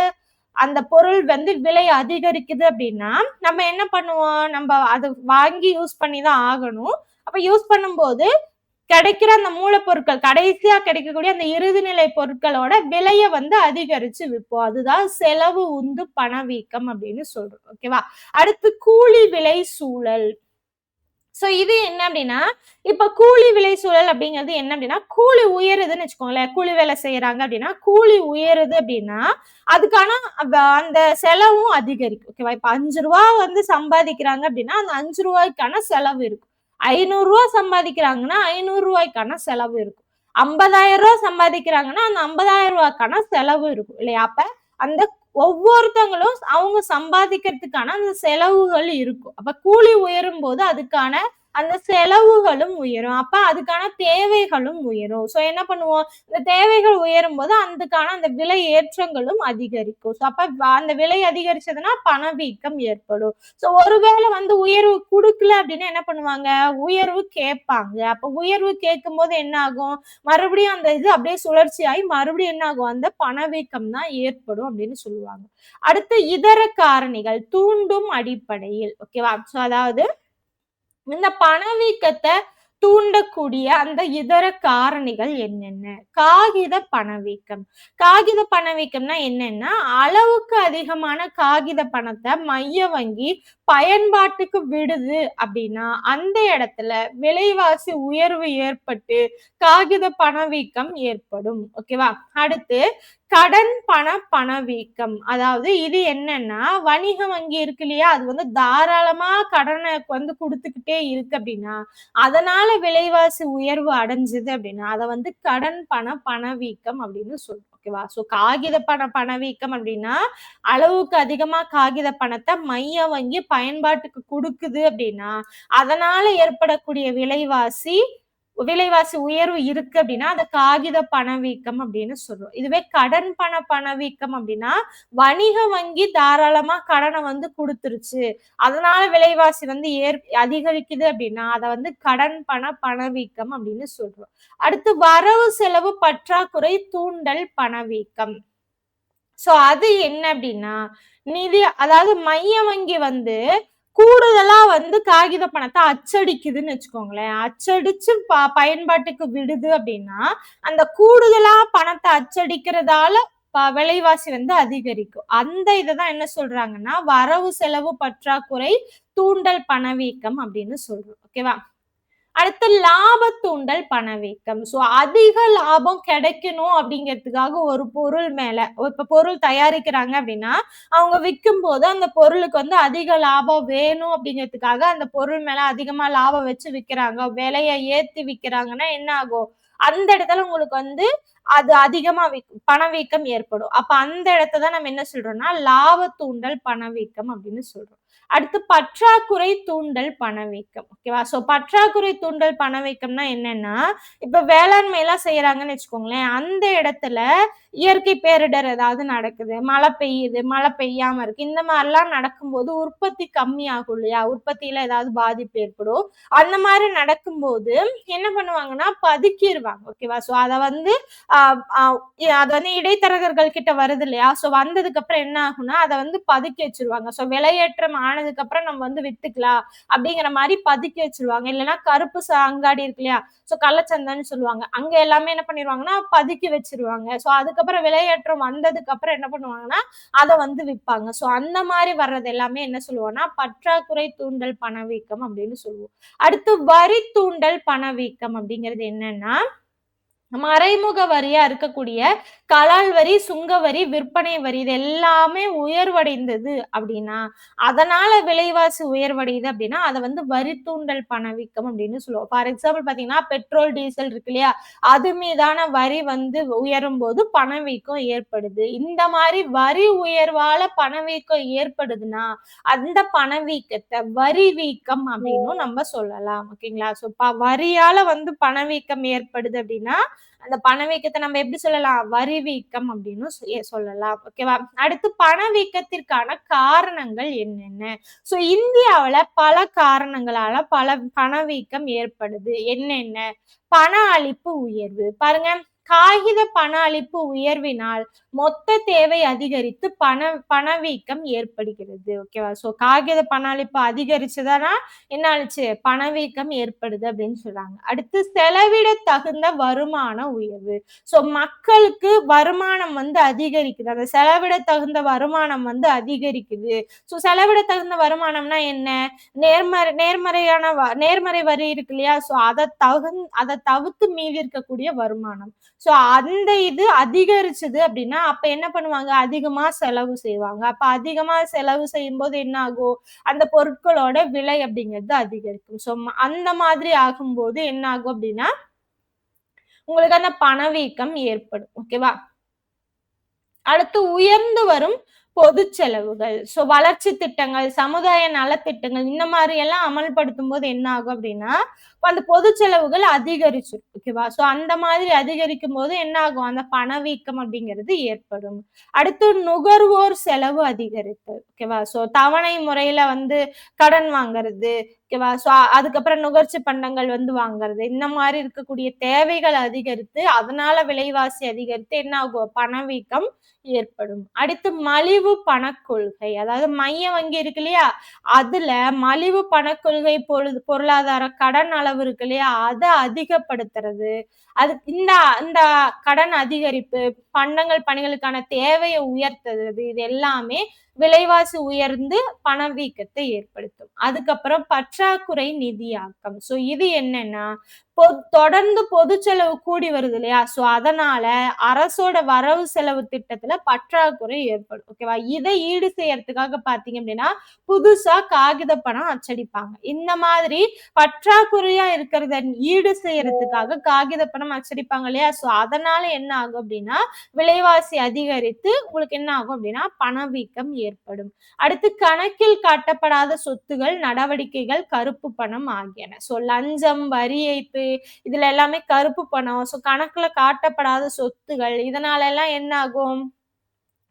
அந்த பொருள் வந்து விலை அதிகரிக்குது அப்படின்னா நம்ம என்ன பண்ணுவோம், நம்ம அதை வாங்கி யூஸ் பண்ணிதான் ஆகணும். அப்ப யூஸ் பண்ணும்போது கிடைக்கிற அந்த மூலப்பொருட்கள், கடைசியா கிடைக்கக்கூடிய அந்த இறுதிநிலை பொருட்களோட விலைய வந்து அதிகரிச்சு விற்போம். அதுதான் செலவு உந்து பணவீக்கம் அப்படின்னு சொல்றோம். ஓகேவா? அடுத்து கூலி விலை சூழல். சோ இது என்ன அப்படின்னா, இப்ப கூலி விலை சூழல் அப்படிங்கிறது என்ன அப்படின்னா, கூலி உயருதுன்னு வச்சுக்கோங்களேன். கூலி வேலை செய்யறாங்க அப்படின்னா, கூலி உயருது அப்படின்னா, அதுக்கான அந்த செலவும் அதிகரிக்கும். ஓகேவா? இப்ப ரூ. 5 வந்து சம்பாதிக்கிறாங்க அப்படின்னா, அந்த ரூ. 5க்கான செலவு இருக்கும். ரூ. 500 சம்பாதிக்கிறாங்கன்னா, ரூ. 500க்கான செலவு இருக்கும். ரூ. 50,000 சம்பாதிக்கிறாங்கன்னா, அந்த ரூ. 50,000க்கான செலவு இருக்கும் இல்லையா? அப்ப அந்த ஒவ்வொருத்தங்களும் அவங்க சம்பாதிக்கிறதுக்கான அந்த செலவுகள் இருக்கும். அப்ப கூலி உயரும் போது அதுக்கான அந்த செலவுகளும் உயரும். அப்ப அதுக்கான தேவைகளும் உயரும். சோ என்ன பண்ணுவோம், இந்த தேவைகள் உயரும் போது அதுக்கான அந்த விலை ஏற்றங்களும் அதிகரிக்கும். சோ அப்ப அந்த விலை அதிகரிச்சதுன்னா பணவீக்கம் ஏற்படும். சோ ஒருவேளை வந்து உயர்வு கொடுக்கல அப்படின்னா என்ன பண்ணுவாங்க, உயர்வு கேட்பாங்க. அப்ப உயர்வு கேட்கும் போது என்ன ஆகும், மறுபடியும் அந்த இது அப்படியே சுழற்சி ஆகி மறுபடியும் என்ன ஆகும், அந்த பணவீக்கம் தான் ஏற்படும் அப்படின்னு சொல்லுவாங்க. அடுத்து இதர காரணிகள் தூண்டும் அடிப்படையில். ஓகேவா? சோ அதாவது இந்த பணவீக்கத்தை தூண்டக்கூடிய அந்த இதர காரணிகள் என்னென்ன? காகித பணவீக்கம். காகித பணவீக்கம்னா என்னன்னா, அளவுக்கு அதிகமான காகித பணத்தை மைய வங்கி பயன்பாட்டுக்கு விடுது அப்படின்னா அந்த இடத்துல விலைவாசி உயர்வு ஏற்பட்டு காகித பணவீக்கம் ஏற்படும். ஓகேவா? அடுத்து கடன் பணவீக்கம். அதாவது இது என்னன்னா, வணிக வங்கி இருக்கு இல்லையா, அது வந்து தாராளமா கடனை வந்து கொடுத்துக்கிட்டே இருக்கு அப்படின்னா, அதனால விலைவாசி உயர்வு அடைஞ்சது அப்படின்னா அதை வந்து கடன் பணவீக்கம் அப்படின்னு சொல்றோம். ஓகேவா? சோ காகித பணவீக்கம் அப்படின்னா அளவுக்கு அதிகமா காகித பணத்தை மைய வங்கி பயன்பாட்டுக்கு கொடுக்குது அப்படின்னா அதனால ஏற்படக்கூடிய விலைவாசி உயர்வு இருக்கு அப்படின்னா அதை காகித பணவீக்கம் அப்படின்னு சொல்றோம். இதுவே கடன் பணவீக்கம் அப்படின்னா வணிக வங்கி தாராளமா கடனை வந்து கொடுத்துருச்சு, அதனால விலைவாசி வந்து அதிகரிக்குது அப்படின்னா அதை வந்து கடன் பணவீக்கம் அப்படின்னு சொல்றோம். அடுத்து வரவு செலவு பற்றாக்குறை தூண்டல் பணவீக்கம். சோ அது என்ன அப்படின்னா, அதாவது மைய வங்கி வந்து கூடுதலா வந்து காகித பணத்தை அச்சடிக்குதுன்னு வச்சுக்கோங்களேன். அச்சடிச்சு பயன்பாட்டுக்கு விடுது அப்படின்னா அந்த கூடுதலா பணத்தை அச்சடிக்கிறதால விலைவாசி வந்து அதிகரிக்கும். அந்த இதைதான் என்ன சொல்றாங்கன்னா வரவு செலவு பற்றாக்குறை தூண்டல் பணவீக்கம் அப்படின்னு சொல்றோம். ஓகேவா? அடுத்து லாப தூண்டல் பணவீக்கம். சோ அதிக லாபம் கிடைக்கணும் அப்படிங்கிறதுக்காக ஒரு பொருள் மேல இப்ப பொருள் தயாரிக்கிறாங்க அப்படின்னா அவங்க விற்கும் போது அந்த பொருளுக்கு வந்து அதிக லாபம் வேணும் அப்படிங்கிறதுக்காக அந்த பொருள் மேல அதிகமா லாபம் வச்சு விக்கிறாங்க, விலையை ஏத்தி விக்கிறாங்கன்னா என்ன ஆகும், அந்த இடத்துல உங்களுக்கு வந்து அது அதிகமா பணவீக்கம் ஏற்படும். அப்ப அந்த இடத்தான் நம்ம என்ன சொல்றோம்னா லாப தூண்டல் பணவீக்கம் அப்படின்னு சொல்றோம். அடுத்து பற்றாக்குறை தூண்டல் பணவீக்கம். ஓகேவா? சோ பற்றாக்குறை தூண்டல் பணவீக்கம்னா என்னன்னா, இப்ப வேளாண்மை எல்லாம் செய்யறாங்கன்னு வச்சுக்கோங்களேன், அந்த இடத்துல இயற்கை பேரிடர் ஏதாவது நடக்குது, மழை பெய்யுது, மழை பெய்யாம இருக்கு, இந்த மாதிரிலாம் நடக்கும்போது உற்பத்தி கம்மி ஆகும் இல்லையா, உற்பத்தியில ஏதாவது பாதிப்பு ஏற்படும். அந்த மாதிரி நடக்கும்போது என்ன பண்ணுவாங்கன்னா பதுக்கிடுவாங்க. ஓகேவா? சோ அதை வந்து அது வந்து இடைத்தரகர்கள் கிட்ட வருது இல்லையா, சோ வந்ததுக்கு அப்புறம் என்ன ஆகும்னா அதை வந்து பதுக்கி வச்சிருவாங்க. சோ விலையேற்றம் ஆனதுக்கு அப்புறம் நம்ம வந்து வித்துக்கலாம் அப்படிங்கிற மாதிரி பதுக்கி வச்சிருவாங்க. இல்லைன்னா கருப்பு அங்காடி இருக்கு இல்லையா, சோ கள்ளச்சந்தைன்னு சொல்லுவாங்க, அங்க எல்லாமே என்ன பண்ணிடுவாங்கன்னா பதுக்கி வச்சிருவாங்க. சோ அதுக்கப்புறம் விலையேற்றம் வந்ததுக்கு அப்புறம் என்ன பண்ணுவாங்கன்னா அதை வந்து விற்பாங்க. சோ அந்த மாதிரி வர்றது எல்லாமே என்ன சொல்லுவோம்னா பற்றாக்குறை தூண்டல் பணவீக்கம் அப்படின்னு சொல்லுவோம். அடுத்து வரி தூண்டல் பணவீக்கம் அப்படிங்கிறது என்னன்னா, மறைமுக வரியா இருக்கக்கூடிய கலால் வரி, சுங்க வரி, விற்பனை வரி இது எல்லாமே உயர்வடைந்தது அப்படின்னா, அதனால விலைவாசி உயர்வடையுது அப்படின்னா, அத வந்து வரி தூண்டல் பணவீக்கம் அப்படின்னு சொல்லுவோம். ஃபார் எக்ஸாம்பிள் பார்த்தீங்கன்னா, பெட்ரோல், டீசல் இருக்கு இல்லையா? அது மீதான வரி வந்து உயரும்போது பணவீக்கம் ஏற்படுது. இந்த மாரி வரி உயர்வால பணவீக்கம் ஏற்படுதுன்னா, அந்த பணவீக்கத்த வரி வீக்கம் அப்படின்னும் நம்ம சொல்லலாம். ஓகேங்களா? ஸோ வரியால வந்து பணவீக்கம் ஏற்படுது அப்படின்னா, அந்த பணவீக்கத்த நம்ம எப்படி சொல்லலாம்? வரி வீக்கம் அப்படின்னு சொல்லலாம். ஓகேவா? அடுத்து பணவீக்கத்திற்கான காரணங்கள் என்னென்ன? ஸோ இந்தியாவுல பல காரணங்களால பணவீக்கம் ஏற்படுது. என்னென்ன? பண அளிப்பு உயர்வு. பாருங்க, காகித பண அளிப்பு உயர்வினால் மொத்த தேவை அதிகரித்து பணவீக்கம் ஏற்படுகிறது. ஓகேவா? ஸோ காகித பண அளிப்பு அதிகரிச்சதுனா என்ன ஆச்சு? பணவீக்கம் ஏற்படுது அப்படின்னு சொல்றாங்க. அடுத்து செலவிட தகுந்த வருமான உயர்வு. ஸோ மக்களுக்கு வருமானம் வந்து அதிகரிக்குது. அந்த செலவிட தகுந்த வருமானம் வந்து அதிகரிக்குது. ஸோ செலவிட தகுந்த வருமானம்னா என்ன? நேர்மறை வரி இருக்கு இல்லையா? ஸோ அத தவிர்த்து மீதி இருக்கக்கூடிய வருமானம். ஸோ அந்த இது அதிகரிச்சது அப்படின்னா, அப்ப என்ன பண்ணுவாங்க? அதிகமா செலவு செய்வாங்க. அப்ப அதிகமா செலவு செய்யும்போது என்ன ஆகும்? அந்த பொருட்களோட விலை அப்படிங்கிறது அதிகரிக்கும். ஸோ அந்த மாதிரி ஆகும்போது என்ன ஆகும் அப்படின்னா, உங்களுக்கு அந்த பணவீக்கம் ஏற்படும். ஓகேவா? அடுத்து உயர்ந்து வரும் பொது செலவுகள். ஸோ வளர்ச்சி திட்டங்கள், சமுதாய நலத்திட்டங்கள் இந்த மாரி எல்லாம் அமல்படுத்தும்போது என்ன ஆகும் அப்படின்னா, அந்த பொது செலவுகள் அதிகரிச்சுரும். ஓகேவா? ஸோ அந்த மாதிரி அதிகரிக்கும்போது என்ன ஆகும்? அந்த பணவீக்கம் அப்படிங்கிறது ஏற்படும். அடுத்து நுகர்வோர் செலவு அதிகரிப்பு. ஓகேவா? ஸோ தவணை முறையில வந்து கடன் வாங்குறது. ஓகேவா? ஸோ அதுக்கப்புறம் நுகர்ச்சி பண்டங்கள் வந்து வாங்குறது. இந்த மாரி இருக்கக்கூடிய தேவைகள் அதிகரித்து, அதனால விலைவாசி அதிகரித்து என்ன ஆகும்? பணவீக்கம் ஏற்படும். அடுத்து மலிவு பணக்கொள்கை. அதாவது மைய வங்கி இருக்கு இல்லையா? அதுல மலிவு பணக்கொள்கை பொருளாதார கடன் அளவு இருக்கு இல்லையா? அத அதிகப்படுத்துறது. அது இந்த இந்த கடன் அதிகரிப்பு, பண்டங்கள், பணிகளுக்கான தேவைய உயர்த்துறது இது எல்லாமே விலைவாசி உயர்ந்து பணவீக்கத்தை ஏற்படுத்தும். அதுக்கப்புறம் பற்றாக்குறை நிதியாக்கம். ஸோ இது என்னன்னா, தொடர்ந்து பொது செலவு கூடி வருது இல்லையா? ஸோ அதனால அரசோட வரவு செலவு திட்டத்துல பற்றாக்குறை ஏற்படும். ஓகேவா? இதை ஈடு செய்யறதுக்காக பார்த்தீங்க அப்படின்னா, புதுசா காகித பணம் அச்சடிப்பாங்க. இந்த மாதிரி பற்றாக்குறையா இருக்கிறத ஈடு செய்யறதுக்காக காகித பணம் அச்சடிப்பாங்க இல்லையா? ஸோ அதனால என்ன ஆகும் அப்படின்னா, விலைவாசி அதிகரித்து உங்களுக்கு என்ன ஆகும் அப்படின்னா, பணவீக்கம் ஏற்படும். அடுத்து கணக்கில் காட்டப்படாத சொத்துகள், நடவடிக்கைகள், கருப்பு பணம் ஆகியன. ஸோ லஞ்சம், வரி ஏய்ப்பு இதுல எல்லாமே கருப்பு பணம். ஸோ கணக்குல காட்டப்படாத சொத்துகள் இதனால எல்லாம் என்ன ஆகும்?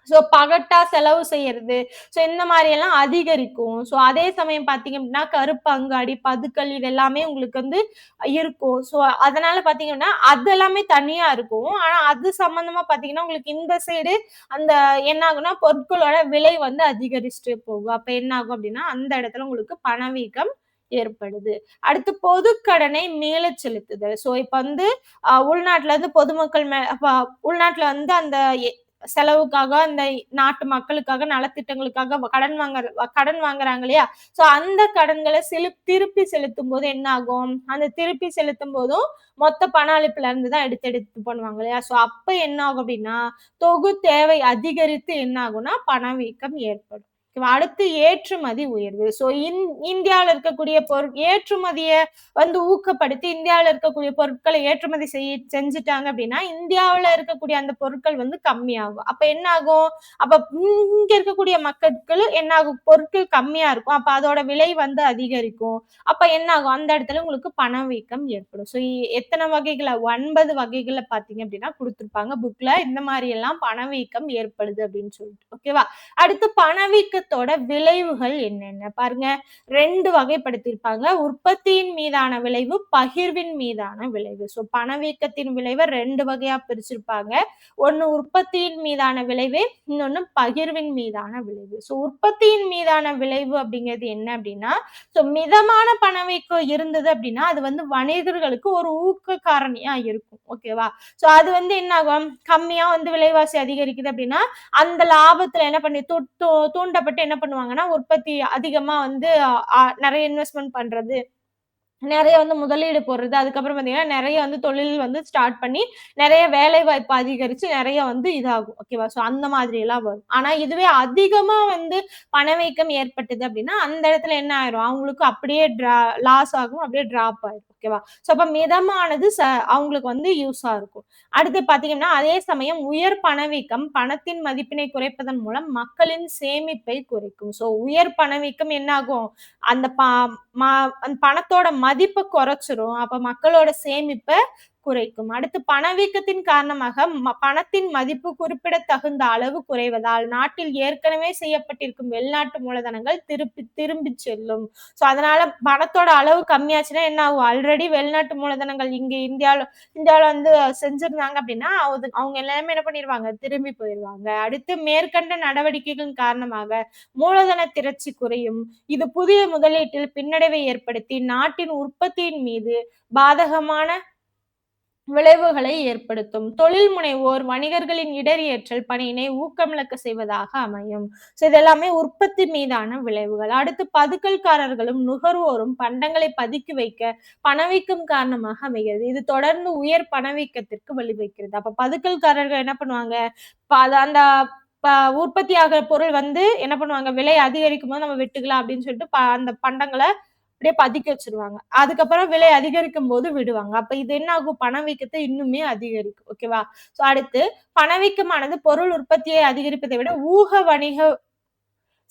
ஸோ பகட்டா செலவு செய்யறது. ஸோ இந்த மாரி எல்லாம் அதிகரிக்கும். ஸோ அதே சமயம் பார்த்தீங்க அப்படின்னா, கருப்பு அங்காடி, பதுக்கல் இது எல்லாமே உங்களுக்கு வந்து இருக்கும். ஸோ அதனால பார்த்தீங்கன்னா, அது எல்லாமே தனியா இருக்கும். ஆனா அது சம்மந்தமா பார்த்தீங்கன்னா, உங்களுக்கு இந்த சைடு அந்த என்ன ஆகும்னா, பொருட்களோட விலை வந்து அதிகரிச்சுட்டே போகும். அப்ப என்ன ஆகும் அப்படின்னா, அந்த இடத்துல உங்களுக்கு பணவீக்கம் ஏற்படுது. அடுத்து பொதுக்கடனை மீளச் செலுத்துதல். ஸோ இப்ப வந்து உள்நாட்டுல இருந்து பொதுமக்கள் உள்நாட்டுல வந்து அந்த செலவுக்காக அந்த நாட்டு மக்களுக்காக நலத்திட்டங்களுக்காக கடன் வாங்குறாங்க இல்லையா? ஸோ அந்த கடன்கள திருப்பி செலுத்தும்போது என்ன ஆகும்? அந்த திருப்பி செலுத்தும் போதும் மொத்த பண அளிப்புல இருந்து தான் எடுத்து எடுத்து பண்ணுவாங்க இல்லையா? ஸோ அப்ப என்ன ஆகும் அப்படின்னா, தொகு தேவை அதிகரித்து என்ன ஆகும்னா, பணவீக்கம் ஏற்படும். அடுத்து ஏற்றுமதி உயர்வு. ஸோ இந்தியாவுல இருக்கக்கூடிய ஏற்றுமதிய வந்து ஊக்கப்படுத்தி இந்தியாவுல இருக்கக்கூடிய பொருட்கள ஏற்றுமதி செஞ்சுட்டாங்க அப்படின்னா, இந்தியாவுல இருக்கக்கூடிய அந்த பொருட்கள் வந்து கம்மியாகும். அப்ப என்ன ஆகும்? அப்ப இங்க இருக்கக்கூடிய மக்கட்கள் என்ன ஆகும்? பொருட்கள் கம்மியா இருக்கும். அப்ப அதோட விலை வந்து அதிகரிக்கும். அப்ப என்ன ஆகும்? அந்த இடத்துல உங்களுக்கு பணவீக்கம் ஏற்படும். ஸோ எத்தன வகைகள 9 வகைகள பார்த்தீங்க அப்படின்னா குடுத்திருப்பாங்க புக்ல. இந்த மாரி எல்லாம் பணவீக்கம் ஏற்படுது அப்படின்னு சொல்லிட்டு. ஓகேவா? அடுத்து பணவீக்கத்தோட விளைவுகள் என்னென்ன? பாருங்க 2 வகைப்படுத்தியிருப்பாங்க. உற்பத்தியின் மீதான விளைவு, பகிர்வின் மீதான விளைவு. ஸோ பணவீக்கத்தின் விளைவ 2 வகையா பிரிச்சிருப்பாங்க. ஒண்ணு உற்பத்தியின் மீதான விளைவு, இன்னொன்னு பகிர்வின் மீதான விளைவு. ஸோ உற்பத்தியின் மீதான விளைவு அப்படிங்கிறது என்ன அப்படின்னா, ஸோ மிதமான பணவீக்கம் இருந்தது அப்படின்னா, அது வந்து வணிகர்களுக்கு ஒரு ஊக்க காரணியா இருக்கும். ஓகேவா? ஸோ அது வந்து என்ன ஆகும்? கம்மியா வந்து விலைவாசி அதிகரிக்குது அப்படின்னா, அந்த லாபத்துல என்ன பண்ணி தூண்டப்பட்டு என்ன பண்ணுவாங்கன்னா, உற்பத்தி அதிகமா வந்து நெறைய இன்வெஸ்ட்மென்ட் பண்றது. நெறைய வந்து முதலீடு போடுறது. அதுக்கப்புறம் பார்த்தீங்கன்னா, நெறைய வந்து தொழில் வந்து ஸ்டார்ட் பண்ணி, நெறைய வேலைவாய்ப்பு அதிகரிச்சு, நெறைய வந்து இதாகும். ஓகேவா? ஸோ அந்த மாதிரியெல்லாம் வரும். ஆனா இதுவே அதிகமா வந்து பணவீக்கம் ஏற்பட்டது அப்டின்னா, அந்த இடத்துல என்ன ஆயிரும்? அவங்களுக்கு அப்படியே லாஸ் ஆகும். அப்படியே ட்ராப் ஆயிரும். ஓகேவா? ஸோ அப்ப மிதமானது அவங்களுக்கு வந்து யூஸா இருக்கும். அடுத்து பார்த்தீங்கன்னா, அதே சமயம் உயர் பணவீக்கம் பணத்தின் மதிப்பினை குறைப்பதன் மூலம் மக்களின் சேமிப்பை குறைக்கும். ஸோ உயர் பணவீக்கம் என்ன ஆகும்? அந்த ம அந்த பணத்தோட மதிப்ப குறைச்சிரும். அப்ப மக்களோட சேமிப்ப குறைக்கும். அடுத்து பணவீக்கத்தின் காரணமாக பணத்தின் மதிப்பு குறிப்பிடத்தகுந்த அளவு குறைவதால், நாட்டில் ஏற்கனவே செய்யப்பட்டிருக்கும் வெளிநாட்டு மூலதனங்கள் திரும்பிச் செல்லும். ஸோ அதனால பணத்தோட அளவு கம்மியாச்சுன்னா என்ன ஆகும்? ஆல்ரெடி வெளிநாட்டு மூலதனங்கள் இங்க இந்தியாவுல வந்து செஞ்சிருந்தாங்க அப்படின்னா, அவங்க எல்லாமே என்ன பண்ணிருவாங்க? திரும்பி போயிருவாங்க. அடுத்து மேற்கண்ட நடவடிக்கைகளின் காரணமாக மூலதன திரட்சி குறையும். இது புதிய முதலீட்டில் பின்னடைவை ஏற்படுத்தி, நாட்டின் உற்பத்தியின் மீது பாதகமான விளைவுகளை ஏற்படுத்தும். தொழில் முனைவோர், வணிகர்களின் இடரியேற்றல் பணியினை ஊக்கமிழக்க செய்வதாக அமையும். ஸோ இது எல்லாமே உற்பத்தி மீதான விளைவுகள். அடுத்து பதுக்கல்காரர்களும், நுகர்வோரும் பண்டங்களை பதுக்கி வைக்க பணவீக்கம் காரணமாக அமைகிறது. இது தொடர்ந்து உயர் பணவீக்கத்திற்கு வழிவகுக்கிறது. அப்ப பதுக்கல்காரர்கள் என்ன பண்ணுவாங்க? அந்த ப உற்பத்தி ஆகுற பொருள் வந்து என்ன பண்ணுவாங்க? விலை அதிகரிக்கும்போது நம்ம விட்டுக்கலாம் அப்படின்னு சொல்லிட்டு அந்த பண்டங்கள அப்படியே பதுக்கி வச்சுருவாங்க. அதுக்கப்புறம் விலை அதிகரிக்கும்போது விடுவாங்க. அப்ப இது என்ன ஆகும்? பணவீக்கத்த இன்னுமே அதிகரிக்கும். ஓகேவா? ஸோ அடுத்து பணவீக்கமானது பொருள் உற்பத்தியை அதிகரிப்பதை விட ஊக வணிக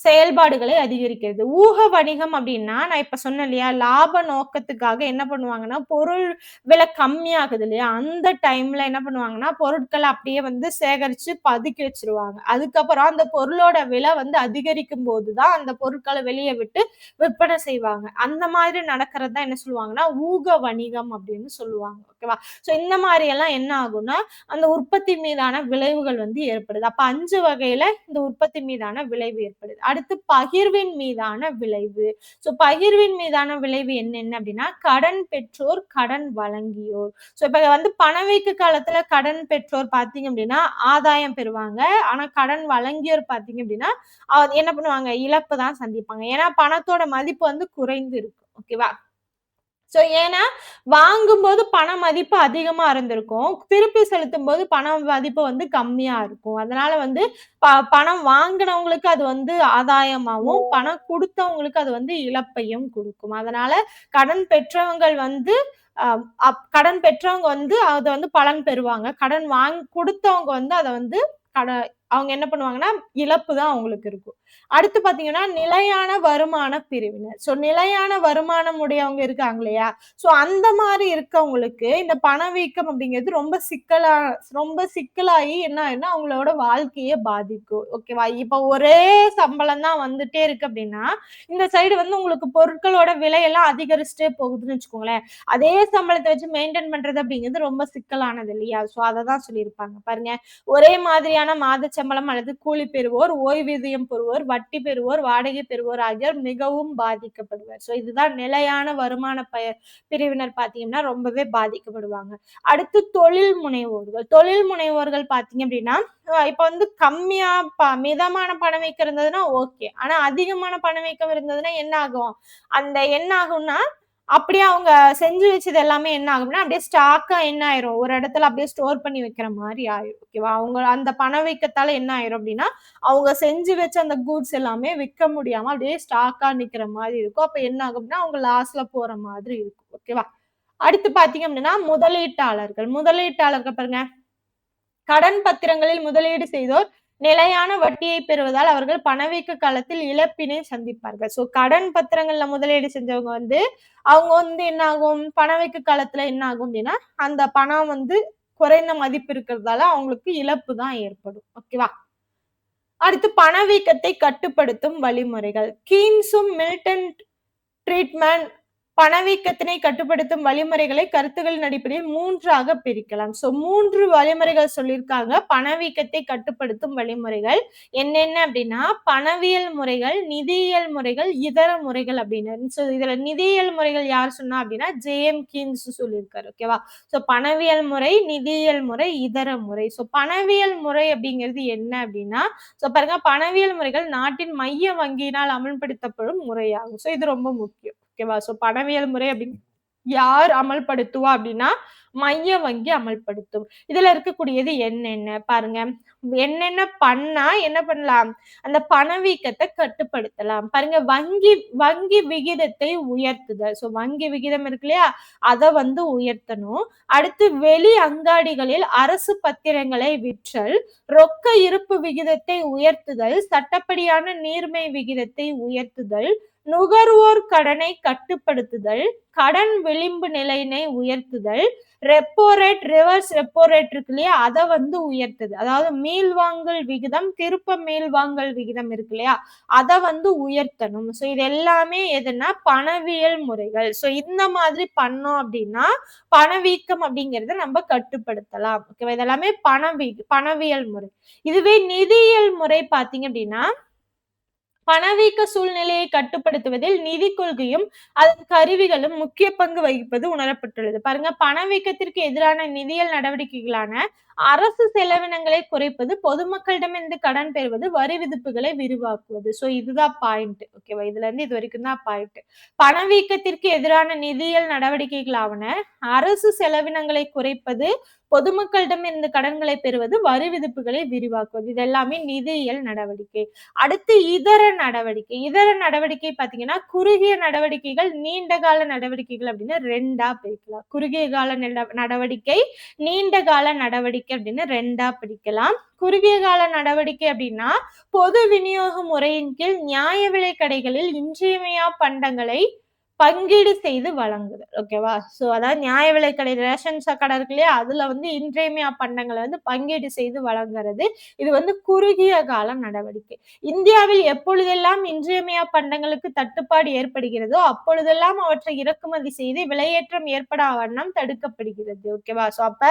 செயல்பாடுகளை அதிகரிக்கிறது. ஊக வணிகம் அப்டின்னா, நான் இப்ப சொன்னேன் இல்லையா? லாப நோக்கத்துக்காக என்ன பண்ணுவாங்கன்னா, பொருள் விலை கம்மியாகுது இல்லையா? அந்த டைம்ல என்ன பண்ணுவாங்கன்னா, பொருட்கள அப்படியே வந்து சேகரிச்சு பதுக்கி வச்சுருவாங்க. அதுக்கப்புறம் அந்த பொருளோட விலை வந்து அதிகரிக்கும்போது தான், அந்த பொருட்கள வெளிய விட்டு விற்பனை செய்வாங்க. அந்த மாதிரி நடக்கிறது தான் என்ன சொல்லுவாங்கன்னா, ஊக வணிகம் அப்படின்னு சொல்லுவாங்க. ஓகேவா? ஸோ இந்த மாரி எல்லாம் என்ன ஆகும்னா, அந்த உற்பத்தி மீதான விளைவுகள் வந்து ஏற்படுது. அப்ப 5 வகையில இந்த உற்பத்தி மீதான விளைவு ஏற்படுது. அடுத்து பகிர்வின் மீதான விளைவு. ஸோ பகிர்வின் மீதான விளைவு என்னென்ன அப்படின்னா, கடன் பெற்றோர், கடன் வழங்கியோர். ஸோ இப்ப வந்து பணவீக்க காலத்துல கடன் பெற்றோர் பார்த்தீங்க அப்படின்னா, ஆதாயம் பெறுவாங்க. ஆனா கடன் வழங்கியோர் பார்த்தீங்க அப்படின்னா, என்ன பண்ணுவாங்க? இழப்பு தான் சந்திப்பாங்க. ஏன்னா பணத்தோட மதிப்பு வந்து குறைந்து இருக்கும். ஓகேவா? ஸோ ஏன்னா, வாங்கும்போது பண மதிப்பு அதிகமா இருந்திருக்கும். திருப்பி செலுத்தும்போது பண மதிப்பு வந்து கம்மியா இருக்கும். அதனால வந்து பணம் வாங்குனவங்களுக்கு அது வந்து ஆதாயமாவும், பணம் குடுத்தவங்களுக்கு அது வந்து இழப்பையும் குடுக்கும். அதனால கடன் பெற்றவங்கள் வந்து அ கடன் பெற்றவங்க வந்து அத வந்து பலன் பெறுவாங்க. கடன் குடுத்தவங்க வந்து அத வந்து கட அவங்க என்ன பண்ணுவாங்கன்னா, இழப்பு தான் அவங்களுக்கு இருக்கும். அடுத்து பார்த்தீங்கன்னா, நிலையான வருமான பிரிவினர். ஸோ நிலையான வருமானம் உடையவங்க இருக்காங்க இல்லையா? ஸோ அந்த மாரி இருக்கவங்களுக்கு இந்த பணவீக்கம் அப்படிங்கிறது ரொம்ப சிக்கலாகி என்ன ஆயிடும்னா, அவங்களோட வாழ்க்கையே பாதிக்கும். ஓகேவா? இப்ப ஒரே சம்பளம் தான் வந்துட்டே இருக்கு அப்படின்னா, இந்த சைடு வந்து உங்களுக்கு பொருட்களோட விலையெல்லாம் அதிகரிச்சுட்டே போகுதுன்னு வச்சுக்கோங்களேன். அதே சம்பளத்த வச்சு மெயின்டெயின் பண்றது அப்படிங்கிறது ரொம்ப சிக்கலானது இல்லையா? ஸோ அத தான் சொல்லியிருப்பாங்க. பாருங்க, ஒரே மாதிரியான மாதச் சம்பளம் அல்லது கூலி பெறுவோர், ஓய்வூதியம் பெறுவோர், வட்டி பெறுவோர், வாடகை பெறுவோர் ஆகியோர் மிகவும் பாதிக்கப்படுவர். ஸோ இதுதான் நிலையான வருமான பிரிவினர் பார்த்தீங்கன்னா, ரொம்பவே பாதிக்கப்படுவாங்க. அடுத்து தொழில் முனைவோர்கள். தொழில் முனைவோர்கள் பார்த்தீங்க அப்படின்னா, இப்ப வந்து கம்மியா மிதமான பணவீக்கம் இருந்ததுன்னா ஓகே. ஆனா அதிகமான பணவீக்கம் இருந்ததுன்னா என்ன ஆகும்? என்ன ஆகும்னா, அப்படியே அவங்க செஞ்சு வச்சது எல்லாமே என்ன ஆகும்னா, அப்படியே ஸ்டாக்கா என்ன ஆயிரும், ஒரு இடத்துல அப்படியே ஸ்டோர் பண்ணி வைக்கிற மாரி ஆயிரும். ஓகேவா? அவங்க அந்த பணவீக்கத்தால என்ன ஆயிரும் அப்படின்னா, அவங்க செஞ்சு வச்ச அந்த கூட்ஸ் எல்லாமே விக்க முடியாம அப்படியே ஸ்டாக்கா நிக்கிற மாரி இருக்கும். அப்ப என்ன ஆகும்னா, அவங்க லாஸ்ல போற மாதிரி இருக்கும். ஓகேவா? அடுத்து பார்த்தீங்க அப்படின்னா, முதலீட்டாளர்கள். முதலீட்டாளர்கள் பாருங்க, கடன் பத்திரங்களில் முதலீடு செய்தோர் நிலையான வட்டியை பெறுவதால் அவர்கள் பணவீக்க காலத்தில் இழப்பினை சந்திப்பார்கள். ஸோ கடன் பத்திரங்கள்ல முதலீடு செஞ்சவங்க வந்து, அவங்க வந்து என்ன ஆகும்? பணவீக்க காலத்துல என்ன ஆகும் அப்படின்னா, அந்த பணம் வந்து குறைந்த மதிப்பு இருக்கிறதால அவங்களுக்கு இழப்பு தான் ஏற்படும். ஓகேவா? அடுத்து பணவீக்கத்தை கட்டுப்படுத்தும் வழிமுறைகள். கீன்ஸும் மில்டன் ட்ரீட்மெண்ட் பணவீக்கத்தினை கட்டுப்படுத்தும் வழிமுறைகளை கருத்துகளின் அடிப்படையில் 3ஆக பிரிக்கலாம். ஸோ 3 வழிமுறைகள் சொல்லியிருக்காங்க. பணவீக்கத்தை கட்டுப்படுத்தும் வழிமுறைகள். என்னென்ன அப்படின்னா, பணவியல் முறைகள், நிதியியல் முறைகள், இதர முறைகள் அப்படின்னு. ஸோ இதுல நிதியியல் முறைகள் யார் சொன்னா அப்படின்னா, ஜே.எம். கீன்ஸ் சொல்லியிருக்காரு. ஓகேவா? ஸோ பணவியல் முறை, நிதியியல் முறை, இதர முறை. ஸோ பணவியல் முறை அப்படிங்கிறது என்ன அப்படின்னா, ஸோ பாருங்க, பணவியல் முறைகள் நாட்டின் மைய வங்கியினால் அமல்படுத்தப்படும் முறையாகும். ஸோ இது ரொம்ப முக்கியம். ஓகேவா? ஸோ பணவியல் முறை யார் அமல்படுத்துவா அப்படின்னா மைய வங்கி அமல்படுத்தும். இதுல இருக்கக்கூடியது என்னென்ன பாருங்க. என்னென்ன பண்ணா என்ன பண்ணலாம்? அந்த பணவீக்கத்த கட்டுப்படுத்தலாம். பாருங்க வங்கி வங்கி விகிதத்தை உயர்த்துதல். வங்கி விகிதம் இருக்கு இல்லையா? அத வந்து உயர்த்தணும். அடுத்து வெளி அங்காடிகளில் அரசு பத்திரங்களை விற்றல், ரொக்க இருப்பு விகிதத்தை உயர்த்துதல், சட்டப்படியான நீர்மை விகிதத்தை உயர்த்துதல், நுகர்வோர் கடனை கட்டுப்படுத்துதல், கடன் விளிம்பு நிலையினை உயர்த்துதல், repo rate, reverse repo rate இருக்கு இல்லையா? அத வந்து உயர்த்துது. அதாவது மீள்வாங்கல் விகிதம், திருப்ப மீள்வாங்கல் விகிதம் இருக்கு இல்லையா? அத வந்து உயர்த்தணும். இது எல்லாமே எதுன்னா பணவியல் முறைகள். இந்த மாதிரி பண்ணோம் அப்படின்னா, பணவீக்கம் அப்படிங்கிறத நம்ம கட்டுப்படுத்தலாம். ஓகேவா? இதெல்லாமே பணவியல் முறை. இதுவே நிதியியல் முறை பார்த்தீங்க அப்படின்னா, பணவீக்க சூழ்நிலையை கட்டுப்படுத்துவதில் நிதி கொள்கையும் அதன் கருவிகளும் முக்கிய பங்கு வகிப்பது உணரப்பட்டுள்ளது. பாருங்க, பணவீக்கத்திற்கு எதிரான நிதியியல் நடவடிக்கைகளான அரசு செலவினங்களை குறைப்பது, பொதுமக்களிடமிருந்து கடன் பெறுவது, வரி விதிப்புகளை விரிவாக்குவது. இதுதான் பாயிண்ட். ஓகேவா? இதுல இருந்து இது வரைக்கும் தான் பாயிண்ட். பணவீக்கத்திற்கு எதிரான நிதியியல் நடவடிக்கைகளாவன அரசு செலவினங்களை குறைப்பது, பொதுமக்களிடமிருந்து கடன்களை பெறுவது, வரி விதிப்புகளை விரிவாக்குவது. இது எல்லாமே நிதியியல் நடவடிக்கை. அடுத்து இதர நடவடிக்கை பாத்தீங்கன்னா, குறுகிய நடவடிக்கைகள், நீண்ட கால நடவடிக்கைகள் அப்படின்னு 2ஆ பிரிக்கலாம். குறுகிய கால நடவடிக்கை, நீண்ட கால நடவடிக்கை அப்படின்னு 2ஆ பிரிக்கலாம். குறுகிய கால நடவடிக்கை அப்படின்னா, பொது விநியோக முறையின் கீழ் நியாய விலை கடைகளில் இன்றியமையா பண்டங்களை பங்கீடு செய்து வழங்குதல். ஓகேவா? அதாவது நியாய விலைக் கடை, ரேஷன் கடை இருக்கு இல்லையா? அதுல வந்து இன்றியமையா பண்டங்கள வந்து பங்கீடு செய்து வழங்குறது. இது வந்து குறுகிய கால நடவடிக்கை. இந்தியாவில் எப்பொழுதெல்லாம் இன்றியமையா பண்டங்களுக்கு தட்டுப்பாடு ஏற்படுகிறதோ, அப்பொழுதெல்லாம் அவற்றை இறக்குமதி செய்து விலையேற்றம் ஏற்படா வண்ணம் தடுக்கப்படுகிறது. ஓகேவா? அப்ப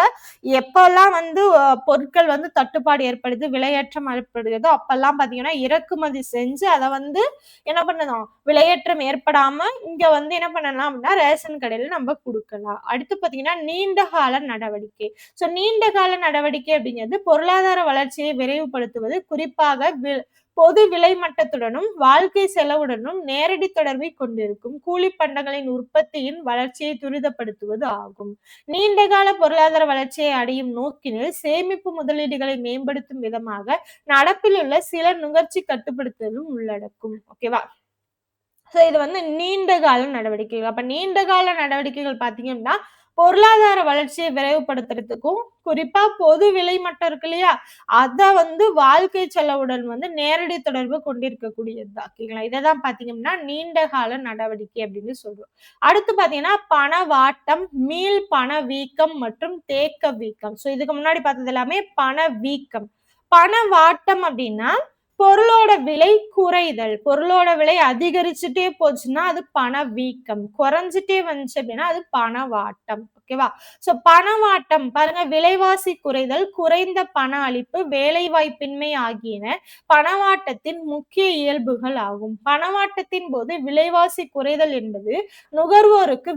எப்பெல்லாம் வந்து பொருட்கள் வந்து தட்டுப்பாடு ஏற்படுது, விலையேற்றம் ஏற்படுகிறதோ, அப்பெல்லாம் பாத்தீங்கன்னா இறக்குமதி செஞ்சு அத வந்து என்ன பண்ணணும்? விலையேற்றம் ஏற்படாம இங்க வந்து என்ன பண்ணலாம் அப்படின்னா, ரேஷன் கடையில நம்ம குடுக்கலாம். அடுத்து பாத்தீங்கன்னா, நீண்ட கால நடவடிக்கை. நீண்ட கால நடவடிக்கை அப்படிங்கிறது பொருளாதார வளர்ச்சியை விரைவுபடுத்துவது, குறிப்பாக பொது விலை மட்டத்துடனும் வாழ்க்கை செலவுடனும் நேரடி தொடர்பை கொண்டிருக்கும் கூலிப் பண்டங்களின் உற்பத்தியின் வளர்ச்சியை துரிதப்படுத்துவது ஆகும். நீண்டகால பொருளாதார வளர்ச்சியை அடையும் நோக்கினில் சேமிப்பு முதலீடுகளை மேம்படுத்தும் விதமாக நடப்பில் உள்ள சில நுகர்ச்சி கட்டுப்படுத்துதலும் உள்ளடக்கும். ஓகேவா? இது வந்து நீண்ட கால நடவடிக்கைகள். அப்ப நீண்ட கால நடவடிக்கைகள் பாத்தீங்க அப்படின்னா, பொருளாதார வளர்ச்சியை விரைவுபடுத்துறதுக்கும், குறிப்பா பொது விலை மட்டம் இருக்கு இல்லையா? அத வந்து வாழ்க்கை செலவுடன் வந்து நேரடி தொடர்பு கொண்டிருக்கக்கூடியதுதான். ஓகேங்களா? இததான் பாத்தீங்க அப்படின்னா, நீண்ட கால நடவடிக்கை அப்படின்னு சொல்றோம். அடுத்து பாத்தீங்கன்னா, பணவாட்டம், மீள் பணவீக்கம் மற்றும் தேக்க வீக்கம். இதுக்கு முன்னாடி பார்த்தது எல்லாமே பணவீக்கம். பணவாட்டம் அப்படின்னா, பொருளோட விலை குறைதல். பொருளோட விலை அதிகரிச்சுட்டே போச்சுன்னா அது பணவீக்கம். குறைஞ்சிட்டே வந்துச்சு அப்படின்னா அது பணவாட்டம். ஓகேவா? பணவாட்டம் பாருங்க, விலைவாசி குறைதல், குறைந்த பண அளிப்பு, வேலைவாய்ப்பின்மை ஆகியன பணவாட்டத்தின் முக்கிய இயல்புகள் ஆகும். பணவாட்டத்தின் போது விலைவாசி குறைதல் என்பது நுகர்வோருக்கு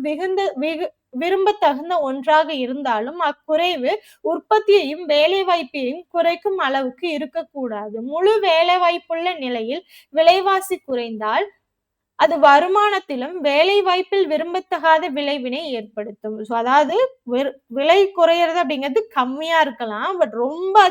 விரும்பத்தகுந்த ஒன்றாக இருந்தாலும், அக்குறைவு உற்பத்தியையும் வேலைவாய்ப்பையும் குறைக்கும் அளவுக்கு இருக்கக்கூடாது. முழு வேலைவாய்ப்புள்ள நிலையில் விலைவாசி குறைந்தால் அது வருமானத்திலும் வேலைவாய்ப்பில் விரும்பத்தகாத விளைவினை ஏற்படுத்தும். அதாவது விலை குறையறது அப்படிங்கிறது கம்மியா இருக்கலாம். பட் ரொம்ப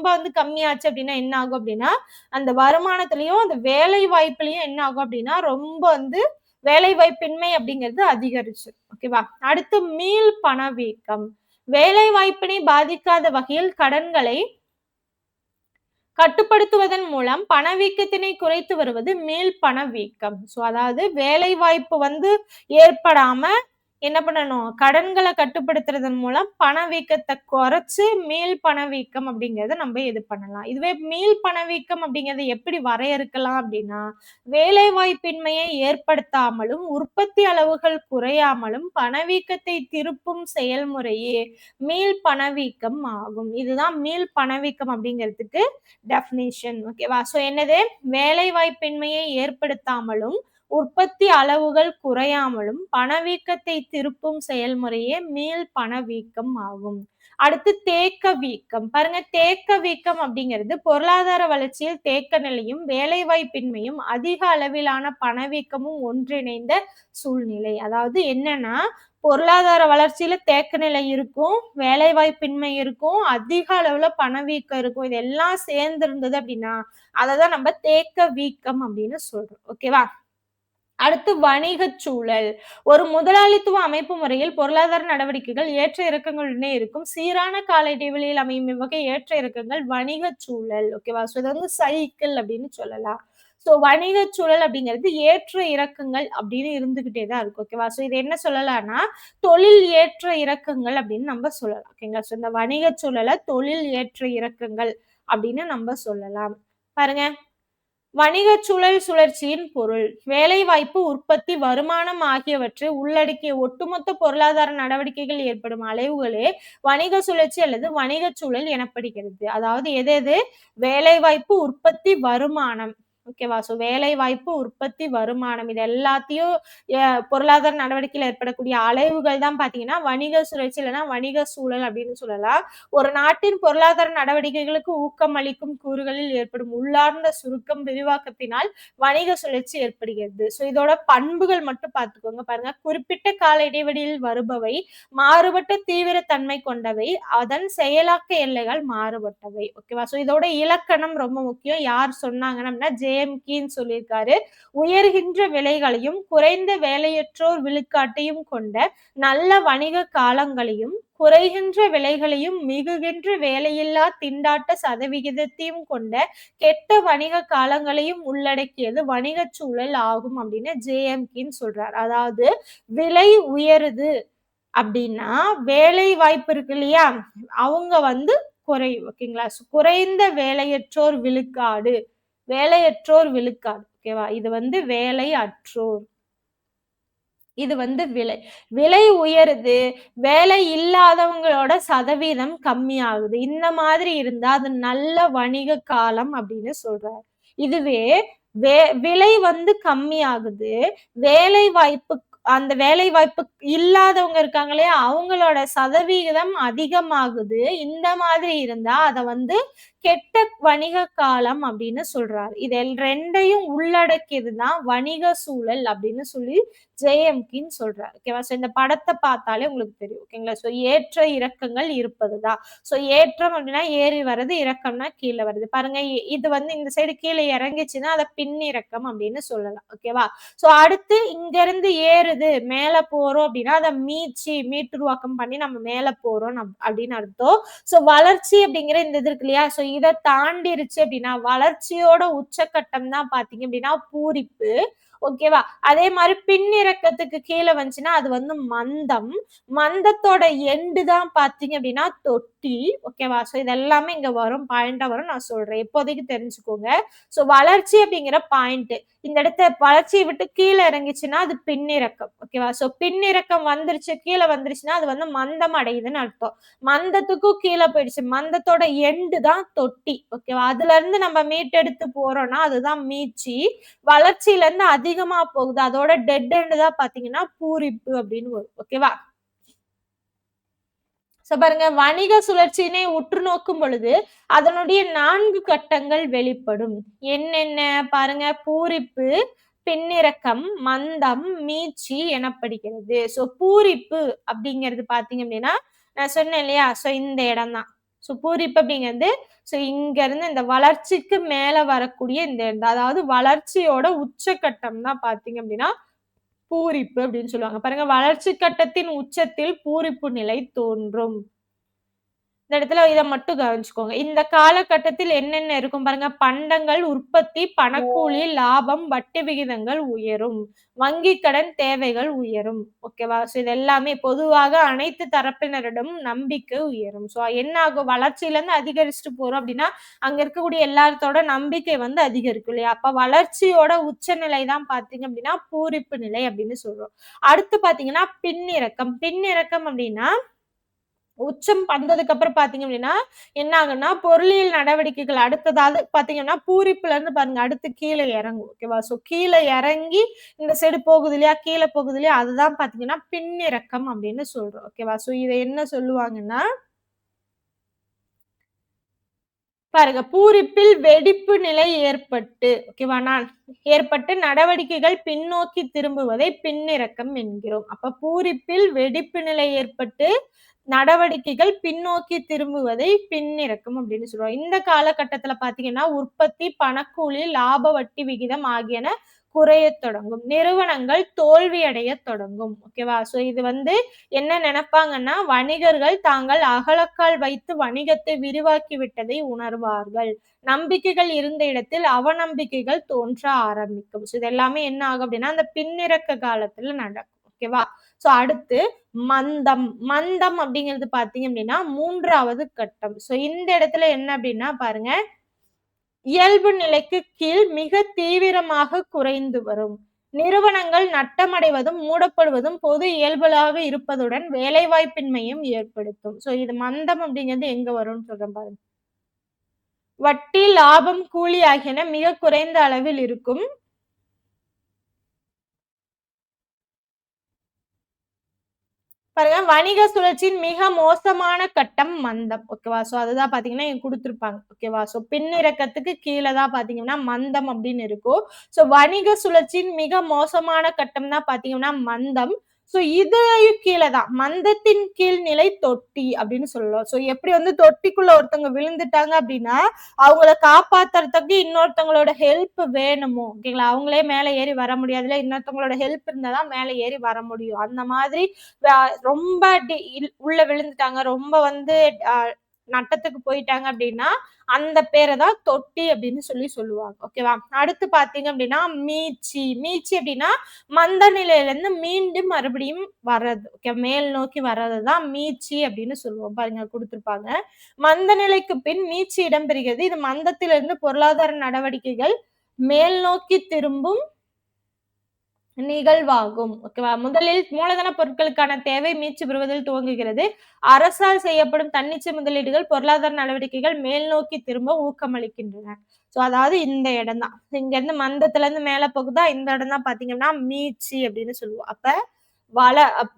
வந்து கம்மியாச்சு அப்படின்னா என்ன ஆகும் அப்படின்னா, அந்த வருமானத்திலயும் அந்த வேலை வாய்ப்புலயும் என்ன ஆகும் அப்படின்னா, ரொம்ப வந்து வேலைவாய்ப்பின்மை அப்படிங்கிறது அதிகரிச்சிரும். ஓகேவா? அடுத்து மீள் பணவீக்கம். வேலை வாய்ப்பினை பாதிக்காத வகையில் கடன்களை கட்டுப்படுத்துவதன் மூலம் பணவீக்கத்தினை குறைத்து வருவது மீள் பணவீக்கம். அதாவது வேலை வாய்ப்பு வந்து ஏற்படாம என்ன பண்ணணும்? கடன்களை கட்டுப்படுத்துறதன் மூலம் பணவீக்கத்தை குறைச்சு மீள் பணவீக்கம் அப்படிங்கறத நம்ம இது பண்ணலாம். இதுவே மீள் பணவீக்கம் அப்படிங்கறத எப்படி வரையறுக்கலாம் அப்படின்னா, வேலை வாய்ப்பின்மையை ஏற்படுத்தாமலும் உற்பத்தி அளவுகள் குறையாமலும் பணவீக்கத்தை திருப்பும் செயல்முறையே மீள் பணவீக்கம் ஆகும். இதுதான் மீள் பணவீக்கம் அப்படிங்கிறதுக்கு டெஃபினிஷன். ஓகேவா? என்னது? வேலை வாய்ப்பின்மையை ஏற்படுத்தாமலும் உற்பத்தி அளவுகள் குறையாமலும் பணவீக்கத்தை திருப்பும் செயல்முறையே மீள் பணவீக்கம் ஆகும். அடுத்து தேக்க வீக்கம். பாருங்க, தேக்க வீக்கம் அப்படிங்கிறது பொருளாதார வளர்ச்சியில் தேக்க நிலையும் வேலைவாய்ப்பின்மையும் அதிக அளவிலான பணவீக்கமும் ஒன்றிணைந்த சூழ்நிலை. அதாவது என்னன்னா, பொருளாதார வளர்ச்சியில தேக்க நிலை இருக்கும், வேலைவாய்ப்பின்மை இருக்கும், அதிக அளவுல பணவீக்கம் இருக்கும். இதெல்லாம் சேர்ந்து இருந்தது அப்படின்னா அததான் நம்ம தேக்க வீக்கம் அப்படின்னு சொல்றோம். ஓகேவா? அடுத்து வணிகச் சூழல். ஒரு முதலாளித்துவ அமைப்பு முறையில் பொருளாதார நடவடிக்கைகள் ஏற்ற இறக்கங்களுடனே இருக்கும். சீரான கால இடைவெளியில் அமையும் இவ்வகை ஏற்ற இறக்கங்கள் வணிகச் சூழல். ஓகேவா? ஸோ இது வந்து சைக்கிள் அப்படின்னு சொல்லலாம். ஸோ வணிகச் சூழல் அப்படிங்கிறது ஏற்ற இறக்கங்கள் அப்படின்னு இருந்துகிட்டே தான் இருக்கும். ஓகேவா? ஸோ இது என்ன சொல்லலாம்னா, தொழில் ஏற்ற இறக்கங்கள் அப்படின்னு நம்ம சொல்லலாம். ஓகேங்களா? ஸோ இந்த வணிகச் சூழல தொழில் ஏற்ற இறக்கங்கள் அப்படின்னு நம்ம சொல்லலாம். பாருங்க. வணிகச் சூழல் சுழற்சியின் பொருள் வேலைவாய்ப்பு, உற்பத்தி, வருமானம் ஆகியவற்றை உள்ளடக்கிய ஒட்டுமொத்த பொருளாதார நடவடிக்கைகள் ஏற்படும் அலைவுகளே வணிக சுழற்சி அல்லது வணிகச் சூழல் எனப்படுகிறது. அதாவது எது எது வேலைவாய்ப்பு, உற்பத்தி, வருமானம். ஓகேவா? ஸோ வேலைவாய்ப்பு, உற்பத்தி, வருமானம் இது எல்லாத்தையும் பொருளாதார நடவடிக்கையில் ஏற்படக்கூடிய அலைவுகள் தான் பார்த்தீங்கன்னா வணிக சுழற்சி இல்லைன்னா வணிக சூழல் அப்படின்னு சொல்லலாம். ஒரு நாட்டின் பொருளாதார நடவடிக்கைகளுக்கு ஊக்கம் அளிக்கும் கூறுகளில் ஏற்படும் உள்ளார்ந்த சுருக்கம் விரிவாக்கத்தினால் வணிக சுழற்சி ஏற்படுகிறது. ஸோ இதோட பண்புகள் மட்டும் பார்த்துக்கோங்க. பாருங்க, குறிப்பிட்ட கால இடைவெளியில் வருபவை, மாறுபட்ட தீவிர தன்மை கொண்டவை, அதன் செயலாக்க எல்லைகள் மாறுபட்டவை. ஓகேவா? ஸோ இதோட இலக்கணம் ரொம்ப முக்கியம். யார் சொன்னாங்கன்னா ஜேஎம் கீன் சொல்லியிருக்காரு. உயர்கின்ற விலைகளையும் குறைந்த வேலையற்றோர் விழுக்காட்டையும் கொண்ட நல்ல வணிக காலங்களையும் குறைகின்ற விலைகளையும் மிகுகின்ற வேலையில்லா திண்டாட்ட சதவிகிதத்தையும் கொண்ட கெட்ட வணிக காலங்களையும் உள்ளடக்கியது வணிகச் சூழல் ஆகும் அப்படின்னு ஜேஎம் கீன் சொல்றார். அதாவது விலை உயருது அப்படின்னா வேலை வாய்ப்பு இருக்கு இல்லையா, அவங்க வந்து குறையும். ஓகேங்களா? குறைந்த வேலையற்றோர் விழுக்காடு, வேலையற்றோர் விழுக்காடு. ஓகேவா? இது வந்து வேலை அற்றோர், இது வந்து விலை விலை உயருது, வேலை இல்லாதவங்களோட சதவீதம் கம்மியாகுது. இந்த மாதிரி இருந்தா அது நல்ல வணிக காலம் அப்படின்னு சொல்றாரு. இதுவே விலை வந்து கம்மியாகுது, வேலை வாய்ப்பு அந்த வேலை வாய்ப்பு இல்லாதவங்க இருக்காங்க இல்லையா, அவங்களோட சதவிகிதம் அதிகமாகுது. இந்த மாதிரி இருந்தா அத வந்து கெட்ட வணிக காலம் அப்படின்னு சொல்றாரு. இது ரெண்டையும் உள்ளடக்கியதுதான் வணிக சூழல் அப்படின்னு சொல்லி ஜேஎம் கீன் சொல்றாரு. ஓகேவா? ஸோ இந்த படத்தை பார்த்தாலே உங்களுக்கு தெரியும். ஓகேங்களா? ஸோ ஏற்ற இறக்கங்கள் இருப்பதுதான். ஸோ ஏற்றம் அப்படின்னா ஏறி வருது, இறக்கம்னா கீழே வருது. பாருங்க, இது வந்து இந்த சைடு கீழே இறங்கிச்சுன்னா அதை பின்னிறக்கம் அப்படின்னு சொல்லலாம். ஓகேவா? ஸோ அடுத்து இங்க இருந்து ஏறுது, மேல போறோம் அப்படின்னா அதை மீட்டுருவாக்கம் பண்ணி நம்ம மேல போறோம் அப்படின்னு அர்த்தம். ஸோ வளர்ச்சி அப்படிங்கிற இந்த இது இருக்கு இல்லையா, ஸோ இதை தாண்டிருச்சு அப்படின்னா வளர்ச்சியோட உச்சக்கட்டம் தான் பாத்தீங்க அப்படின்னா பூரிப்பு. ஓகேவா? அதே மாதிரி பின்னிறக்கத்துக்கு கீழே வந்துச்சுன்னா அது வந்து மந்தம். மந்தத்தோட எண்டு தான் பாத்தீங்க அப்படின்னா தொட்டி. ஓகேவா? ஸோ இது எல்லாமே இங்க வரும், பாயிண்டா வரும், நான் சொல்றேன். இப்போதைக்கு தெரிஞ்சுக்கோங்க. ஸோ வளர்ச்சி அப்படிங்கிற பாயிண்ட் இந்த இடத்த வளர்ச்சியை விட்டு கீழே இறங்கிச்சுன்னா அது பின்னிறக்கம். ஓகேவா? ஸோ பின்னிறக்கம் வந்துருச்சு, கீழே வந்துருச்சுன்னா அது வந்து மந்தம் அடையுதுன்னு அர்த்தம். மந்தத்துக்கும் கீழே போயிடுச்சு, மந்தத்தோட எண்டு தான் தொட்டி. ஓகேவா? அதுல இருந்து நம்ம மீட்டெடுத்து போறோம்னா அதுதான் மீட்சி. வளர்ச்சியில இருந்து அதிகமா போகுது, அதோட டெட் எண்ட் தான் பாத்தீங்கன்னா பூரிப்பு அப்படின்னு வரும். ஓகேவா? பாருங்க, வணிக சுழற்சியினை உற்று நோக்கும் பொழுது அதனுடைய 4 கட்டங்கள் வெளிப்படும். என்னென்ன பாருங்க, பூரிப்பு, பின்னிறக்கம், மந்தம், மீட்சி எனப்படுகிறது. சோ பூரிப்பு அப்படிங்கிறது பாத்தீங்க அப்படின்னா நான் சொன்னேன் இல்லையா, சோ இந்த இடம் தான். சோ பூரிப்பு அப்படிங்கிறது சோ இங்க இருந்து இந்த வளர்ச்சிக்கு மேல வரக்கூடிய இந்த இடம், அதாவது வளர்ச்சியோட உச்சக்கட்டம் தான் பாத்தீங்க அப்படின்னா பூரிப்பு அப்படின்னு சொல்லுவாங்க. பாருங்க, வளர்ச்சி கட்டத்தின் உச்சத்தில் பூரிப்பு நிலை தோன்றும். இந்த இடத்துல இதை மட்டும் கவனிச்சுக்கோங்க. இந்த காலகட்டத்தில் என்னென்ன இருக்கும் பாருங்க, பண்டங்கள் உற்பத்தி, பணக்கூலி, லாபம், வட்டி விகிதங்கள் உயரும், வங்கி கடன் தேவைகள் உயரும். ஓகேவா? ஸோ இது எல்லாமே பொதுவாக அனைத்து தரப்பினரிடம் நம்பிக்கை உயரும். ஸோ என்ன ஆகும், வளர்ச்சியில இருந்து அதிகரிச்சுட்டு போறோம் அப்படின்னா அங்க இருக்கக்கூடிய எல்லாத்தோட நம்பிக்கை வந்து அதிகரிக்கும் இல்லையா? அப்ப வளர்ச்சியோட உச்சநிலை தான் பாத்தீங்க அப்படின்னா பூரிப்பு நிலை அப்படின்னு சொல்றோம். அடுத்து பாத்தீங்கன்னா பின்னிறக்கம். பின்னிறக்கம் அப்படின்னா உச்சம் வந்ததுக்கு அப்புறம் பாத்தீங்க அப்படின்னா என்ன ஆகும்னா பொருளியல் நடவடிக்கைகள் அடுத்ததாவது பாத்தீங்கன்னா பூரிப்புல இருந்து பாருங்க அடுத்து கீழே இறங்கும். ஓகேவா? சோ கீழே இறங்கி இந்த சைடு போகுது இல்லையா, கீழே போகுது இல்லையா, அதுதான் பாத்தீங்கன்னா பின்னிறக்கம் அப்படின்னு சொல்றோம். ஓகேவா? சோ இதை என்ன சொல்லுவாங்கன்னா பாருங்க, பூரிப்பில் வெடிப்பு நிலை ஏற்பட்டு, ஓகேவா? ஏற்பட்டு நடவடிக்கைகள் பின்னோக்கி திரும்புவதை பின்னிறக்கம் என்கிறோம். அப்ப பூரிப்பில் வெடிப்பு நிலை ஏற்பட்டு நடவடிக்கைகள் பின்னோக்கி திரும்புவதை பின்னிறக்கம் அப்படின்னு சொல்லுவோம். இந்த காலகட்டத்துல பாத்தீங்கன்னா, உற்பத்தி, பணக்கூலி, லாப வட்டி விகிதம் ஆகியன குறையத் தொடங்கும். நிறுவனங்கள் தோல்வி அடையத் தொடங்கும். ஓகேவா? சோ இது வந்து என்ன நினைப்பாங்கன்னா, வணிகர்கள் தாங்கள் அகலக்கால் வைத்து வணிகத்தை விரிவாக்கி விட்டதை உணர்வார்கள். நம்பிக்கைகள் இருந்த இடத்தில் அவநம்பிக்கைகள் தோன்ற ஆரம்பிக்கும். சோ இது எல்லாமே என்ன ஆகும் அப்படின்னா, அந்த பின்னிறக்க காலத்துல நடக்கும். ஓகேவா? சோ அடுத்து மந்தம். மந்தம் அப்படிங்கிறது பார்த்தீங்க அப்படின்னா, 3வது கட்டம். சோ இந்த இடத்துல என்ன அப்படின்னா பாருங்க, இயல்பு நிலைக்கு கீழ் மிக தீவிரமாக குறைந்து வரும். நிறுவனங்கள் நட்டமடைவதும், மூடப்படுவதும் பொது இயல்புலாக இருப்பதுடன் வேலைவாய்ப்பின்மையும் ஏற்படுத்தும். சோ இது மந்தம் அப்படிங்கிறது எங்க வரும்னு சொல்றேன் பாருங்க. வட்டி, லாபம், கூலி ஆகியன மிக குறைந்த அளவில் இருக்கும். பாருங்க, வணிக சுழற்சியின் மிக மோசமான கட்டம் மந்தம். ஓகேவா? சோ அதுதான் பார்த்தீங்கன்னா, இங்க குடுத்திருப்பாங்க. ஓகேவா? சோ பின்னிறக்கத்துக்கு கீழ தான் பார்த்தீங்கன்னா, மந்தம் அப்படின்னு இருக்கும். சோ வணிக சுழற்சியின் மிக மோசமான கட்டம் தான் பார்த்தீங்கன்னா, மந்தம். சோ இதுலயும் கீழ தான். மந்தத்தின் கீழ் நிலை தொட்டி அப்படின்னு சொல்லலாம். சோ எப்படி வந்து தொட்டிக்குள்ள ஒருத்தவங்க விழுந்துட்டாங்க அப்படின்னா, அவங்கள காப்பாத்துறதுக்கு இன்னொருத்தவங்களோட ஹெல்ப் வேணுமோ, ஓகேங்களா? அவங்களே மேல ஏறி வர முடியாதுல்ல. இன்னொருத்தவங்களோட ஹெல்ப் இருந்தா தான் மேல ஏறி வர முடியும். அந்த மாதிரி ரொம்ப உள்ள விழுந்துட்டாங்க. ரொம்ப வந்து அ நட்டத்துக்கு போயிட்டாங்க அப்டின்னா, அந்த பேர தான் தொட்டி அப்டின்னு சொல்லுவாங்க. ஓகேவா? அடுத்து பார்த்தீங்க அப்டின்னா, மீட்சி. மீட்சி அப்டின்னா, மந்த நிலையிலருந்து மீண்டும் மறுபடியும் வர்றது. ஓகே, மேல் நோக்கி வர்றது தான் மீட்சி அப்டின்னு சொல்லுவோம். பாருங்க குடுத்துருப்பாங்க. மந்த நிலைக்கு பின் மீட்சி இடம்பெறுகிறது. இது மந்தத்திலிருந்து பொருளாதார நடவடிக்கைகள் மேல் நோக்கி திரும்பும் நிகழ்வாகும். ஓகேவா? முதலில் மூலதன பொருட்களுக்கான தேவை மீட்சி பெறுவதில் துவங்குகிறது. அரசால் செய்யப்படும் தன்னிச்சை முதலீடுகள், பொருளாதார நடவடிக்கைகள் மேல் நோக்கி திரும்ப ஊக்கமளிக்கின்றன. சோ அதாவது இந்த இடம் தான். இங்கருந்து மந்தத்திலருந்து மேல போகுதா, இந்த இடம் தான் பார்த்தீங்கன்னா, மீட்சி அப்படின்னு சொல்லுவோம். அப்ப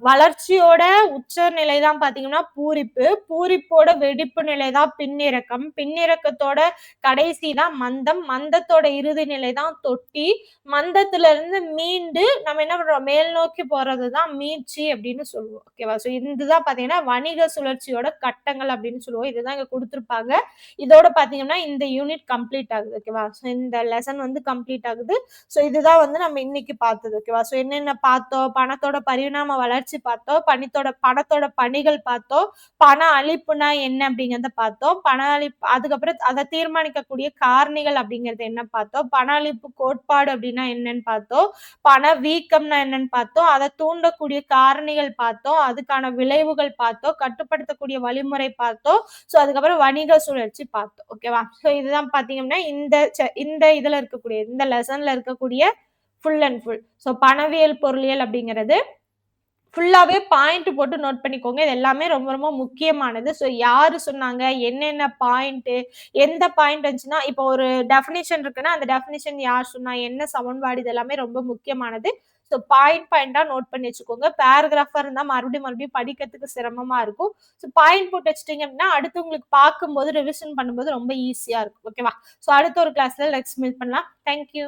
வளர்ச்சியோட உச்ச நிலை தான் பார்த்தீங்கன்னா பூரிப்பு. பூரிப்போட வெடிப்பு நிலை தான் பின்னிறக்கம். பின்னிறக்கத்தோட கடைசி தான் மந்தம். மந்தத்தோட இறுதி நிலை தான் தொட்டி. மந்தத்துல இருந்து மீண்டு நம்ம என்ன பண்றோம்? மேல் நோக்கி போறது தான் மீட்சி அப்படின்னு சொல்லுவோம். ஓகேவா? சோ இதுதான் பார்த்தீங்கன்னா, வணிக சுழற்சியோட கட்டங்கள் அப்படின்னு சொல்லுவோம். இதுதான் இங்க குடுத்திருப்பாங்க. இதோட பார்த்தீங்கன்னா, இந்த யூனிட் கம்ப்ளீட் ஆகுது. ஓகேவா? சோ இந்த லெசன் வந்து கம்ப்ளீட் ஆகுது. சோ இதுதான் வந்து நம்ம இன்னைக்கு பார்த்தது. ஓகேவா? சோ என்னென்ன பார்த்தோம்? பணத்தோட பரிணாம வளர்ச்சி பார்த்தோம். பணத்தோட பணிகள் பார்த்தோம். பண அளிப்புனா என்ன அப்படிங்கிறத பார்த்தோம். பண அளிப்பு அதுக்கப்புறம் அத தீர்மானிக்கக்கூடிய காரணிகள் அப்படிங்கிறது என்ன பார்த்தோம். பண அளிப்பு கோட்பாடு அப்படின்னா என்னன்னு பார்த்தோம். பண வீக்கம்னா என்னன்னு பார்த்தோம். அத தூண்டக்கூடிய காரணிகள் பார்த்தோம். அதுக்கான விளைவுகள் பார்த்தோம். கட்டுப்படுத்தக்கூடிய வழிமுறை பார்த்தோம். சோ அதுக்கப்புறம் வணிக சுழற்சி பார்த்தோம். ஓகேவா? சோ இதுதான் பார்த்தீங்கன்னா, இந்த இதுல இருக்கக்கூடிய இந்த லெசன்ல இருக்கக்கூடிய ஃபுல் அண்ட் ஃபுல். சோ பணவியல், பொருளியல் அப்படிங்கிறது ஃபுல்லாவே பாயிண்ட் போட்டு நோட் பண்ணிக்கோங்க. இது எல்லாமே ரொம்ப ரொம்ப முக்கியமானது. சோ யாரு சொன்னாங்க? என்னென்ன பாயிண்ட்டு? எந்த பாயிண்ட் வந்துச்சுன்னா, இப்போ ஒரு டெஃபினிஷன் இருக்குன்னா, அந்த டெஃபினிஷன் யார் சொன்னா? என்ன சமன்பாடு? இது எல்லாமே ரொம்ப முக்கியமானது. சோ பாயிண்டா நோட் பண்ணி வச்சுக்கோங்க. பேராகிராஃபா இருந்தா மறுபடியும் படிக்கிறதுக்கு சிரமமா இருக்கும். சோ பாயிண்ட் போட்டு வச்சுட்டீங்க அப்படின்னா, அடுத்து உங்களுக்கு பார்க்கும்போது, ரிவிஷன் பண்ணும்போது ரொம்ப ஈஸியா இருக்கும். ஓகேவா? சோ அடுத்த ஒரு கிளாஸ்ல லெட்ஸ் மீட் பண்ணலாம். Thank you.